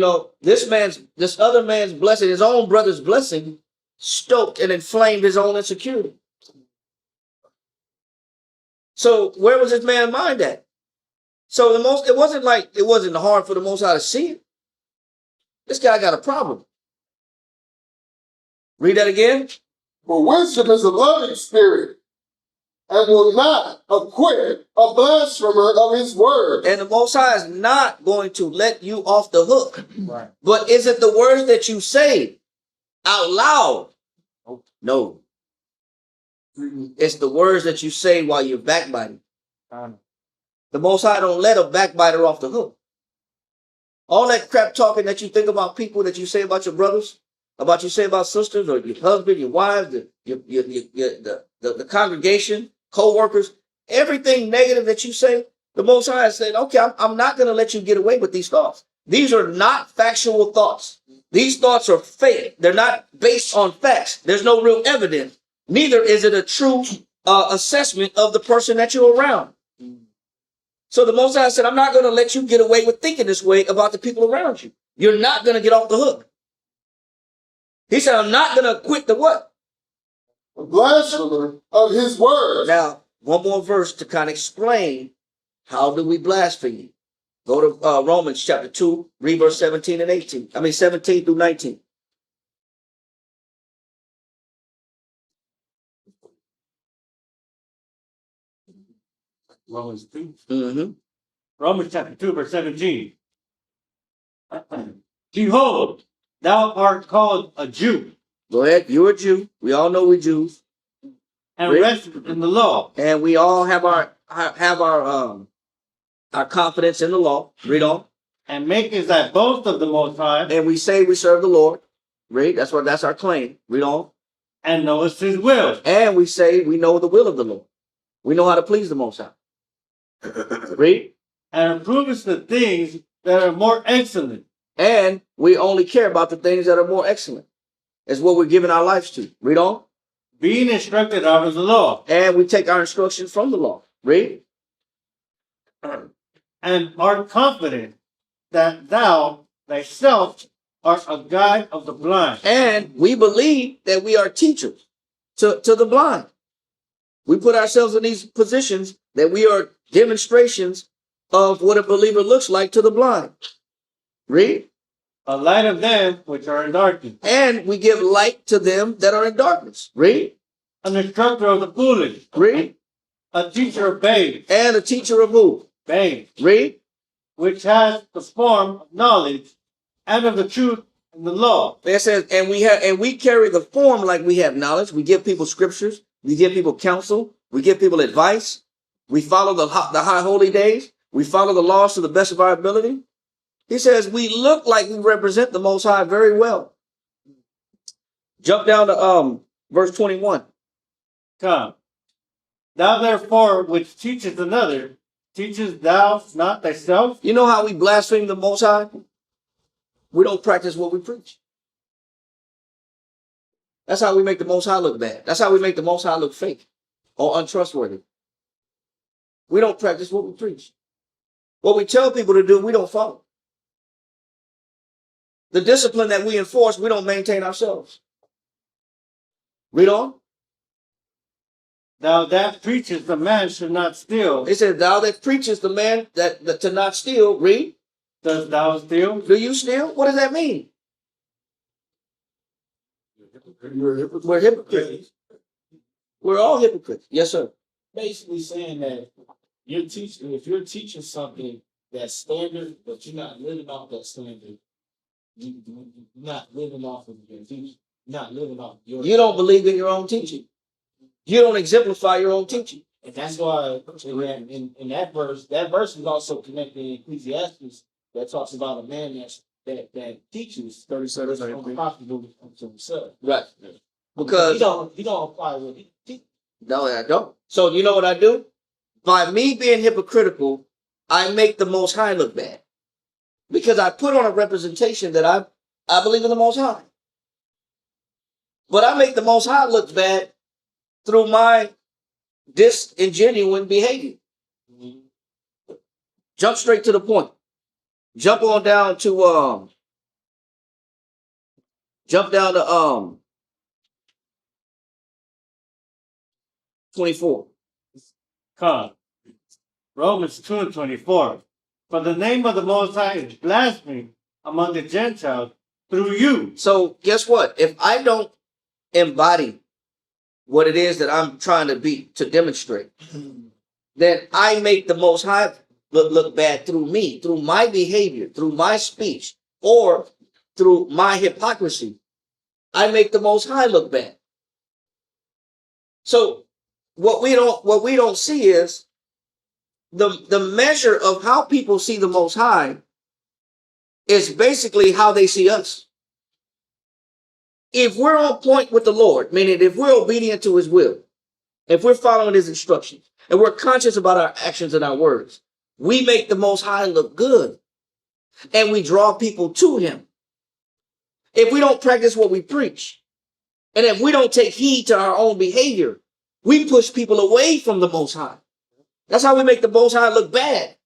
this other man's blessing, his own brother's blessing, stoked and inflamed his own insecurity. So where was his man's mind at? So it wasn't hard for the Most High to see it. This guy got a problem. Read that again. For wisdom is a loving spirit, and will not acquit a blasphemer of his word. And the Most High is not going to let you off the hook. Right. But is it the words that you say out loud? No. It's the words that you say while you're backbiting. The Most High don't let a backbiter off the hook. All that crap talking that you think about people, that you say about your brothers, about you say about sisters, or your husband, your wives, the congregation, co-workers, everything negative that you say, the Most High said, okay, I'm not going to let you get away with these thoughts. These are not factual thoughts. These thoughts are fake. They're not based on facts. There's no real evidence. Neither is it a true assessment of the person that you're around. So the Most High said, I'm not going to let you get away with thinking this way about the people around you. You're not going to get off the hook. He said, I'm not going to quit the what? A blasphemer of his word. Now, one more verse to kind of explain how do we blaspheme. Go to Romans chapter 2, read verse 17 and 18. 17 through 19. Romans 2. Mm-hmm. Romans chapter 2, verse 17. Behold, thou art called a Jew, Go ahead. You're a Jew. We all know we're Jews. and Read. rest in the law, And we all have our confidence in the law. Read on. and makest thy boast of the Most High, And we say we serve the Lord. Read. That's our claim. Read on. and knowest his will, And we say we know the will of the Lord. We know how to please the Most High. Read. and approvest the things that are more excellent, And we only care about the things that are more excellent. It's what we're giving our lives to. Read on. being instructed out of the law, And we take our instructions from the law. Read. and art confident that thou thyself art a guide of the blind, And we believe that we are teachers to the blind. We put ourselves in these positions that we are demonstrations of what a believer looks like to the blind. Read. a light of them which are in darkness, And we give light to them that are in darkness. Read. an instructor of the foolish, Read. a teacher of babes, And a teacher of who? babes, Read. which has the form of knowledge and of the truth in the law. It says, and we carry the form like we have knowledge. We give people scriptures. We give people counsel. We give people advice. We follow the high holy days. We follow the laws to the best of our ability. He says we look like we represent the Most High very well. Jump down to verse 21. Come. Thou therefore which teachest another, teachest thou not thyself? You know how we blaspheme the Most High? We don't practice what we preach. That's how we make the Most High look bad. That's how we make the Most High look fake or untrustworthy. We don't practice what we preach. What we tell people to do, we don't follow. The discipline that we enforce, we don't maintain ourselves. Read on. Thou that preachest the man should not steal. It says, thou that preachest the man that to not steal. Read. Dost thou steal? Do you steal? What does that mean? We're hypocrites. We're all hypocrites. Yes, sir. Basically saying that you're teaching, if you're teaching something that's standard, but you're not living off that standard, you're not living off of your teaching. You're not living off your. You don't believe in your own teaching. You don't exemplify your own teaching. And that's why in that verse is also connected in Ecclesiastes that talks about a man that teaches 37 profitable to himself. Right. Because he don't apply what he teaches. no, I don't. So you know what I do? By me being hypocritical, I make the Most High look bad. Because I put on a representation that I believe in the Most High. But I make the Most High look bad through my disingenuine behavior. Jump straight to the point. Jump down to 24. Come. Romans 2:24. For the name of the Most High is blasphemy among the Gentiles through you. So guess what? If I don't embody what it is that I'm trying to demonstrate, then I make the Most High look bad through me, through my behavior, through my speech, or through my hypocrisy. I make the Most High look bad. So what we don't see is the measure of how people see the Most High is basically how they see us. If we're on point with the Lord, meaning if we're obedient to his will, if we're following his instructions, and we're conscious about our actions and our words, we make the Most High look good. And we draw people to him. If we don't practice what we preach, and if we don't take heed to our own behavior, we push people away from the Most High. That's how we make the Most High look bad.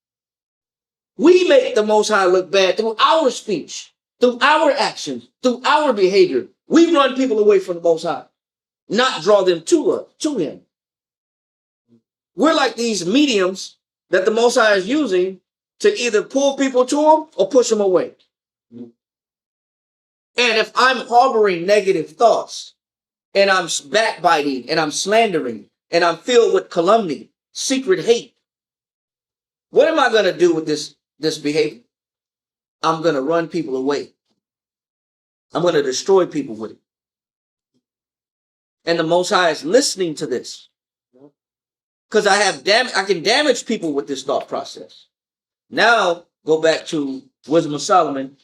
We make the Most High look bad through our speech, through our actions, through our behavior. We run people away from the Most High, not draw them to him. We're like these mediums that the Most High is using to either pull people to him or push them away. And if I'm harboring negative thoughts, and I'm backbiting, and I'm slandering, and I'm filled with calumny, secret hate, what am I going to do with this behavior? I'm going to run people away. I'm going to destroy people with it. And the Most High is listening to this. Because I can damage people with this thought process. Now, go back to Wisdom of Solomon.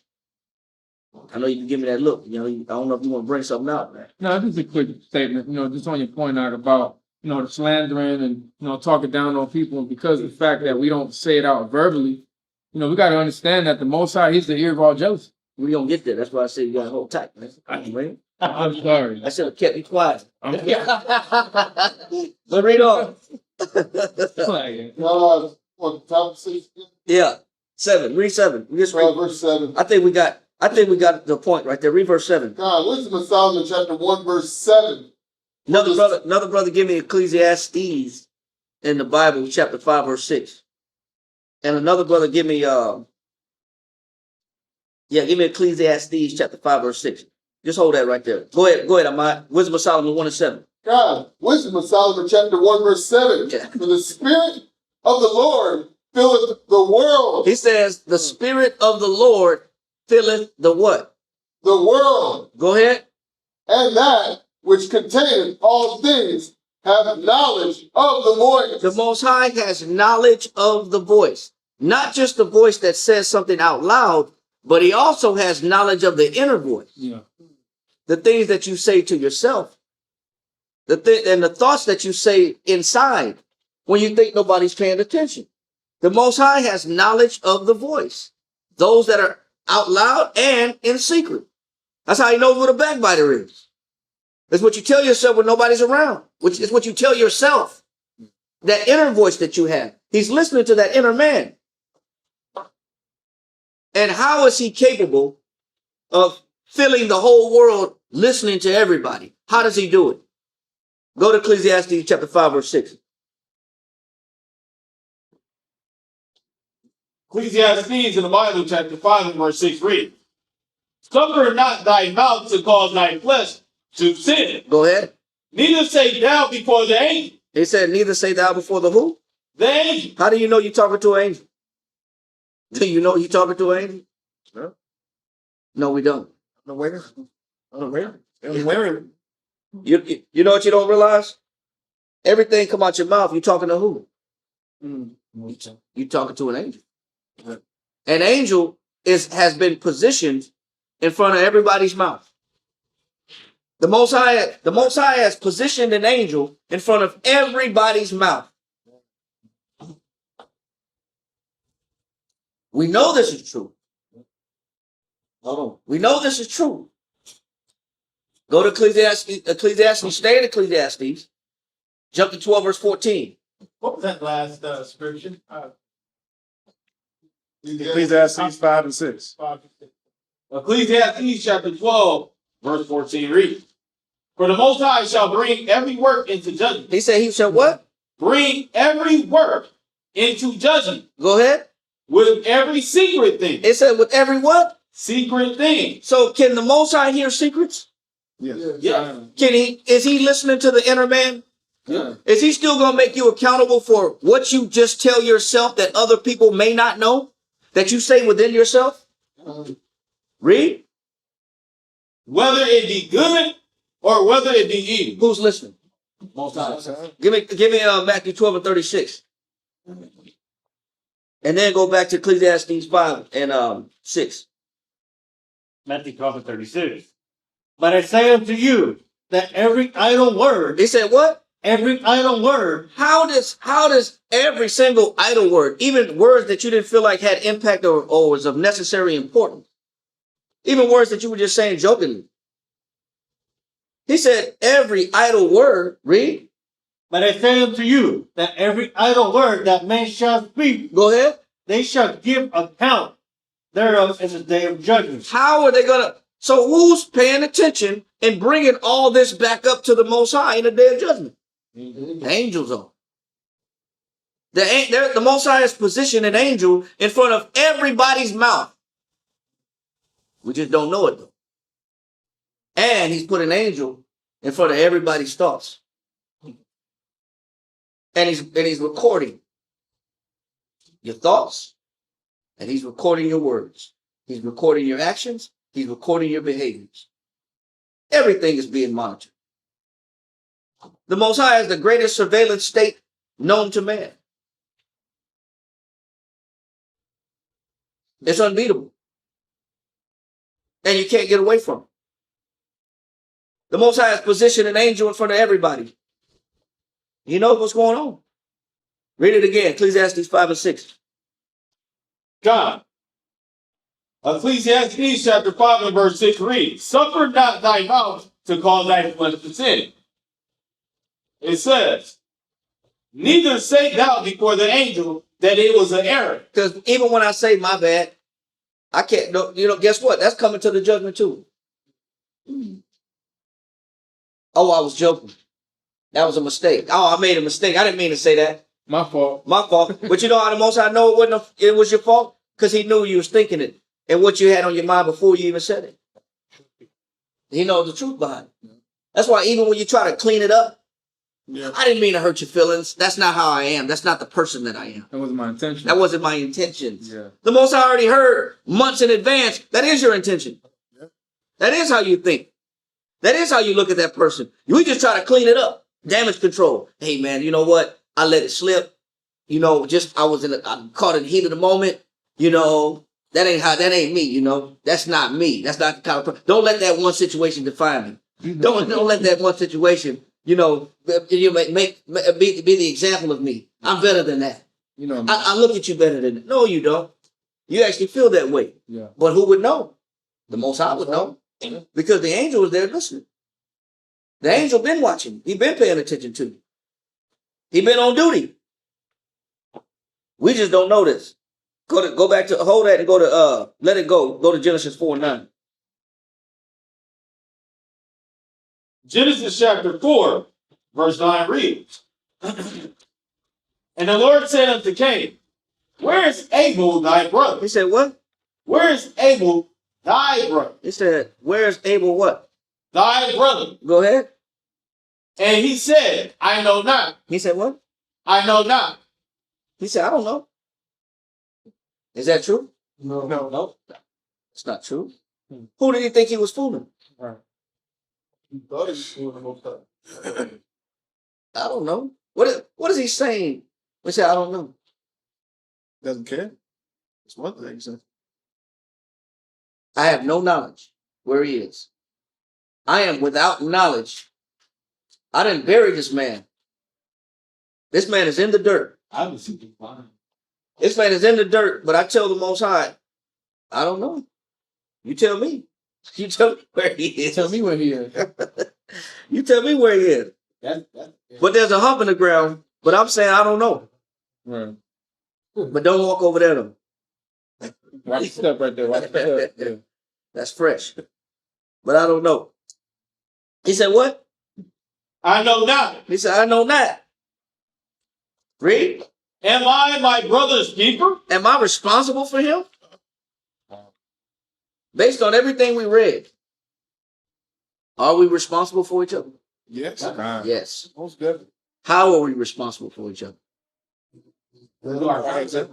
I know you can give me that look. You know, I don't know if you want to bring something out, man. No, just a quick statement, just on your point out about, the slandering and, talking down on people. And because of the fact that we don't say it out verbally, we got to understand that the Most High, he's the ear of all jealousy. We don't get there. That's why I said you got to hold tight, man. I'm sorry. I should have kept you quiet. I'm But read on. What, top 6? Yeah. 7. Read 7. We just read Verse 7. I think we got the point right there. Read verse 7. God, Wisdom of Solomon, chapter 1, verse 7. Another brother give me Ecclesiastes in the Bible, chapter 5, verse 6. And another brother give me give me Ecclesiastes chapter 5, verse 6. Just hold that right there. Go ahead, Ahmad. Wisdom of Solomon 1 and 7. God, Wisdom of Solomon, chapter 1, verse 7. Yeah. For the Spirit of the Lord filleth the world. He says, the Spirit of the Lord filleth the what? The world. Go ahead. And that which containeth all things have knowledge of the voice. The Most High has knowledge of the voice. Not just the voice that says something out loud, but he also has knowledge of the inner voice. Yeah. The things that you say to yourself. the thoughts that you say inside when you think nobody's paying attention. The Most High has knowledge of the voice, those that are out loud and in secret. That's how he knows what a backbiter is. It's what you tell yourself when nobody's around, which is what you tell yourself. That inner voice that you have. He's listening to that inner man. And how is he capable of filling the whole world listening to everybody? How does he do it? Go to Ecclesiastes chapter 5, verse 6. Ecclesiastes in the Bible, chapter 5 and verse 6 read, suffer not thy mouth to cause thy flesh to sin. Go ahead. Neither say thou before the angel. He said, neither say thou before the who? The angel. How do you know you're talking to an angel? Do you know you're talking to an angel? No. No, we don't. Unaware. Unaware. Unaware. You know what you don't realize? Everything come out your mouth, you're talking to who? You're talking to an angel. An angel has been positioned in front of everybody's mouth. The Most High has positioned an angel in front of everybody's mouth. We know this is true. Hold on. We know this is true. Go to Ecclesiastes, stay in Ecclesiastes. Jump to 12 verse 14. What was that last scripture? Ecclesiastes 5 and 6. Ecclesiastes chapter 12, verse 14 reads, for the Most High shall bring every work into judgment. He said he shall what? Bring every work into judgment. Go ahead. With every secret thing. It said with every what? Secret thing. So can the Most High hear secrets? Yes. Yeah. Is he listening to the inner man? Yeah. Is he still going to make you accountable for what you just tell yourself that other people may not know? That you say within yourself? Read. Whether it be good or whether it be evil. Who's listening? Most High. Give me Matthew 12 and 36. And then go back to Ecclesiastes 5 and 6. Matthew 12 and 36. But I say unto you that every idle word. He said what? Every idle word. How does every single idle word, even words that you didn't feel like had impact or was of necessary importance, even words that you were just saying jokingly. He said every idle word, read. But I say unto you that every idle word that man shall speak. Go ahead. They shall give account thereof in the day of judgment. How are they going to? So who's paying attention and bringing all this back up to the Most High in the day of judgment? The angels are. The Most High has positioned an angel in front of everybody's mouth. We just don't know it though. And he's put an angel in front of everybody's thoughts. And he's recording your thoughts, and he's recording your words. He's recording your actions. He's recording your behaviors. Everything is being monitored. The Most High has the greatest surveillance state known to man. It's unbeatable. And you can't get away from it. The Most High has positioned an angel in front of everybody. He knows what's going on. Read it again, Ecclesiastes 5 and 6. God. Ecclesiastes chapter 5 and verse 6 reads, suffer not thy mouth to cause thy flesh to sin. It says, neither say thou before the angel that it was an error. Because even when I say my bad, I can't, guess what? That's coming to the judgment too. Oh, I was joking. That was a mistake. Oh, I made a mistake. I didn't mean to say that. My fault. My fault. But you know how the Most High know it was your fault? Because he knew you was thinking it and what you had on your mind before you even said it. He knows the truth behind it. That's why even when you try to clean it up, I didn't mean to hurt your feelings. That's not how I am. That's not the person that I am. That wasn't my intention. That wasn't my intentions. Yeah. The Most High already heard months in advance. That is your intention. Yeah. That is how you think. That is how you look at that person. We just try to clean it up. Damage control. Hey man, you know what? I let it slip. I was caught in the heat of the moment. That ain't me. That's not me. That's not the kind of person. Don't let that one situation define me. Don't let that one situation You be the example of me. I'm better than that. You know, I look at you better than that. No, you don't. You actually feel that way. yeah. But who would know? The Most High would know. Because the angel was there listening. The angel been watching. He been paying attention to you. He been on duty. We just don't know this. Go back to hold that and go to let it go. Go to Genesis 4:9. Genesis chapter 4, verse 9 reads, And the Lord said unto Cain, Where is Abel thy brother? He said what? Where is Abel thy brother? He said, where's Abel what? Thy brother. Go ahead. And he said, I know not. He said what? I know not. He said, I don't know. Is that true? No. It's not true. Who did he think he was fooling? Right. He thought he was doing the whole time. I don't know. What is he saying? He said, I don't know. Doesn't care. It's one thing. So. I have no knowledge where he is. I am without knowledge. I didn't bury this man. This man is in the dirt. I was super fine. This man is in the dirt, but I tell the Most High, I don't know. You tell me. You tell me where he is. Tell me where he is. You tell me where he is. But there's a hump in the ground, but I'm saying I don't know. Right. But don't walk over there though. Watch the step right there. Watch the step. Yeah. That's fresh. But I don't know. He said what? I know not. He said, I know not. Read. Am I my brother's keeper? Am I responsible for him? Based on everything we read, are we responsible for each other? Yes. Yes. Most definitely. How are we responsible for each other? Who are actions?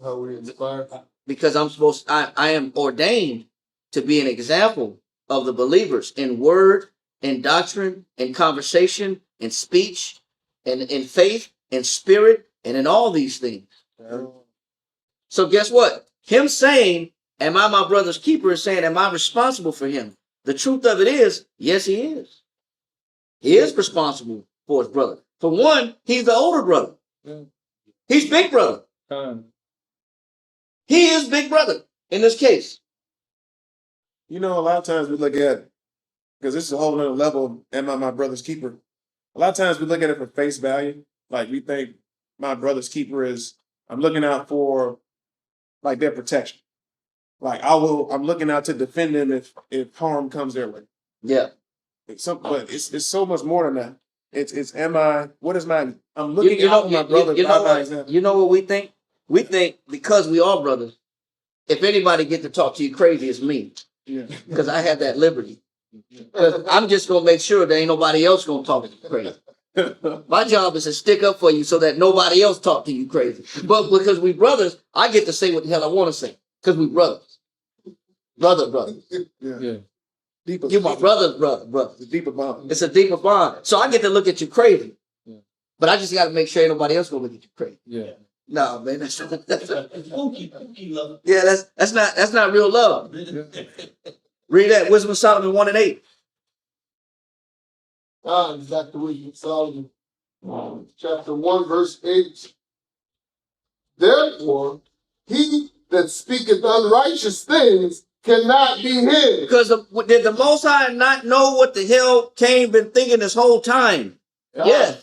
How we inspire. Because I am ordained to be an example of the believers in word, in doctrine, in conversation, in speech, and in faith, in spirit, and in all these things. So guess what? Him saying, am I my brother's keeper, is saying, am I responsible for him? The truth of it is, yes, he is. He is responsible for his brother. For one, he's the older brother. He's big brother. He is big brother in this case. You know, a lot of times we look at, because this is a whole other level of, am I my brother's keeper? A lot of times we look at it for face value. Like we think my brother's keeper is, I'm looking out for like their protection. Like I'm looking out to defend them if harm comes their way. Yeah. But it's so much more than that. I'm looking out for my brother. You know what we think? We think because we are brothers, if anybody get to talk to you crazy, it's me. Yeah. Because I have that liberty. Because I'm just going to make sure there ain't nobody else going to talk to you crazy. My job is to stick up for you so that nobody else talk to you crazy. But because we brothers, I get to say what the hell I want to say. Because we brothers. Brother. Yeah. Deeper, You're my brother. It's a deeper bond. It's a deeper bond. So I get to look at you crazy. Yeah. But I just got to make sure ain't nobody else going to look at you crazy. Yeah. No, man, that's Spooky love. yeah, that's not real love. Read that Wisdom of Solomon 1:8. Exactly what you Solomon. Chapter 1, verse 8. Therefore, he that speaketh unrighteous things cannot be hid. Because did the Most High not know what the hell Cain been thinking this whole time? Yeah.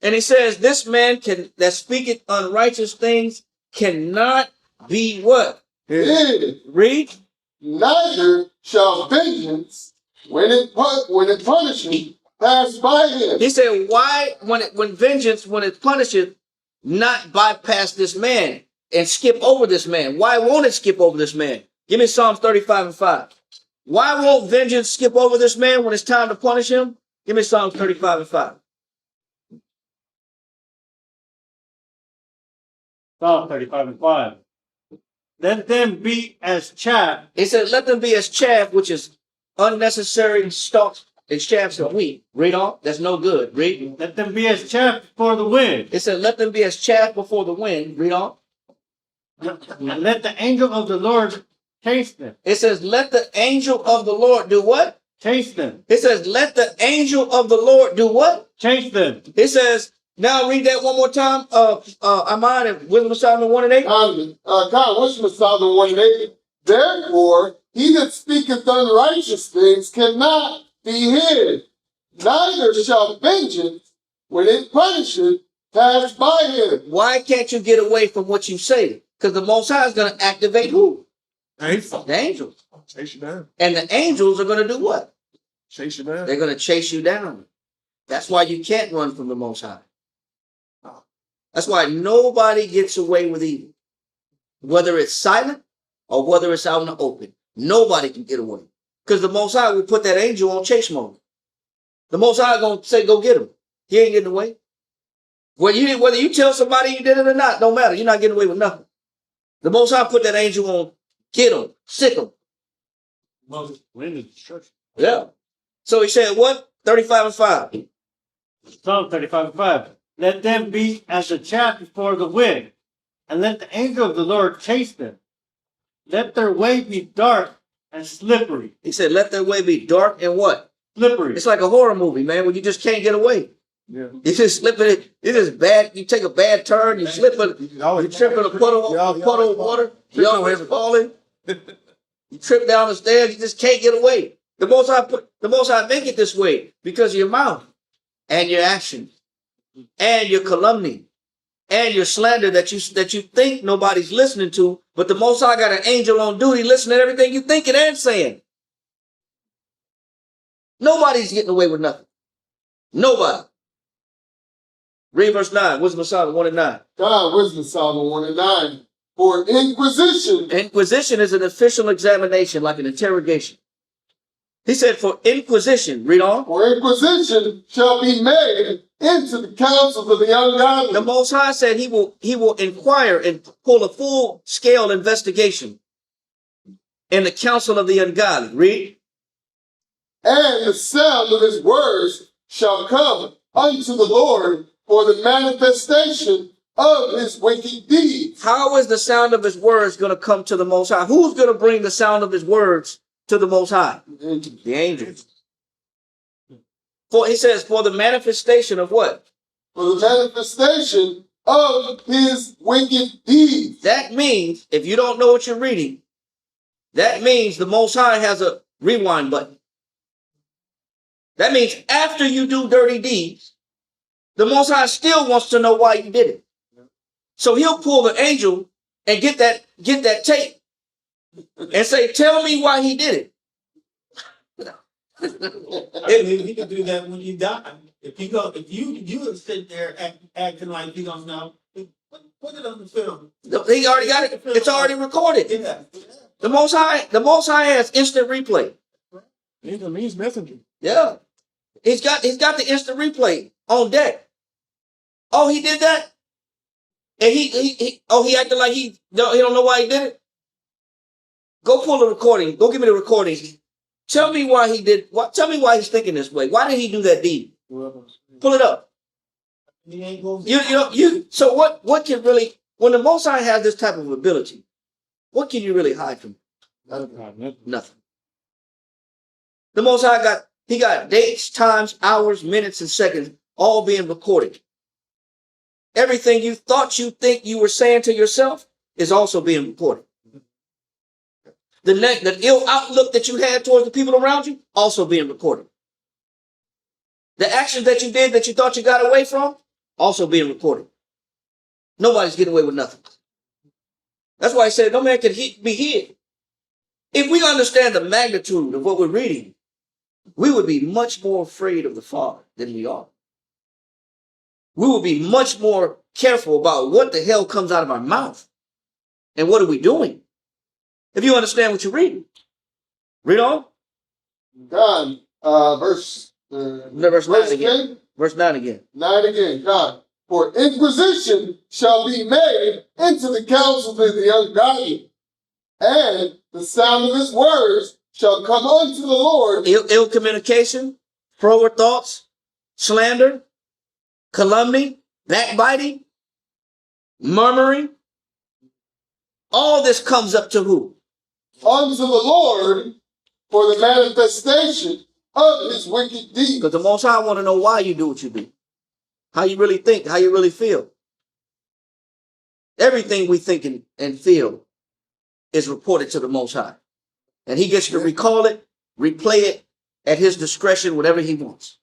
And he says, this man that speaketh unrighteous things cannot be what? Hid. Read. Neither shall vengeance, when it punisheth, pass by him. He said, why, when it punisheth, not bypass this man and skip over this man? Why won't it skip over this man? Give me Psalms 35:5. Why won't vengeance skip over this man when it's time to punish him? Give me Psalms 35:5. Psalm 35:5. Let them be as chaff. He said, let them be as chaff, which is unnecessary stalks and shafts of wheat. Read on. That's no good. Read. Let them be as chaff before the wind. It said, let them be as chaff before the wind. Read on. And let the angel of the Lord chase them. It says, let the angel of the Lord do what? chase them. It says, let the angel of the Lord do what? Chase them. It says, now read that one more time. Amon and Wisdom of Solomon 1 and 8. God, Wisdom of Solomon 1 and 8. Therefore, he that speaketh unrighteous things cannot be hid, neither shall vengeance, when it punisheth, pass by him. Why can't you get away from what you say? Because the Most High is going to activate who? Angels. The angels. Chase you down. And the angels are going to do what? Chase you down. They're going to chase you down. That's why you can't run from the Most High. That's why nobody gets away with evil. Whether it's silent or whether it's out in the open. Nobody can get away. Because the Most High will put that angel on chase mode. The Most High going to say, go get him. He ain't getting away. Whether you tell somebody you did it or not, don't matter. You're not getting away with nothing. The Most High put that angel on, get him, sick him. Yeah. So he said what? 35 and 5. Psalm 35 and 5. Let them be as the chaff before the wind, and let the angel of the Lord chase them. Let their way be dark and slippery. He said, let their way be dark and what? Slippery. It's like a horror movie, man, where you just can't get away. Yeah. You just slip it. It is bad. You take a bad turn. You slip it. You trip in a puddle of water. You always falling. You trip down the stairs. You just can't get away. The Most High make it this way because of your mouth and your actions and your calumny and your slander that you think nobody's listening to. But the Most High got an angel on duty listening to everything you thinking and saying. Nobody's getting away with nothing. Nobody. Read verse 9. Wisdom of Solomon 1 and 9. God, Wisdom of Solomon 1 and 9. For inquisition. Inquisition is an official examination, like an interrogation. He said, for inquisition. Read on. For inquisition shall be made into the counsels of the ungodly. The Most High said he will inquire and pull a full-scale investigation in the counsel of the ungodly. Read. And the sound of his words shall come unto the Lord for the manifestation of his wicked deeds. How is the sound of his words going to come to the Most High? Who's going to bring the sound of his words to the Most High? The angels. He says, for the manifestation of what? For the manifestation of his wicked deeds. That means, if you don't know what you're reading, that means the Most High has a rewind button. That means after you do dirty deeds, the Most High still wants to know why you did it. So he'll pull the angel and get that tape and say, tell me why he did it. He can do that when you die. If you sit there acting like you don't know, put it on the film. He already got it. It's already recorded. Yeah. The Most High has instant replay. He's messenger. Yeah. He's got the instant replay on deck. Oh, he did that? And he acted like he don't know why he did it? Go pull the recording. Go give me the recording. Tell me why he did what? Tell me why he's thinking this way. Why did he do that deed? Pull it up. He ain't going So what can really, when the Most High has this type of ability, what can you really hide from? Nothing. The Most High got dates, times, hours, minutes, and seconds all being recorded. Everything you think you were saying to yourself is also being recorded. The ill outlook that you had towards the people around you, also being recorded. The actions that you did that you thought you got away from, also being recorded. Nobody's getting away with nothing. That's why I said no man can be hid. If we understand the magnitude of what we're reading, we would be much more afraid of the Father than we are. We will be much more careful about what the hell comes out of our mouth and what are we doing. If you understand what you're reading, read on. God, verse 9 again. Verse 9 again. 9 again. God, for inquisition shall be made into the counsels of the ungodly, and the sound of his words shall come unto the Lord. Ill communication, froward thoughts, slander, calumny, backbiting, murmuring. All this comes up to who? Unto the Lord for the manifestation of his wicked deeds. Because the Most High want to know why you do what you do. How you really think, how you really feel. Everything we think and feel is reported to the Most High. And he gets to recall it, replay it at his discretion, whatever he wants.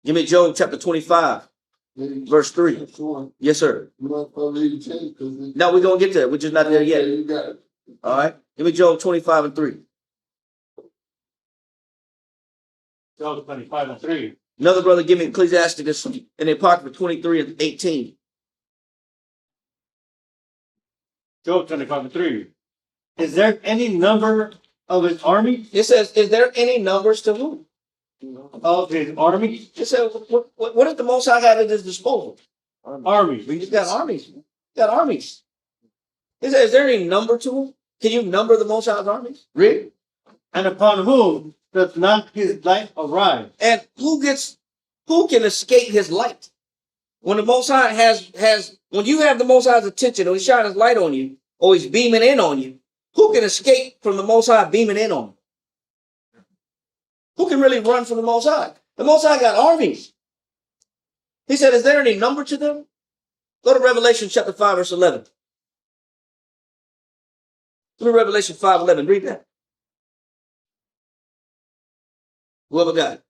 Give me Job chapter 25, verse 3. Yes, sir. No, we're going to get there. We're just not there yet. You got it. All right. Give me Job 25 and 3. Job 25 and 3. Another brother, give me Ecclesiasticus in the Apocrypha 23 and 18. Job 25 and 3. Is there any number of his army? It says, is there any numbers to whom? Of his army? It says, what does the Most High have at his disposal? Army. He's got armies. He's got armies. It says, is there any number to them? Can you number the Most High's armies? Really? And upon whom does not his light arise? And who can escape his light? When the Most High when you have the Most High's attention, or he's shining his light on you, or he's beaming in on you, who can escape from the Most High beaming in on you? Who can really run from the Most High? The Most High got armies. He said, is there any number to them? Go to Revelation chapter 5, verse 11. Go to Revelation 5:11. Read that. Whoever got it.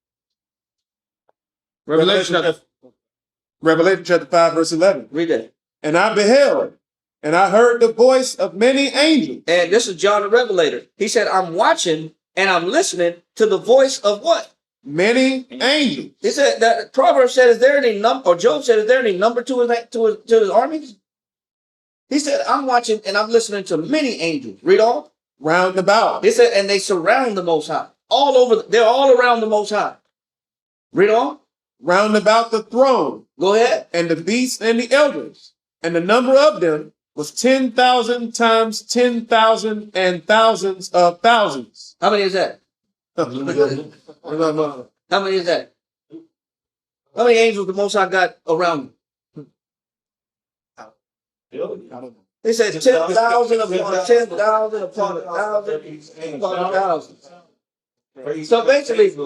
Revelation chapter 5, verse 11. Read that. And I beheld, and I heard the voice of many angels. And this is John the Revelator. He said, I'm watching and I'm listening to the voice of what? Many angels. He said that Proverbs said, is there any number, or Job said, is there any number to his armies? He said, I'm watching and I'm listening to many angels. Read on. Round about. He said, and they surround the Most High. All over, they're all around the Most High. Read on. Round about the throne. Go ahead. And the beasts and the elders. And the number of them was 10,000 times 10,000 and thousands of thousands. How many is that? How many is that? How many angels the Most High got around him? They said 10,000 upon 10,000 upon 1,000 upon 1,000. So basically, it's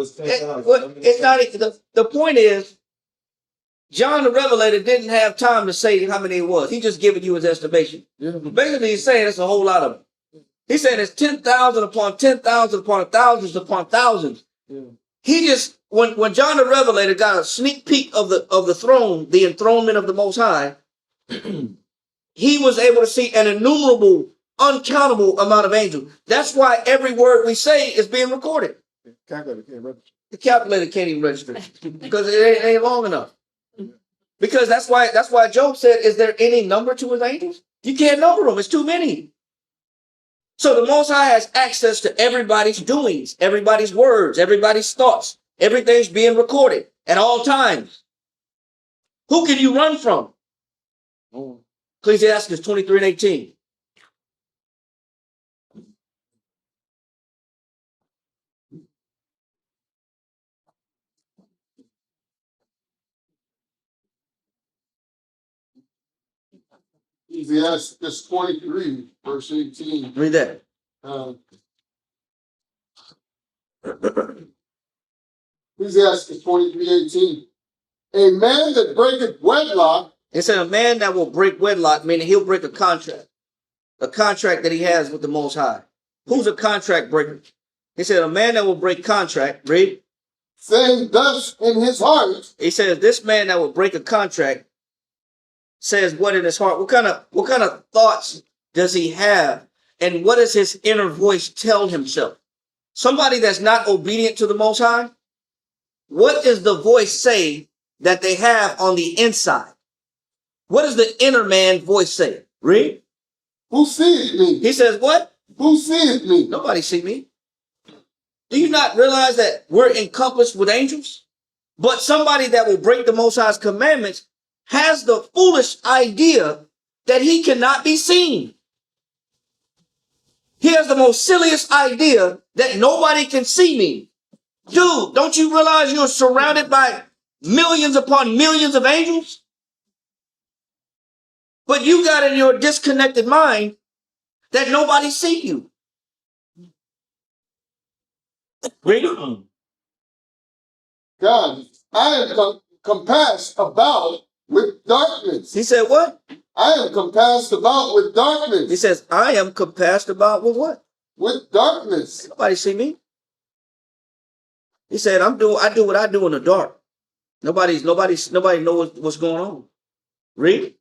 not. The point is, John the Revelator didn't have time to say how many it was. He just giving you his estimation. Basically, he's saying it's a whole lot of them. He's saying it's 10,000 upon 10,000 upon thousands upon thousands. He just when John the Revelator got a sneak peek of the throne, the enthronement of the Most High, he was able to see an innumerable, uncountable amount of angels. That's why every word we say is being recorded. The calculator can't even register because it ain't long enough. Because that's why Job said, is there any number to his angels? You can't number them. It's too many. So the Most High has access to everybody's doings, everybody's words, everybody's thoughts. Everything's being recorded at all times. Who can you run from? Ecclesiastes 23 and 18. Ecclesiastes 23, verse 18. Read that. Ecclesiastes 23:18. A man that breaketh wedlock. It said a man that will break wedlock, meaning he'll break a contract that he has with the Most High. Who's a contract breaker? He said a man that will break contract, read. Saying thus in his heart. He says this man that will break a contract says what in his heart. What kind of thoughts does he have? And what does his inner voice tell himself? Somebody that's not obedient to the Most High, what does the voice say that they have on the inside? What does the inner man voice say? Read. Who seeth me? He says what? Who seeth me? Nobody see me. Do you not realize that we're encompassed with angels? But somebody that will break the Most High's commandments has the foolish idea that he cannot be seen. He has the most silliest idea that nobody can see me. Dude, don't you realize you're surrounded by millions upon millions of angels? But you got in your disconnected mind that nobody see you. Read it. God, I am compassed about with darkness. He said what? I am compassed about with He darkness. says, I am compassed about with what? With darkness. Nobody see me. He said, I do what I do in the dark. Nobody knows what's going on. Read.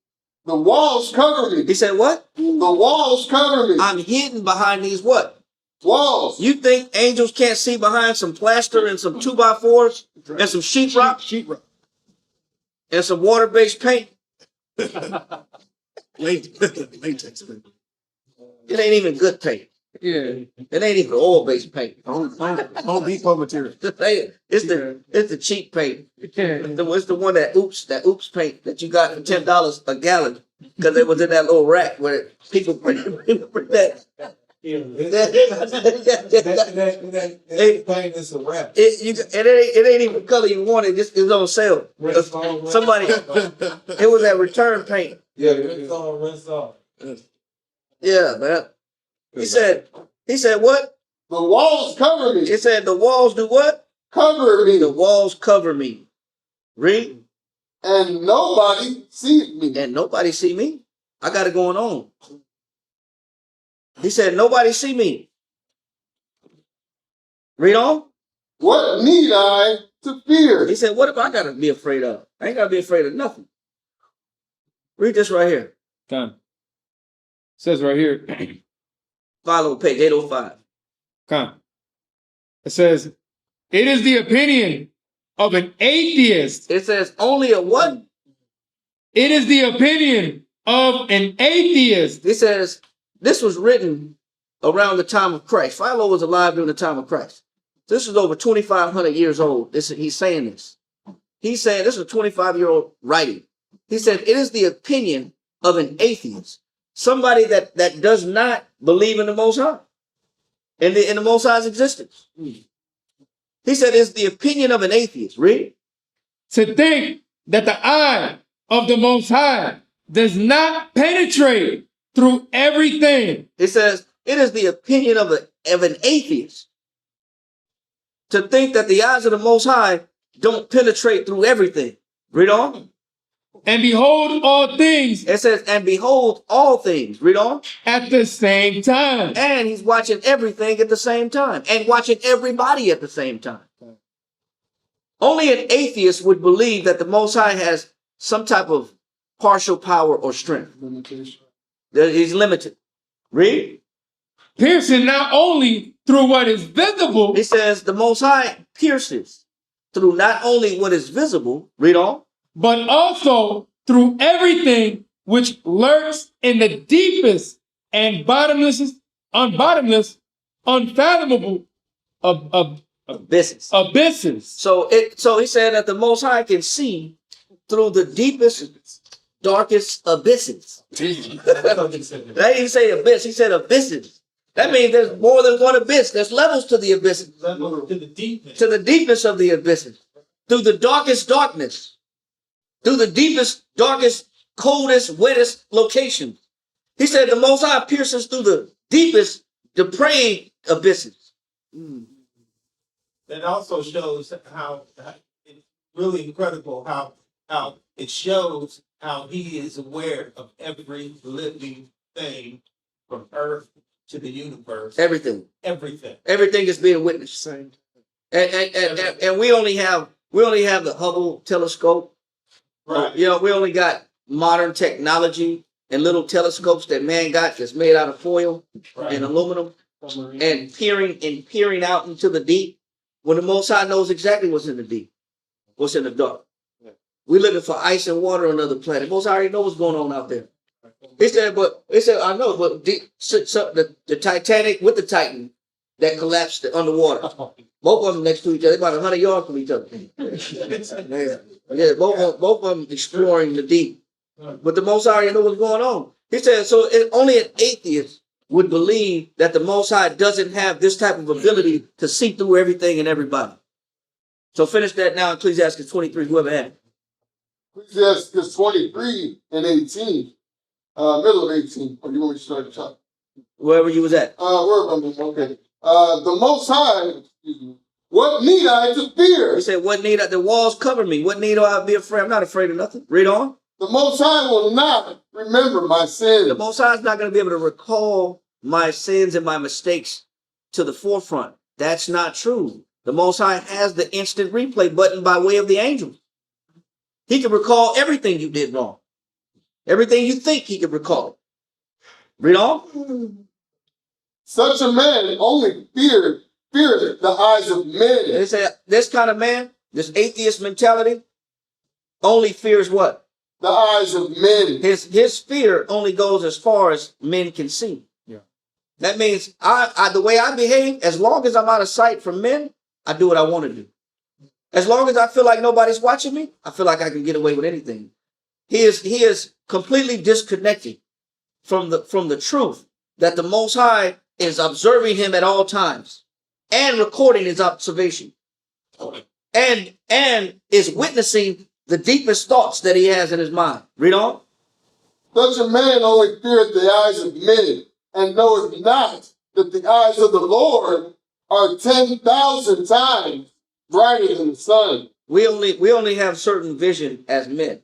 The walls cover me. He said, what? The walls cover me. I'm hidden behind these what? Walls. You think angels can't see behind some plaster and some 2x4s and some sheetrock? Sheetrock. And some water-based paint? Latex. It ain't even good paint. Yeah. It ain't even oil-based paint. Home Depot material. It's the cheap paint. Yeah. It's the one that oops paint that you got for $10 a gallon because it was in that little rack where people bring that. Paint is a wrap. It ain't even color you want. It's on sale. Somebody, it was that return paint. Yeah, rinse on, rinse off. Yeah, man. He said what? The walls cover me. He said the walls do what? Cover me. The walls cover me. Read. And nobody sees me. And nobody see me. I got it going on. He said nobody see me. Read on. What need I to fear? He said, what have I got to be afraid of? I ain't got to be afraid of nothing. Read this right here. Done. Says right here. Follow page 805. Come. It says, it is the opinion of an atheist. It says only a what? It is the opinion of an atheist. It says this was written around the time of Christ. Philo was alive during the time of Christ. This is over 2,500 years old. He's saying this. He's saying this is a 25-year-old writing. He said it is the opinion of an atheist, somebody that does not believe in the Most High, in the Most High's existence. He said it's the opinion of an atheist. Read. To think that the eye of the Most High does not penetrate through everything. It says it is the opinion of an atheist to think that the eyes of the Most High don't penetrate through everything. Read on. And behold all things. It says, and behold all things. Read on. At the same time. And he's watching everything at the same time and watching everybody at the same time. Only an atheist would believe that the Most High has some type of partial power or strength. That he's limited. Read. Piercing not only through what is visible. He says the Most High pierces through not only what is visible. Read on. But also through everything which lurks in the deepest and unfathomable abysses. So he said that the Most High can see through the deepest, darkest abysses. That didn't say abyss, he said abysses. That means there's more than one abyss. There's levels to the abysses. To the deepness. To the deepness of the abysses. Through the darkest darkness. Through the deepest, darkest, coldest, wettest locations. He said the Most High pierces through the deepest, depraved abysses. That also shows how it's really incredible how it shows how he is aware of every living thing from earth to the universe. Everything. Everything. Everything is being witnessed. And we only have the Hubble telescope. Right. You know, we only got modern technology and little telescopes that man got that's made out of foil and aluminum and peering out into the deep when the Most High knows exactly what's in the deep, what's in the dark. We're looking for ice and water on another planet. Most High already know what's going on out there. He said, I know, but the Titanic with the Titan that collapsed underwater. Both of them next to each other, about 100 yards from each other. Yeah, both of them exploring the deep. But the Most High already know what's going on. He said, so only an atheist would believe that the Most High doesn't have this type of ability to see through everything and everybody. So finish that now in Ecclesiastes 23, whoever had it. Ecclesiastes 23 and 18. Middle of 18. Or you want me to start at the top? Wherever you was at. Okay. the Most High, what need I to fear? He said, what need I? The walls cover me. What need do I be afraid? I'm not afraid of nothing. Read on. The Most High will not remember my sins. The Most High is not going to be able to recall my sins and my mistakes to the forefront. That's not true. The Most High has the instant replay button by way of the angels. He can recall everything you did wrong. Everything you think he can recall. Read on. Such a man only feareth the eyes of men. They say this kind of man, this atheist mentality, only fears what? The eyes of men. His fear only goes as far as men can see. Yeah. That means the way I behave, as long as I'm out of sight from men, I do what I want to do. As long as I feel like nobody's watching me, I feel like I can get away with anything. He is completely disconnected from the truth that the Most High is observing him at all times and recording his observation and is witnessing the deepest thoughts that he has in his mind. Read on. Such a man only feareth the eyes of men, and knoweth not that the eyes of the Lord are 10,000 times brighter than the sun. We only have certain vision as men,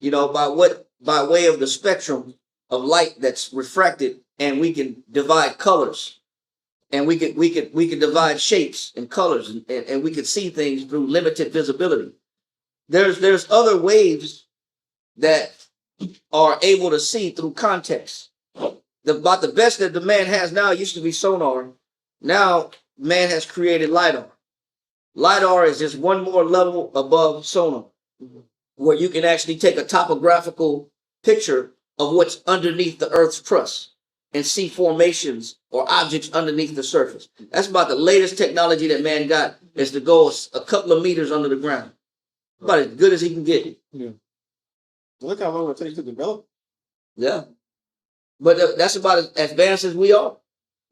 by way of the spectrum of light that's refracted, and we can divide colors, and we can divide shapes and colors, and we can see things through limited visibility. There's other waves that are able to see through context. About the best that the man has now used to be sonar. Now man has created LiDAR. LiDAR is just one more level above sonar, where you can actually take a topographical picture of what's underneath the Earth's crust and see formations or objects underneath the surface. That's about the latest technology that man got, is to go a couple of meters under the ground. About as good as he can get. Yeah. Look how long it takes to develop. Yeah. But that's about as advanced as we are.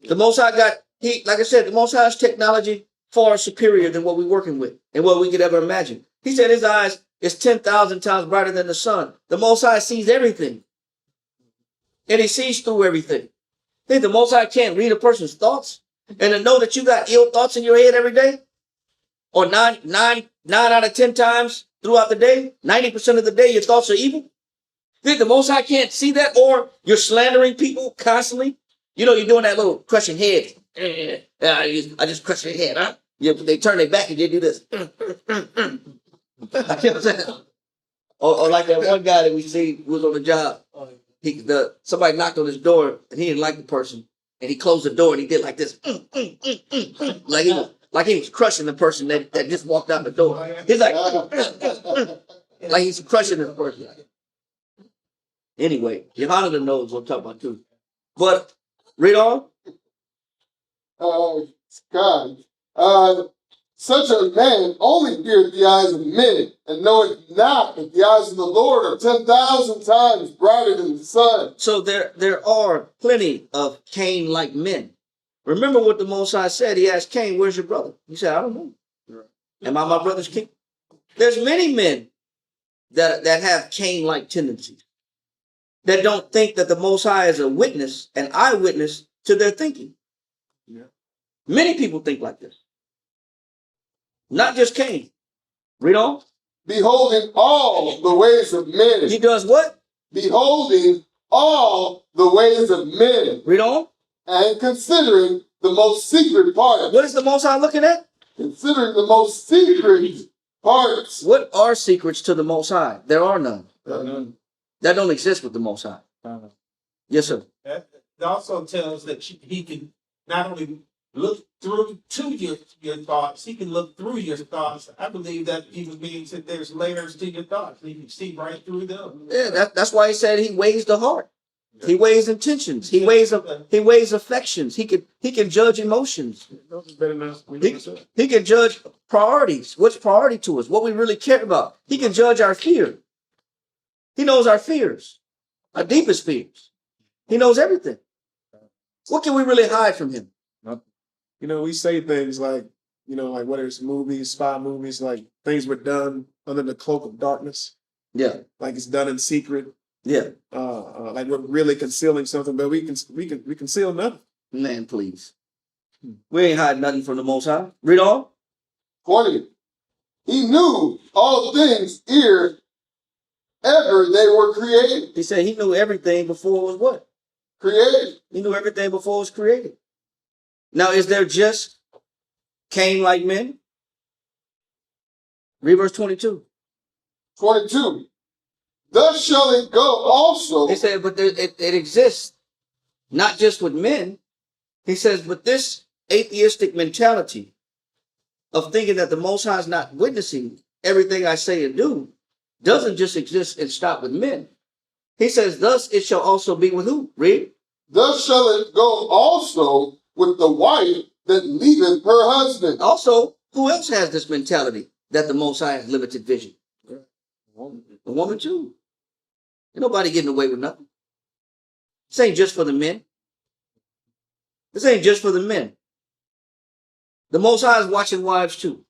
The Most High like I said, the Most High's technology far superior than what we're working with and what we could ever imagine. He said his eyes is 10,000 times brighter than the sun. The Most High sees everything. And he sees through everything. Think the Most High can't read a person's thoughts? And to know that you got ill thoughts in your head every day? Or nine out of 10 times throughout the day, 90% of the day, your thoughts are evil? Think the Most High can't see that? Or you're slandering people constantly? You're doing that little crushing head. I just crush their head, huh? Yeah, they turn their back and they do this. Or like that one guy that we see who was on the job. Somebody knocked on his door and he didn't like the person. And he closed the door and he did like this. Like he was crushing the person that just walked out the door. He's like, like he's crushing the person. Anyway, Johanna knows what I'm talking about too. But read on. God. Such a man only feareth the eyes of men, and knoweth not that the eyes of the Lord are 10,000 times brighter than the sun. So there are plenty of Cain-like men. Remember what the Most High said. He asked Cain, where's your brother? He said, I don't know. Am I my brother's king? There's many men that have Cain-like tendencies, that don't think that the Most High is a witness, an eyewitness to their thinking. Yeah. Many people think like this. Not just Cain. Read on. Beholding all the ways of men. He does what? Beholding all the ways of men. Read on. And considering the most secret parts. What is the Most High looking at? Considering the most secret parts. What are secrets to the Most High? There are none. None. That don't exist with the Most High. Yes, sir. It also tells that he can not only look through to your thoughts, he can look through your thoughts. I believe that even means that there's layers to your thoughts. He can see right through them. Yeah, that's why he said he weighs the heart. He weighs intentions. He weighs affections. He can judge emotions. He can judge priorities. What's priority to us? What we really care about. He can judge our fear. He knows our fears, our deepest fears. He knows everything. What can we really hide from him? We say things like, like whether it's movies, spy movies, like things were done under the cloak of darkness. Yeah. Like it's done in secret. Yeah. Like we're really concealing something, but we conceal nothing. Man, please. We ain't hiding nothing from the Most High. Read on. 20. He knew all things ere ever they were created. He said he knew everything before it was what? Created. He knew everything before it was created. Now, is there just Cain-like men? Read verse 22. 22. Thus shall it go also. He said, but it exists not just with men. He says, but this atheistic mentality of thinking that the Most High is not witnessing everything I say and do doesn't just exist and stop with men. He says, thus it shall also be with who? Read. Thus shall it go also with the wife that leaveth her husband. Also, who else has this mentality that the Most High has limited vision? The woman too. Ain't nobody getting away with nothing. This ain't just for the men. This ain't just for the men. The Most High is watching wives too.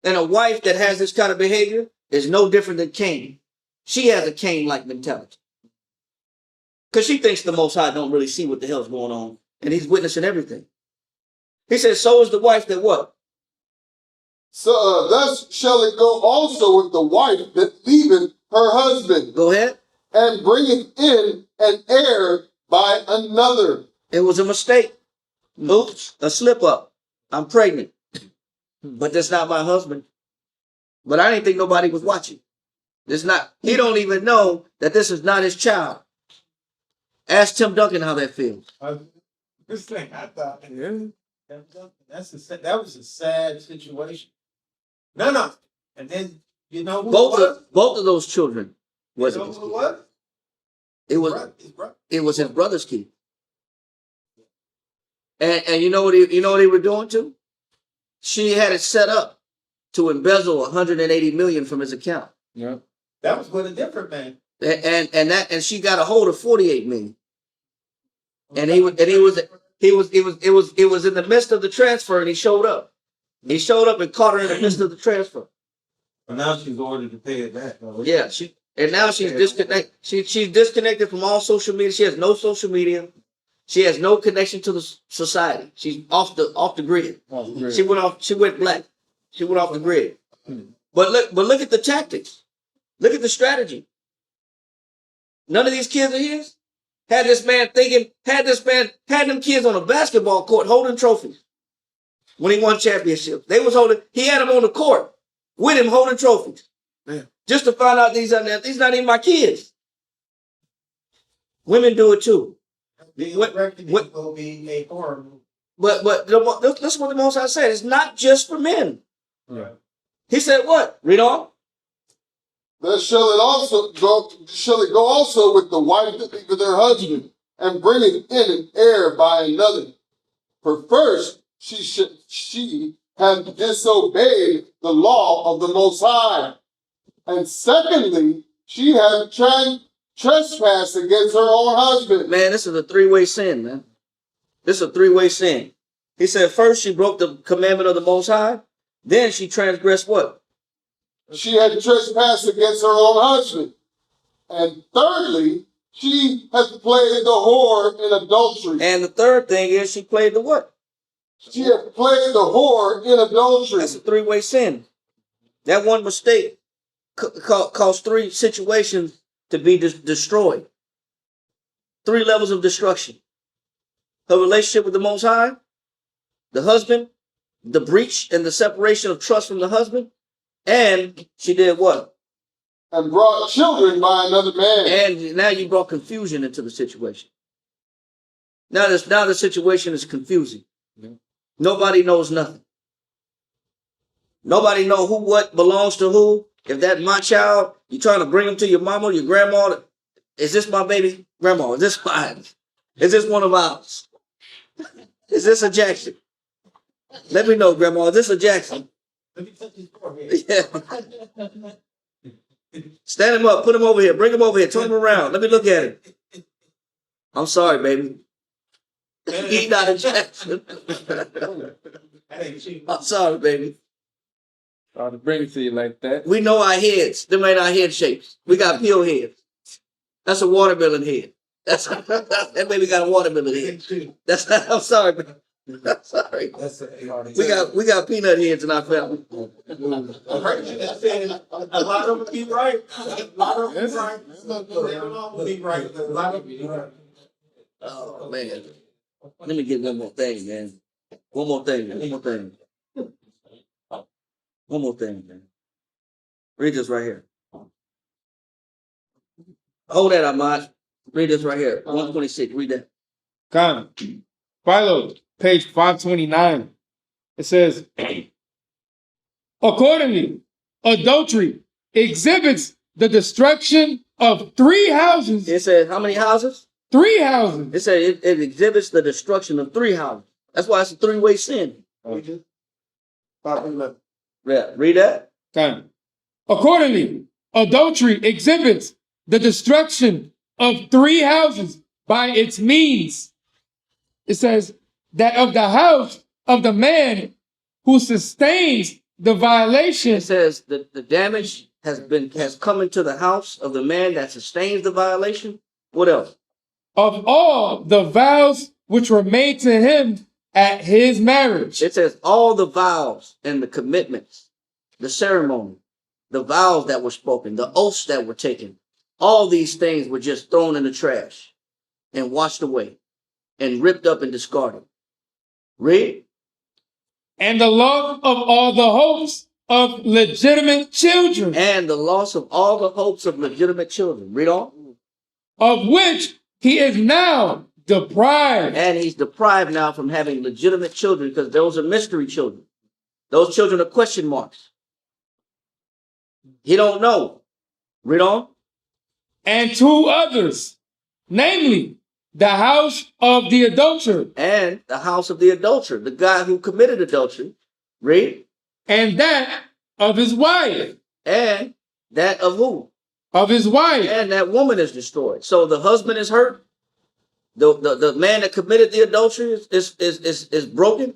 And a wife that has this kind of behavior is no different than Cain. She has a Cain-like mentality. Because she thinks the Most High don't really see what the hell's going on. And he's witnessing everything. He says, so is the wife that what? So thus shall it go also with the wife that leaveth her husband. Go ahead. And bringeth in an heir by another. It was a mistake. Oops, a slip up. I'm pregnant. But that's not my husband. But I didn't think nobody was watching. This not, he don't even know that this is not his child. Ask Tim Duncan how that feels. This thing, I thought, that was a sad situation. No. And then, you know who both of those children was you know who it was? It was his brother's kid. And you know what they were doing too? She had it set up to embezzle 180 million from his account. Yeah. That was with a different man. And she got a hold of 48 million. And it was in the midst of the transfer, and he showed up. He showed up and caught her in the midst of the transfer. But now she's ordered to pay it back. Yeah, now she's disconnected. She's disconnected from all social media. She has no social media. She has no connection to the society. She's off the grid. She went black. She went off the grid. But look at the tactics. Look at the strategy. None of these kids are his. Had them kids on a basketball court holding trophies when he won championships. He had them on the court with him holding trophies. Man. Just to find out these not even my kids. Women do it too. Will be a horror. But that's what the Most High said. It's not just for men. Right. He said what? Read on. Thus shall it go also with the wife that leaveth her husband, and bringeth in an heir by another. For first she hath disobeyed the law of the Most High, and secondly she hath trespassed against her own husband. Man, this is a three-way sin, man. This is a three-way sin. He said first she broke the commandment of the Most High, then she transgressed what? She had trespassed against her own husband. And thirdly, she has played the whore in adultery. And the third thing is she played the what? She had played the whore in adultery. That's a three-way sin. That one mistake caused three situations to be destroyed. 3 levels of destruction. Her relationship with the Most High, the husband, the breach and the separation of trust from the husband, and she did what? And brought children by another man. And now you brought confusion into the situation. Now the situation is confusing. Mm-hmm. Nobody knows nothing. Nobody know what belongs to who. If that's my child, you trying to bring him to your mama, your grandma. Is this my baby? Grandma, is this mine? Is this one of ours? Is this a Jackson? Let me know, Grandma. Is this a Jackson? Let me touch his forehead. Yeah. Stand him up. Put him over here. Bring him over here. Turn him around. Let me look at him. I'm sorry, baby. He's not a Jackson. I'm sorry, baby. To bring it to you like that. We know our heads. Them ain't our head shapes. We got peel heads. That's a watermelon head. That baby got a watermelon head. I'm sorry, man. Sorry. That's We got peanut heads in our family. A lot of them be right. A lot of them be right. They don't all be right. A lot of them be right. Oh man. Let me get one more thing, man. One more thing, man. One more thing, man. Read this right here. Hold that, Ahmad. Read this right here. 126. Read that. Con. Philo, page 529. It says, accordingly, adultery exhibits the destruction of 3 houses. It says how many houses? 3 houses. It says it exhibits the destruction of 3 houses. That's why it's a 3-way sin. Yeah, read that. Con. Accordingly, adultery exhibits the destruction of 3 houses by its means. It says that of the house of the man who sustains the violation. It says that the damage has come into the house of the man that sustains the violation. What else? Of all the vows which were made to him at his marriage. It says all the vows and the commitments, the ceremony, the vows that were spoken, the oaths that were taken. All these things were just thrown in the trash and washed away and ripped up and discarded. Read. And the loss of all the hopes of legitimate children. And the loss of all the hopes of legitimate children. Read on. Of which he is now deprived. And he's deprived now from having legitimate children because those are mystery children. Those children are question marks. He don't know. Read on. And 2 others, namely the house of the adulterer. And the house of the adulterer, the guy who committed adultery. Read. And that of his wife. And that of who? Of his wife. And that woman is destroyed. So the husband is hurt. The man that committed the adultery is broken,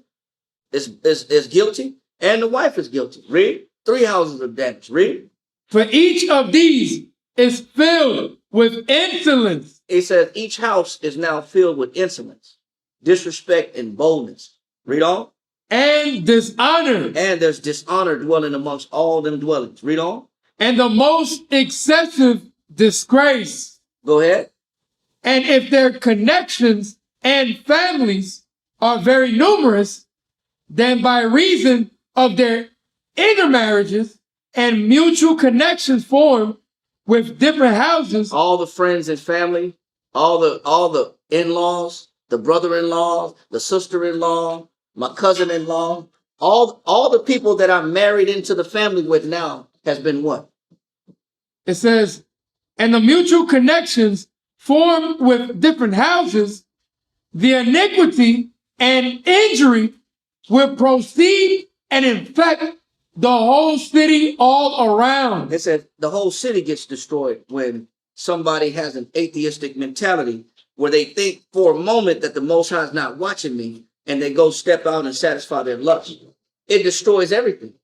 is guilty, and the wife is guilty. Read. 3 houses of damage. Read. For each of these is filled with insolence. It says each house is now filled with insolence, disrespect, and boldness. Read on. And dishonor. And there's dishonor dwelling amongst all them dwellings. Read on. And the most excessive disgrace. Go ahead. And if their connections and families are very numerous, then by reason of their intermarriages and mutual connections formed with different houses, all the friends and family, all the in-laws, the brother-in-law, the sister-in-law, my cousin-in-law, all the people that I'm married into the family with now has been what? It says, and the mutual connections formed with different houses, the iniquity and injury will proceed and infect the whole city all around. It said the whole city gets destroyed when somebody has an atheistic mentality where they think for a moment that the Most High is not watching me and they go step out and satisfy their lust. It destroys everything.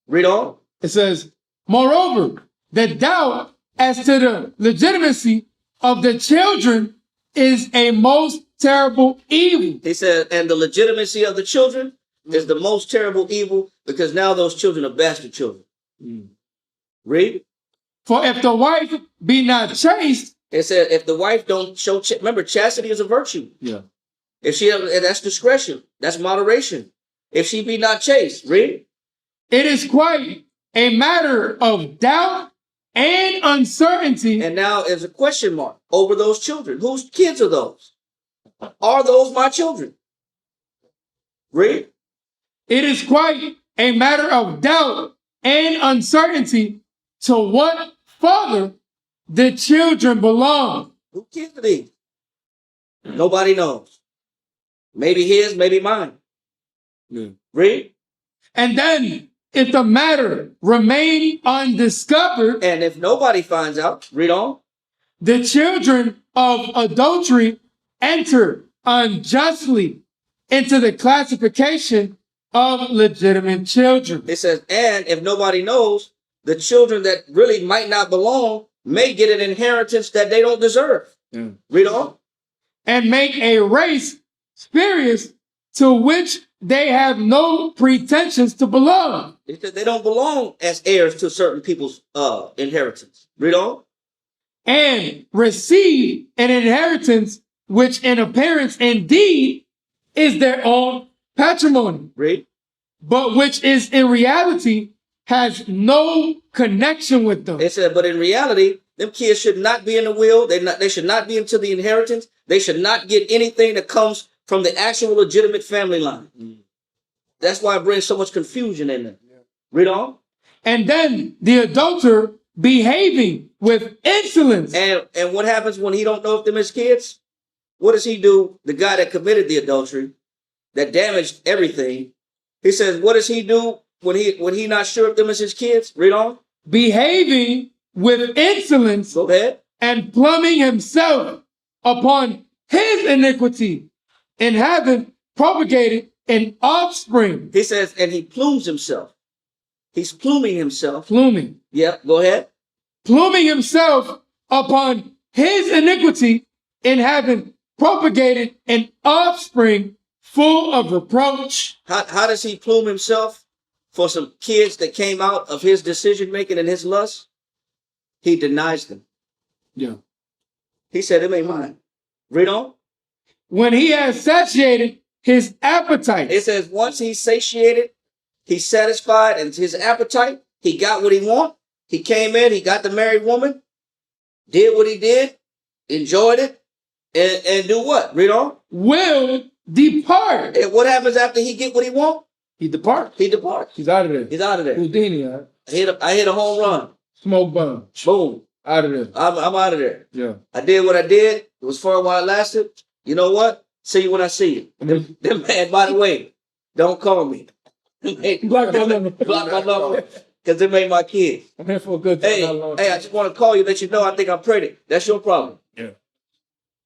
Read on. It says, moreover, the doubt as to the legitimacy of the children is a most terrible evil. He said, and the legitimacy of the children is the most terrible evil because now those children are bastard children. Read. For if the wife be not chaste, it said, if the wife don't show, remember, chastity is a virtue. Yeah. If she, that's discretion, that's moderation. If she be not chaste, read. It is quite a matter of doubt and uncertainty. And now there's a question mark over those children. Whose kids are those? Are those my children? Read. It is quite a matter of doubt and uncertainty to what father the children belong. Who kids are these? Nobody knows. Maybe his, maybe mine. Read. And then, if the matter remain undiscovered, and if nobody finds out, read on. The children of adultery enter unjustly into the classification of legitimate children. It says, and if nobody knows, the children that really might not belong may get an inheritance that they don't deserve. Read on. And make a race spurious to which they have no pretensions to belong. He said they don't belong as heirs to certain people's inheritance. Read on. And receive an inheritance which in appearance indeed is their own patrimony, Read. but which is in reality has no connection with them. It said, but in reality, them kids should not be in the will. They should not be into the inheritance. They should not get anything that comes from the actual legitimate family line. That's why it brings so much confusion in there. Read on. And then the adulterer behaving with insolence. And what happens when he don't know if them his kids? What does he do? The guy that committed the adultery, that damaged everything. He says, what does he do when he not sure if them is his kids? Read on. Behaving with insolence. Go ahead. And pluming himself upon his iniquity and having propagated an offspring. He says, and he plumes himself. He's pluming himself. Pluming. Yep, go ahead. Pluming himself upon his iniquity and having propagated an offspring full of reproach. How does he plume himself for some kids that came out of his decision making and his lust? He denies them. Yeah. He said, it ain't mine. Read on. When he has satiated his appetite. It says once he's satiated, he's satisfied and his appetite, he got what he want. He came in, he got the married woman, did what he did, enjoyed it, and do what? Read on. Will depart. And what happens after he get what he want? He departs. He departs. He's out of there. He's out of there. Houdini, I hit a home run. Smoke bomb. Boom. Out of there. I'm out of there. Yeah. I did what I did. It was fun while it lasted. You know what? See you when I see you. Them man, by the way, don't call me. Block my number. Block my number. Because it made my kids. I'm here for a good time. Hey, I just want to call you, let you know I think I'm pretty. That's your problem. Yeah.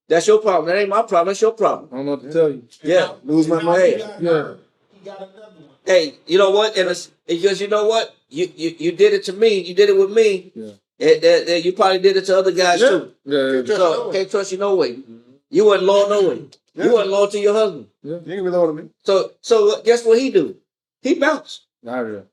That's your problem. That ain't my problem. That's your problem. I don't know what to tell you. Yeah. Lose my mind. Hey, Yeah. hey, you know what? And it's because you know what? You did it to me. You did it with me. Yeah. And you probably did it to other guys too. Yeah. So can't trust you no way. You wasn't loyal no way. Yeah. You wasn't loyal to your husband. You ain't gonna be loyal to me. So guess what he do? He bounced. Out of there.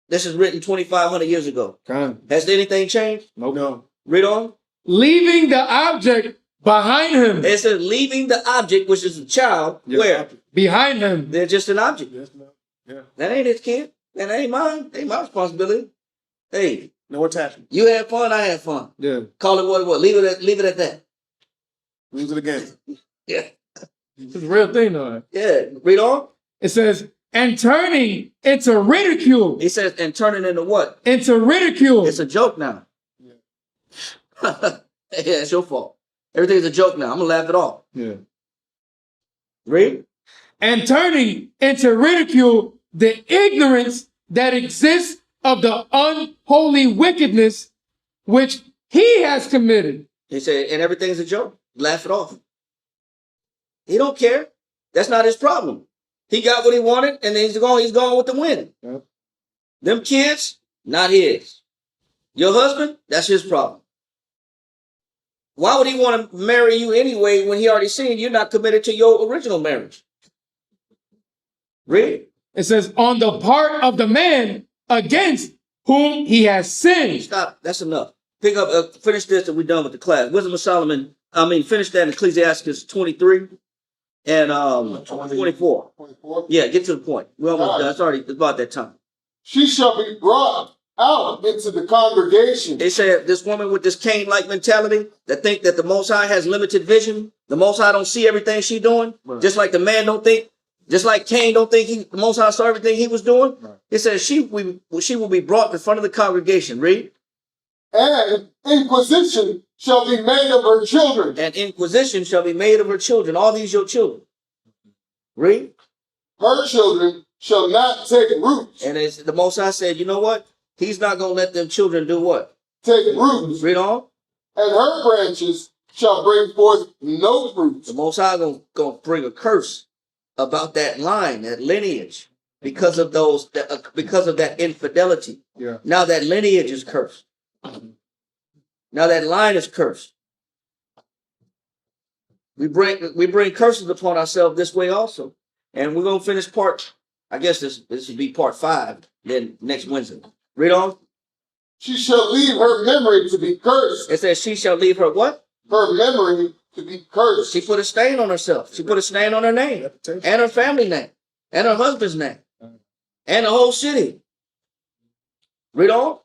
This is written 2,500 years ago. Kind. Has anything changed? Nope. No. Read on. Leaving the object behind him. It says leaving the object, which is a child, where? Behind him. They're just an object. Yes, no. Yeah. That ain't his kid. That ain't mine. Ain't my responsibility. Hey, No attachment. you had fun, I had fun. Yeah. Call it what it was. Leave it at that. Lose it again. Yeah. It's a real thing, though. Yeah. Read on. It says, and turning into ridicule. He says, and turning into what? Into ridicule. It's a joke now. Yeah, it's your fault. Everything's a joke now. I'm gonna laugh it off. Yeah. Read. And turning into ridicule the ignorance that exists of the unholy wickedness which he has committed. He said, and everything's a joke. Laugh it off. He don't care. That's not his problem. He got what he wanted, and then he's going with the win. Yep. Them kids, not his. Your husband, that's his problem. Why would he want to marry you anyway when he already seen you're not committed to your original marriage? Read. It says, on the part of the man against whom he has sinned. Stop. That's enough. Pick up, finish this and we're done with the class. Wisdom of Solomon, finish that in Ecclesiastes 23 and 24. 24. Yeah, get to the point. We're almost done. It's already about that time. She shall be brought out into the congregation. They said this woman with this Cain-like mentality that think that the Most High has limited vision. The Most High don't see everything she doing. Right. Just like the man don't think, just like Cain don't think the Most High saw everything he was doing. Right. It says she will be brought in front of the congregation. Read. And inquisition shall be made of her children. And inquisition shall be made of her children. All these your children. Read. Her children shall not take roots. And it's, the Most High said, you know what? He's not going to let them children do what? Take roots. Read on. And her branches shall bring forth no fruits. The Most High going to bring a curse about that line, that lineage, because of that infidelity. Yeah. Now that lineage is cursed. Now that line is cursed. We bring curses upon ourselves this way also. And we're gonna finish I guess this will be part 5 then next Wednesday. Read on. She shall leave her memory to be cursed. It says she shall leave her what? Her memory to be cursed. She put a stain on herself. She put a stain on her name and her family name and her husband's name and the whole city. Read on.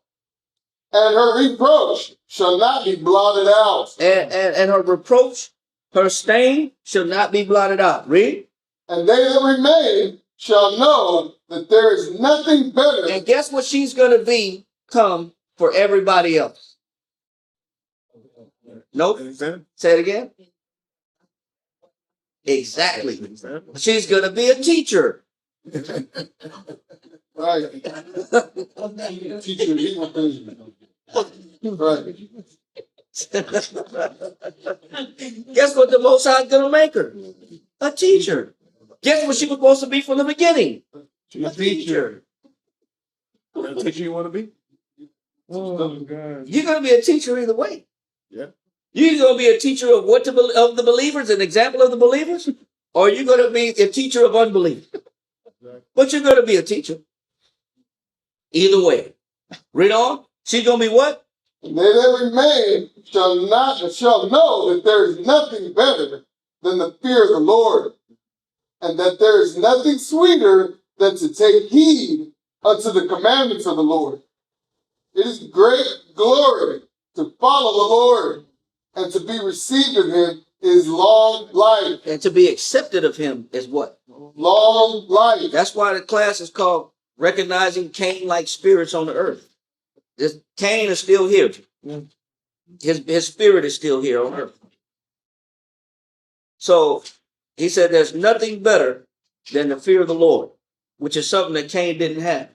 And her reproach shall not be blotted out. And her reproach, her stain shall not be blotted out. Read. And they that remain shall know that there is nothing better. And guess what she's going to become for everybody else? Nope. Say it again. Exactly. She's going to be a teacher. Right. Teacher, right. Guess what the Most High is going to make her? A teacher. Guess what she was supposed to be from the beginning? A teacher. What teacher you want to be? Oh, God. You're going to be a teacher either way. Yeah. You're going to be a teacher of of the believers, an example of the believers, or you're going to be a teacher of unbelief. But you're going to be a teacher. Either way. Read on. She's going to be what? And they that remain shall know that there is nothing better than the fear of the Lord, and that there is nothing sweeter than to take heed unto the commandments of the Lord. It is great glory to follow the Lord, and to be received of him is long life. And to be accepted of him is what? Long life. That's why the class is called Recognizing Cain-Like Spirits on the Earth. This Cain is still here. His spirit is still here on earth. So he said there's nothing better than the fear of the Lord, which is something that Cain didn't have.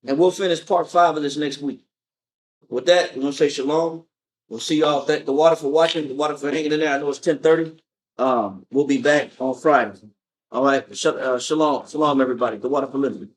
And we'll finish part 5 of this next week. With that, we're going to say shalom. We'll see y'all. Thank the water for watching, the water for hanging in there. I know it's 10:30. We'll be back on Friday. All right. Shalom. Shalom, everybody. The water for living.